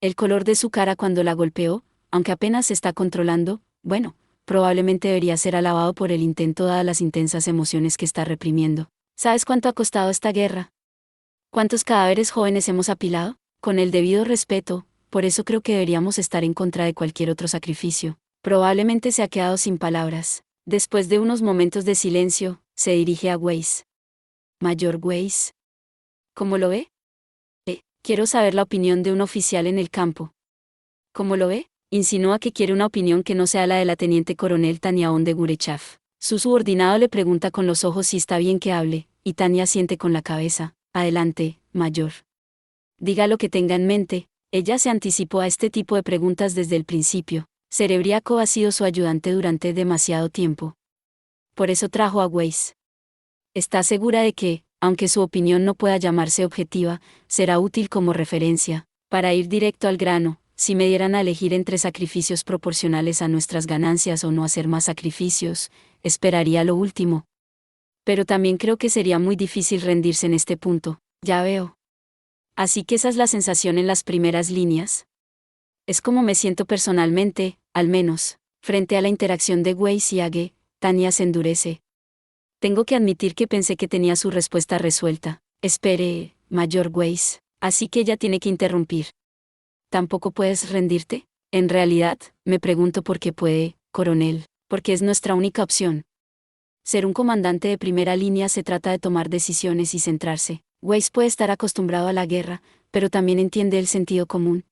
El color de su cara cuando la golpeó, aunque apenas se está controlando, bueno, probablemente debería ser alabado por el intento dadas las intensas emociones que está reprimiendo. ¿Sabes cuánto ha costado esta guerra? ¿Cuántos cadáveres jóvenes hemos apilado? Con el debido respeto, por eso creo que deberíamos estar en contra de cualquier otro sacrificio. Probablemente se ha quedado sin palabras. Después de unos momentos de silencio, se dirige a Weiss. Mayor Weiss. ¿Cómo lo ve? Quiero saber la opinión de un oficial en el campo. ¿Cómo lo ve? Insinúa que quiere una opinión que no sea la de la teniente coronel Tania de Gurechav. Su subordinado le pregunta con los ojos si está bien que hable, y Tania asiente con la cabeza. Adelante, mayor. Diga lo que tenga en mente. Ella se anticipó a este tipo de preguntas desde el principio. Cerebriaco ha sido su ayudante durante demasiado tiempo. Por eso trajo a Weiss. Está segura de que, aunque su opinión no pueda llamarse objetiva, será útil como referencia. Para ir directo al grano, si me dieran a elegir entre sacrificios proporcionales a nuestras ganancias o no hacer más sacrificios, esperaría lo último. Pero también creo que sería muy difícil rendirse en este punto, ya veo. Así que esa es la sensación en las primeras líneas. Es como me siento personalmente, al menos, frente a la interacción de Weiss y Age. Tania se endurece. Tengo que admitir que pensé que tenía su respuesta resuelta. Espere, mayor Weiss. Así que ella tiene que interrumpir. ¿Tampoco puedes rendirte? En realidad, me pregunto por qué puede, coronel, porque es nuestra única opción. Ser un comandante de primera línea se trata de tomar decisiones y centrarse. Weiss puede estar acostumbrado a la guerra, pero también entiende el sentido común.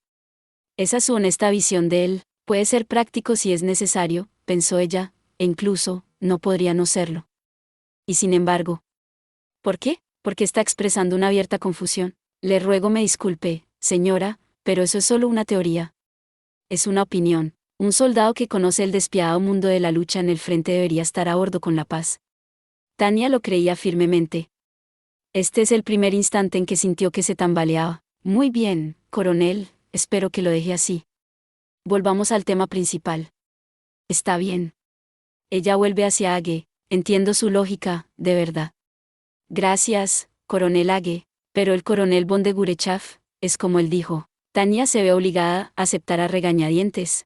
Esa es su honesta visión de él. Puede ser práctico si es necesario, pensó ella, e incluso, no podría no serlo. Y sin embargo, ¿por qué? Porque está expresando una abierta confusión. Le ruego me disculpe, señora, pero eso es solo una teoría. Es una opinión. Un soldado que conoce el despiadado mundo de la lucha en el frente debería estar a bordo con la paz. Tania lo creía firmemente. Este es el primer instante en que sintió que se tambaleaba. Muy bien, coronel, espero que lo deje así. Volvamos al tema principal. Está bien. Ella vuelve hacia Age. Entiendo su lógica, de verdad. Gracias, coronel Age, pero el coronel von de Gurechav, es como él dijo. Tania se ve obligada a aceptar a regañadientes.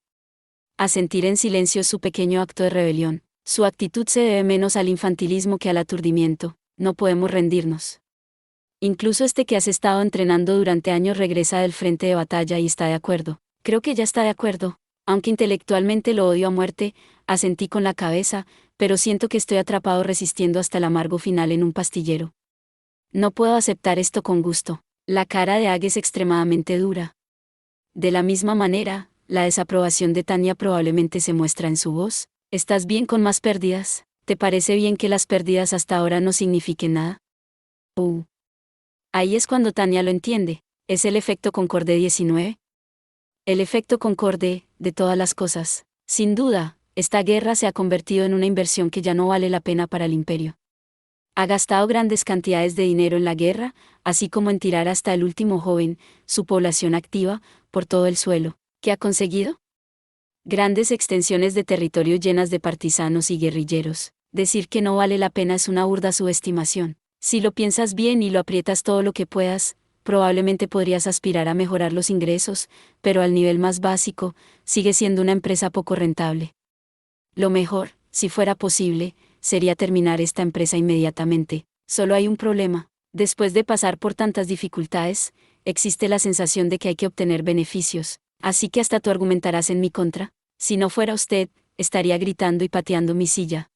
A sentir en silencio su pequeño acto de rebelión. Su actitud se debe menos al infantilismo que al aturdimiento. No podemos rendirnos. Incluso este que has estado entrenando durante años regresa del frente de batalla y está de acuerdo. Creo que ya está de acuerdo. Aunque intelectualmente lo odio a muerte, asentí con la cabeza, pero siento que estoy atrapado resistiendo hasta el amargo final en un pastillero. No puedo aceptar esto con gusto. La cara de Age es extremadamente dura. De la misma manera, la desaprobación de Tania probablemente se muestra en su voz. ¿Estás bien con más pérdidas? ¿Te parece bien que las pérdidas hasta ahora no signifiquen nada? Ahí es cuando Tania lo entiende. ¿Es el efecto Concorde 19? El efecto Concorde, de todas las cosas. Sin duda, esta guerra se ha convertido en una inversión que ya no vale la pena para el imperio. Ha gastado grandes cantidades de dinero en la guerra, así como en tirar hasta el último joven, su población activa, por todo el suelo. ¿Qué ha conseguido? Grandes extensiones de territorio llenas de partisanos y guerrilleros. Decir que no vale la pena es una burda subestimación. Si lo piensas bien y lo aprietas todo lo que puedas, probablemente podrías aspirar a mejorar los ingresos, pero al nivel más básico, sigue siendo una empresa poco rentable. Lo mejor, si fuera posible, sería terminar esta empresa inmediatamente. Solo hay un problema. Después de pasar por tantas dificultades, existe la sensación de que hay que obtener beneficios. Así que hasta tú argumentarás en mi contra. Si no fuera usted, estaría gritando y pateando mi silla.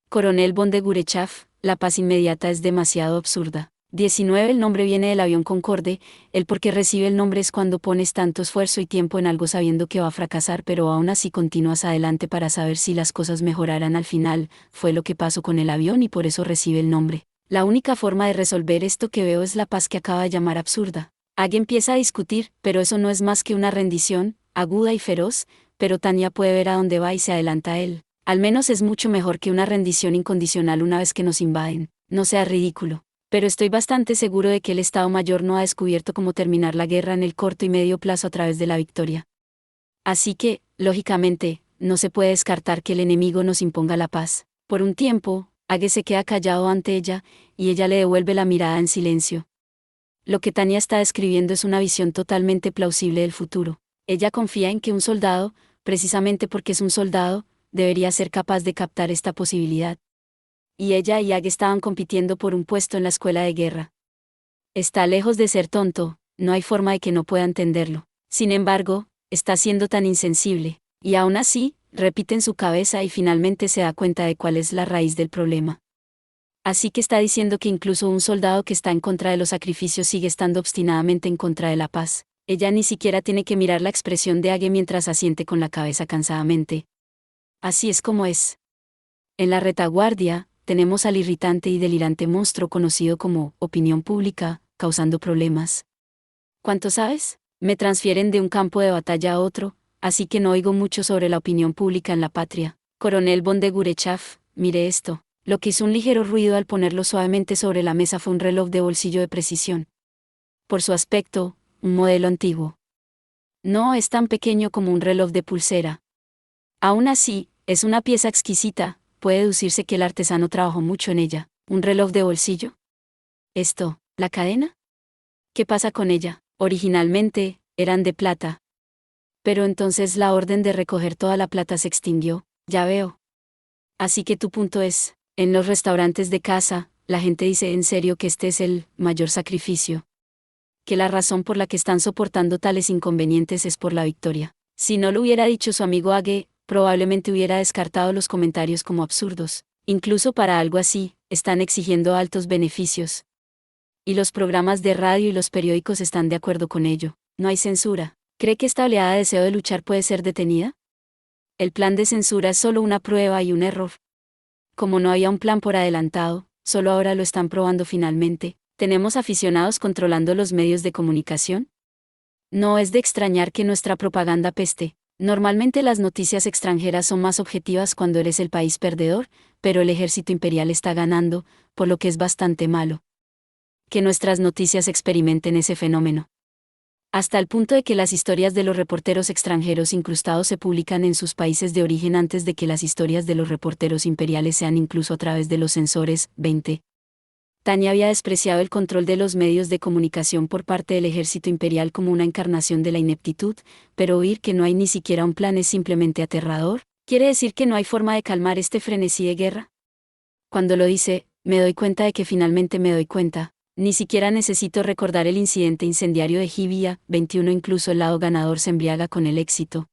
Coronel von de Gurechav, la paz inmediata es demasiado absurda. 19. El nombre viene del avión Concorde. El por qué recibe el nombre es cuando pones tanto esfuerzo y tiempo en algo sabiendo que va a fracasar, pero aún así continúas adelante para saber si las cosas mejorarán al final. Fue lo que pasó con el avión y por eso recibe el nombre. La única forma de resolver esto que veo es la paz que acaba de llamar absurda. Age empieza a discutir, pero eso no es más que una rendición, aguda y feroz, pero Tania puede ver a dónde va y se adelanta a él. Al menos es mucho mejor que una rendición incondicional una vez que nos invaden. No sea ridículo. Pero estoy bastante seguro de que el Estado Mayor no ha descubierto cómo terminar la guerra en el corto y medio plazo a través de la victoria. Así que, lógicamente, no se puede descartar que el enemigo nos imponga la paz. Por un tiempo, Age se queda callado ante ella, y ella le devuelve la mirada en silencio. Lo que Tania está describiendo es una visión totalmente plausible del futuro. Ella confía en que un soldado, precisamente porque es un soldado, debería ser capaz de captar esta posibilidad. Y ella y Age estaban compitiendo por un puesto en la escuela de guerra. Está lejos de ser tonto, no hay forma de que no pueda entenderlo. Sin embargo, está siendo tan insensible, y aún así, repite en su cabeza y finalmente se da cuenta de cuál es la raíz del problema. Así que está diciendo que incluso un soldado que está en contra de los sacrificios sigue estando obstinadamente en contra de la paz. Ella ni siquiera tiene que mirar la expresión de Age mientras asiente con la cabeza cansadamente. Así es como es. En la retaguardia, tenemos al irritante y delirante monstruo conocido como opinión pública, causando problemas. ¿Cuánto sabes? Me transfieren de un campo de batalla a otro, así que no oigo mucho sobre la opinión pública en la patria. Coronel von de Gurechav, mire esto. Lo que hizo un ligero ruido al ponerlo suavemente sobre la mesa fue un reloj de bolsillo de precisión. Por su aspecto, un modelo antiguo. No es tan pequeño como un reloj de pulsera. Aún así, es una pieza exquisita, puede deducirse que el artesano trabajó mucho en ella. ¿Un reloj de bolsillo? Esto, ¿la cadena? ¿Qué pasa con ella? Originalmente, eran de plata. Pero entonces la orden de recoger toda la plata se extinguió, ya veo. Así que tu punto es, en los restaurantes de casa, la gente dice en serio que este es el mayor sacrificio. Que la razón por la que están soportando tales inconvenientes es por la victoria. Si no lo hubiera dicho su amigo Age, probablemente hubiera descartado los comentarios como absurdos. Incluso para algo así, están exigiendo altos beneficios. Y los programas de radio y los periódicos están de acuerdo con ello. No hay censura. ¿Cree que esta oleada de deseo de luchar puede ser detenida? El plan de censura es solo una prueba y un error. Como no había un plan por adelantado, solo ahora lo están probando finalmente. ¿Tenemos aficionados controlando los medios de comunicación? No es de extrañar que nuestra propaganda peste. Normalmente las noticias extranjeras son más objetivas cuando eres el país perdedor, pero el ejército imperial está ganando, por lo que es bastante malo que nuestras noticias experimenten ese fenómeno. Hasta el punto de que las historias de los reporteros extranjeros incrustados se publican en sus países de origen antes de que las historias de los reporteros imperiales sean incluso a través de los censores. 20. Tania había despreciado el control de los medios de comunicación por parte del ejército imperial como una encarnación de la ineptitud, pero oír que no hay ni siquiera un plan es simplemente aterrador. ¿Quiere decir que no hay forma de calmar este frenesí de guerra? Cuando lo dice, me doy cuenta de que finalmente me doy cuenta. Ni siquiera necesito recordar el incidente incendiario de Jivia. 21. Incluso el lado ganador se embriaga con el éxito.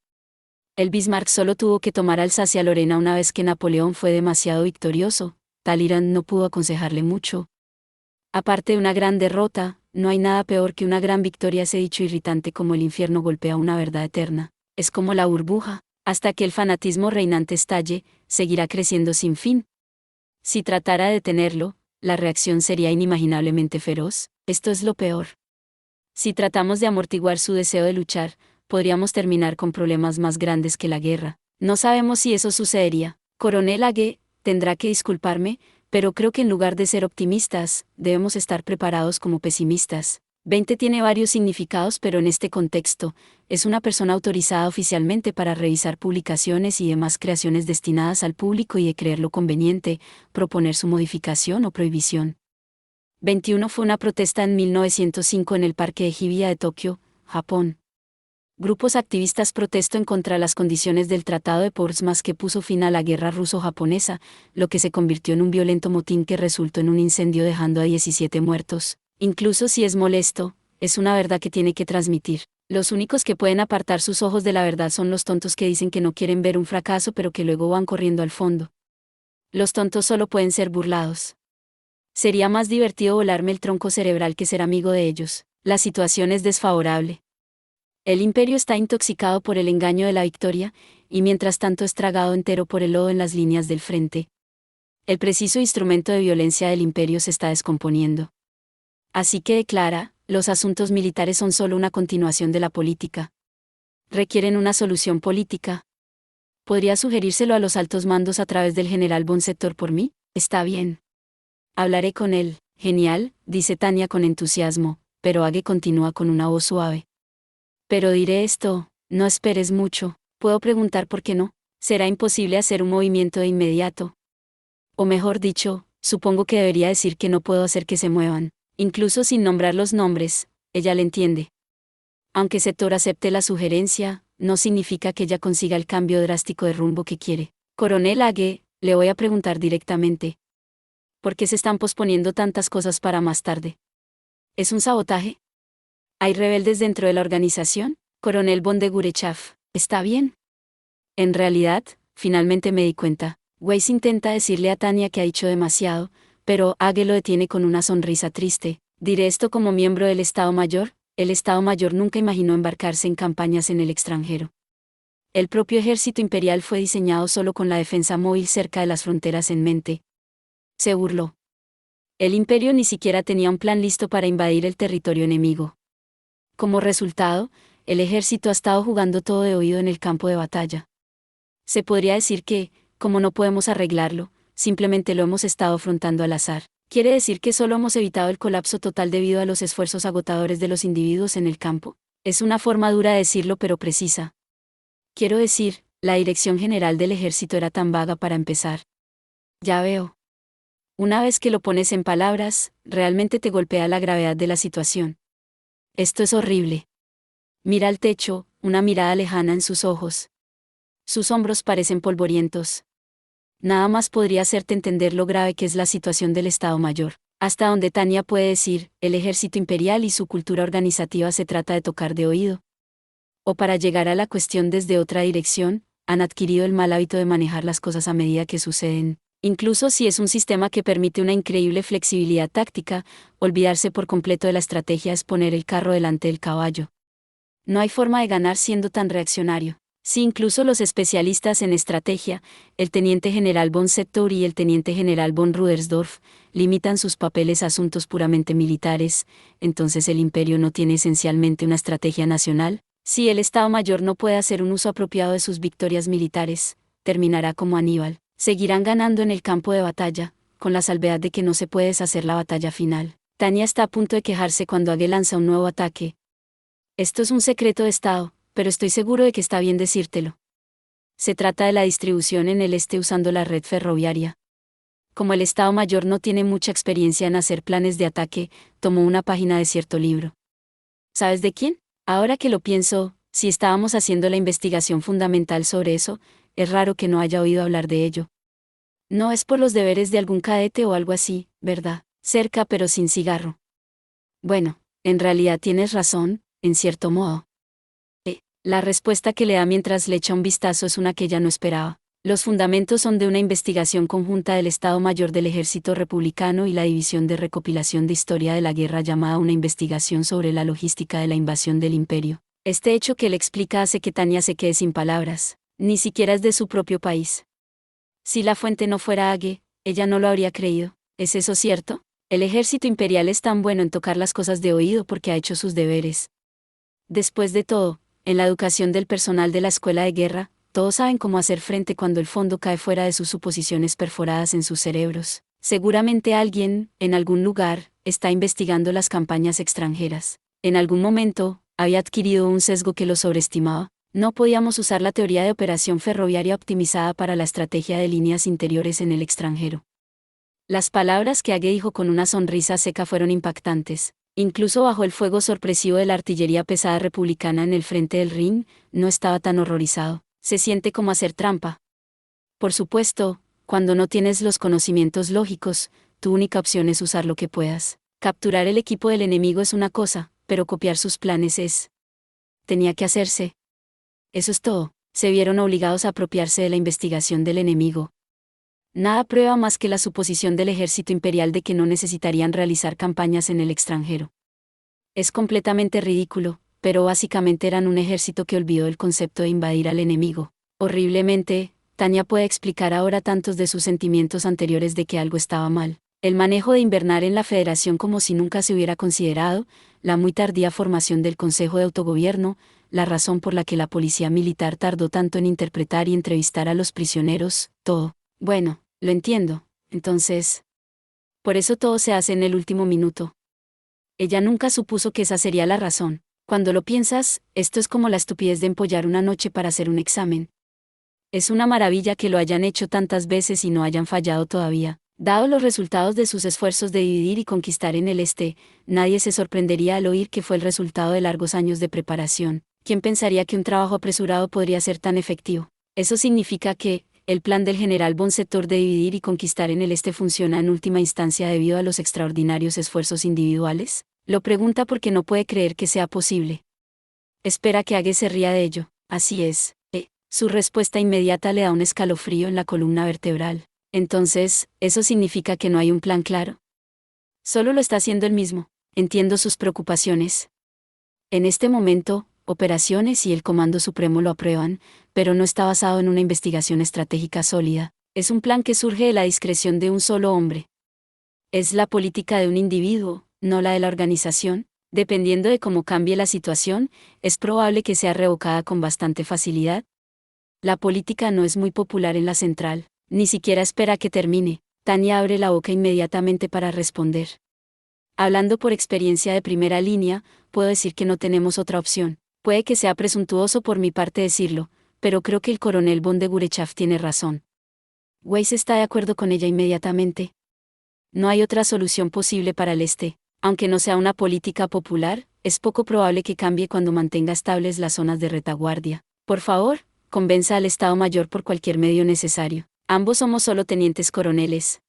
El Bismarck solo tuvo que tomar Alsacia-Lorena una vez que Napoleón fue demasiado victorioso. Talleyrand no pudo aconsejarle mucho. Aparte de una gran derrota, no hay nada peor que una gran victoria. Ese dicho irritante como el infierno golpea una verdad eterna. Es como la burbuja. Hasta que el fanatismo reinante estalle, seguirá creciendo sin fin. Si tratara de detenerlo, la reacción sería inimaginablemente feroz. Esto es lo peor. Si tratamos de amortiguar su deseo de luchar, podríamos terminar con problemas más grandes que la guerra. No sabemos si eso sucedería. Coronel Age, tendrá que disculparme, pero creo que en lugar de ser optimistas, debemos estar preparados como pesimistas. 20 tiene varios significados, pero en este contexto, es una persona autorizada oficialmente para revisar publicaciones y demás creaciones destinadas al público y de creerlo conveniente, proponer su modificación o prohibición. 21 fue una protesta en 1905 en el Parque de Hibiya de Tokio, Japón. Grupos activistas protestó en contra de las condiciones del Tratado de Portsmouth que puso fin a la guerra ruso-japonesa, lo que se convirtió en un violento motín que resultó en un incendio dejando a 17 muertos. Incluso si es molesto, es una verdad que tiene que transmitir. Los únicos que pueden apartar sus ojos de la verdad son los tontos que dicen que no quieren ver un fracaso pero que luego van corriendo al fondo. Los tontos solo pueden ser burlados. Sería más divertido volarme el tronco cerebral que ser amigo de ellos. La situación es desfavorable. El imperio está intoxicado por el engaño de la victoria, y mientras tanto es tragado entero por el lodo en las líneas del frente. El preciso instrumento de violencia del imperio se está descomponiendo. Así que declara, los asuntos militares son solo una continuación de la política. Requieren una solución política. ¿Podría sugerírselo a los altos mandos a través del general von Sector por mí? Está bien. Hablaré con él. Genial, dice Tania con entusiasmo, pero Age continúa con una voz suave. Pero diré esto, no esperes mucho. ¿Puedo preguntar por qué no? Será imposible hacer un movimiento de inmediato. O mejor dicho, supongo que debería decir que no puedo hacer que se muevan. Incluso sin nombrar los nombres, ella le entiende. Aunque Sector acepte la sugerencia, no significa que ella consiga el cambio drástico de rumbo que quiere. Coronel Age, le voy a preguntar directamente. ¿Por qué se están posponiendo tantas cosas para más tarde? ¿Es un sabotaje? ¿Hay rebeldes dentro de la organización? Coronel von de Gurechav, ¿está bien? En realidad, finalmente me di cuenta. Weiss intenta decirle a Tania que ha dicho demasiado, Pero Age lo detiene con una sonrisa triste. ¿Diré esto como miembro del Estado Mayor? El Estado Mayor nunca imaginó embarcarse en campañas en el extranjero. El propio ejército imperial fue diseñado solo con la defensa móvil cerca de las fronteras en mente. Se burló. El imperio ni siquiera tenía un plan listo para invadir el territorio enemigo. Como resultado, el ejército ha estado jugando todo de oído en el campo de batalla. Se podría decir que, como no podemos arreglarlo, simplemente lo hemos estado afrontando al azar. ¿Quiere decir que solo hemos evitado el colapso total debido a los esfuerzos agotadores de los individuos en el campo? Es una forma dura de decirlo pero precisa. Quiero decir, la dirección general del ejército era tan vaga para empezar. Ya veo. Una vez que lo pones en palabras, realmente te golpea la gravedad de la situación. Esto es horrible. Mira al techo, una mirada lejana en sus ojos. Sus hombros parecen polvorientos. Nada más podría hacerte entender lo grave que es la situación del Estado Mayor. Hasta donde Tanya puede decir, el ejército imperial y su cultura organizativa se trata de tocar de oído. O para llegar a la cuestión desde otra dirección, han adquirido el mal hábito de manejar las cosas a medida que suceden. Incluso si es un sistema que permite una increíble flexibilidad táctica, olvidarse por completo de la estrategia es poner el carro delante del caballo. No hay forma de ganar siendo tan reaccionario. Si incluso los especialistas en estrategia, el teniente general von Settor y el teniente general von Rudersdorf, limitan sus papeles a asuntos puramente militares, entonces el imperio no tiene esencialmente una estrategia nacional. Si el Estado Mayor no puede hacer un uso apropiado de sus victorias militares, terminará como Aníbal. Seguirán ganando en el campo de batalla, con la salvedad de que no se puede deshacer la batalla final. Tanya está a punto de quejarse cuando Age lanza un nuevo ataque. Esto es un secreto de Estado, pero estoy seguro de que está bien decírtelo. Se trata de la distribución en el este usando la red ferroviaria. Como el Estado Mayor no tiene mucha experiencia en hacer planes de ataque, tomó una página de cierto libro. ¿Sabes de quién? Ahora que lo pienso, si estábamos haciendo la investigación fundamental sobre eso, es raro que no haya oído hablar de ello. No es por los deberes de algún cadete o algo así, ¿verdad? Cerca pero sin cigarro. Bueno, en realidad tienes razón, en cierto modo. La respuesta que le da mientras le echa un vistazo es una que ella no esperaba. Los fundamentos son de una investigación conjunta del Estado Mayor del Ejército Republicano y la División de Recopilación de Historia de la Guerra llamada Una investigación sobre la logística de la invasión del Imperio. Este hecho que él explica hace que Tanya se quede sin palabras. Ni siquiera es de su propio país. Si la fuente no fuera Age, ella no lo habría creído. ¿Es eso cierto? El ejército imperial es tan bueno en tocar las cosas de oído porque ha hecho sus deberes. Después de todo, en la educación del personal de la escuela de guerra, todos saben cómo hacer frente cuando el fondo cae fuera de sus suposiciones perforadas en sus cerebros. Seguramente alguien, en algún lugar, está investigando las campañas extranjeras. En algún momento, había adquirido un sesgo que lo sobreestimaba. No podíamos usar la teoría de operación ferroviaria optimizada para la estrategia de líneas interiores en el extranjero. Las palabras que Age dijo con una sonrisa seca fueron impactantes. Incluso bajo el fuego sorpresivo de la artillería pesada republicana en el frente del Rin, no estaba tan horrorizado. Se siente como hacer trampa. Por supuesto, cuando no tienes los conocimientos lógicos, tu única opción es usar lo que puedas. Capturar el equipo del enemigo es una cosa, pero copiar sus planes es... Tenía que hacerse. Eso es todo. Se vieron obligados a apropiarse de la investigación del enemigo. Nada prueba más que la suposición del ejército imperial de que no necesitarían realizar campañas en el extranjero. Es completamente ridículo, pero básicamente eran un ejército que olvidó el concepto de invadir al enemigo. Horriblemente, Tanya puede explicar ahora tantos de sus sentimientos anteriores de que algo estaba mal. El manejo de invernar en la Federación como si nunca se hubiera considerado, la muy tardía formación del Consejo de Autogobierno, la razón por la que la policía militar tardó tanto en interpretar y entrevistar a los prisioneros, todo. Bueno, lo entiendo, entonces... Por eso todo se hace en el último minuto. Ella nunca supuso que esa sería la razón. Cuando lo piensas, esto es como la estupidez de empollar una noche para hacer un examen. Es una maravilla que lo hayan hecho tantas veces y no hayan fallado todavía. Dado los resultados de sus esfuerzos de dividir y conquistar en el este, nadie se sorprendería al oír que fue el resultado de largos años de preparación. ¿Quién pensaría que un trabajo apresurado podría ser tan efectivo? Eso significa que, el plan del general von Settor de dividir y conquistar en el este funciona en última instancia debido a los extraordinarios esfuerzos individuales. Lo pregunta porque no puede creer que sea posible. Espera que Age se ría de ello. Así es. Su respuesta inmediata le da un escalofrío en la columna vertebral. Entonces, ¿eso significa que no hay un plan claro? Solo lo está haciendo él mismo. Entiendo sus preocupaciones. En este momento, Operaciones y el Comando Supremo lo aprueban, pero no está basado en una investigación estratégica sólida. Es un plan que surge de la discreción de un solo hombre. Es la política de un individuo, no la de la organización. Dependiendo de cómo cambie la situación, es probable que sea revocada con bastante facilidad. La política no es muy popular en la central, ni siquiera espera a que termine. Tania abre la boca inmediatamente para responder. Hablando por experiencia de primera línea, puedo decir que no tenemos otra opción. Puede que sea presuntuoso por mi parte decirlo, pero creo que el coronel von de Gurechav tiene razón. Weiss está de acuerdo con ella inmediatamente. No hay otra solución posible para el este. Aunque no sea una política popular, es poco probable que cambie cuando mantenga estables las zonas de retaguardia. Por favor, convenza al Estado Mayor por cualquier medio necesario. Ambos somos solo tenientes coroneles.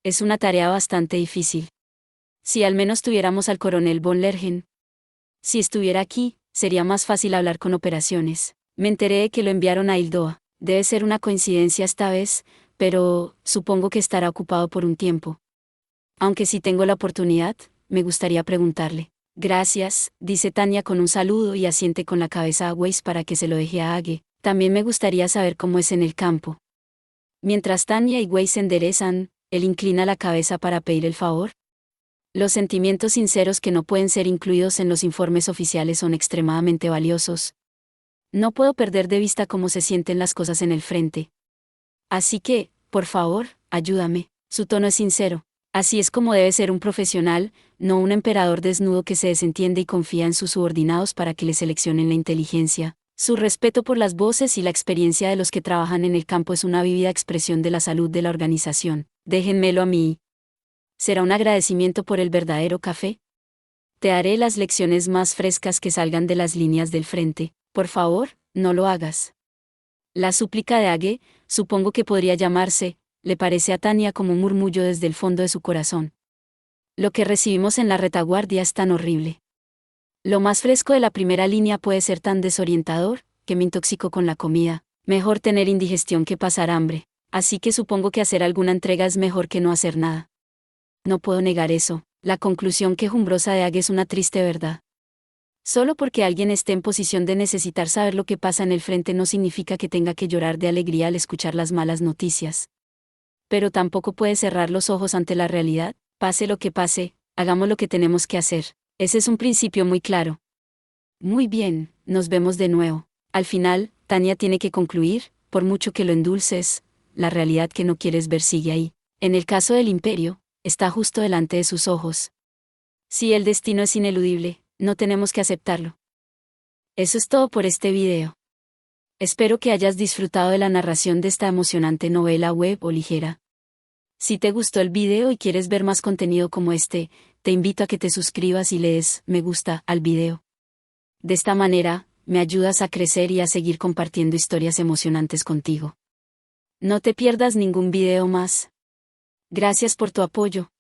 Es una tarea bastante difícil. Si al menos tuviéramos al coronel von Lergen. Si estuviera aquí, sería más fácil hablar con operaciones. Me enteré de que lo enviaron a Ildoa. Debe ser una coincidencia esta vez, pero supongo que estará ocupado por un tiempo. Aunque si tengo la oportunidad, me gustaría preguntarle. Gracias, dice Tania con un saludo y asiente con la cabeza a Weiss para que se lo deje a Age. También me gustaría saber cómo es en el campo. Mientras Tania y Weiss se enderezan, él inclina la cabeza para pedir el favor. Los sentimientos sinceros que no pueden ser incluidos en los informes oficiales son extremadamente valiosos. No puedo perder de vista cómo se sienten las cosas en el frente. Así que, por favor, ayúdame. Su tono es sincero. Así es como debe ser un profesional, no un emperador desnudo que se desentiende y confía en sus subordinados para que le seleccionen la inteligencia. Su respeto por las voces y la experiencia de los que trabajan en el campo es una vívida expresión de la salud de la organización. Déjenmelo a mí. ¿Será un agradecimiento por el verdadero café? Te haré las lecciones más frescas que salgan de las líneas del frente. Por favor, no lo hagas. La súplica de Age, supongo que podría llamarse, le parece a Tania como un murmullo desde el fondo de su corazón. Lo que recibimos en la retaguardia es tan horrible. Lo más fresco de la primera línea puede ser tan desorientador, que me intoxico con la comida. Mejor tener indigestión que pasar hambre. Así que supongo que hacer alguna entrega es mejor que no hacer nada. No puedo negar eso. La conclusión quejumbrosa de Age es una triste verdad. Solo porque alguien esté en posición de necesitar saber lo que pasa en el frente no significa que tenga que llorar de alegría al escuchar las malas noticias. Pero tampoco puede cerrar los ojos ante la realidad. Pase lo que pase, hagamos lo que tenemos que hacer. Ese es un principio muy claro. Muy bien, nos vemos de nuevo. Al final, Tania tiene que concluir, por mucho que lo endulces, la realidad que no quieres ver sigue ahí. En el caso del imperio, está justo delante de sus ojos. Si el destino es ineludible, no tenemos que aceptarlo. Eso es todo por este video. Espero que hayas disfrutado de la narración de esta emocionante novela web o ligera. Si te gustó el video y quieres ver más contenido como este, te invito a que te suscribas y le des me gusta al video. De esta manera, me ayudas a crecer y a seguir compartiendo historias emocionantes contigo. No te pierdas ningún video más. Gracias por tu apoyo.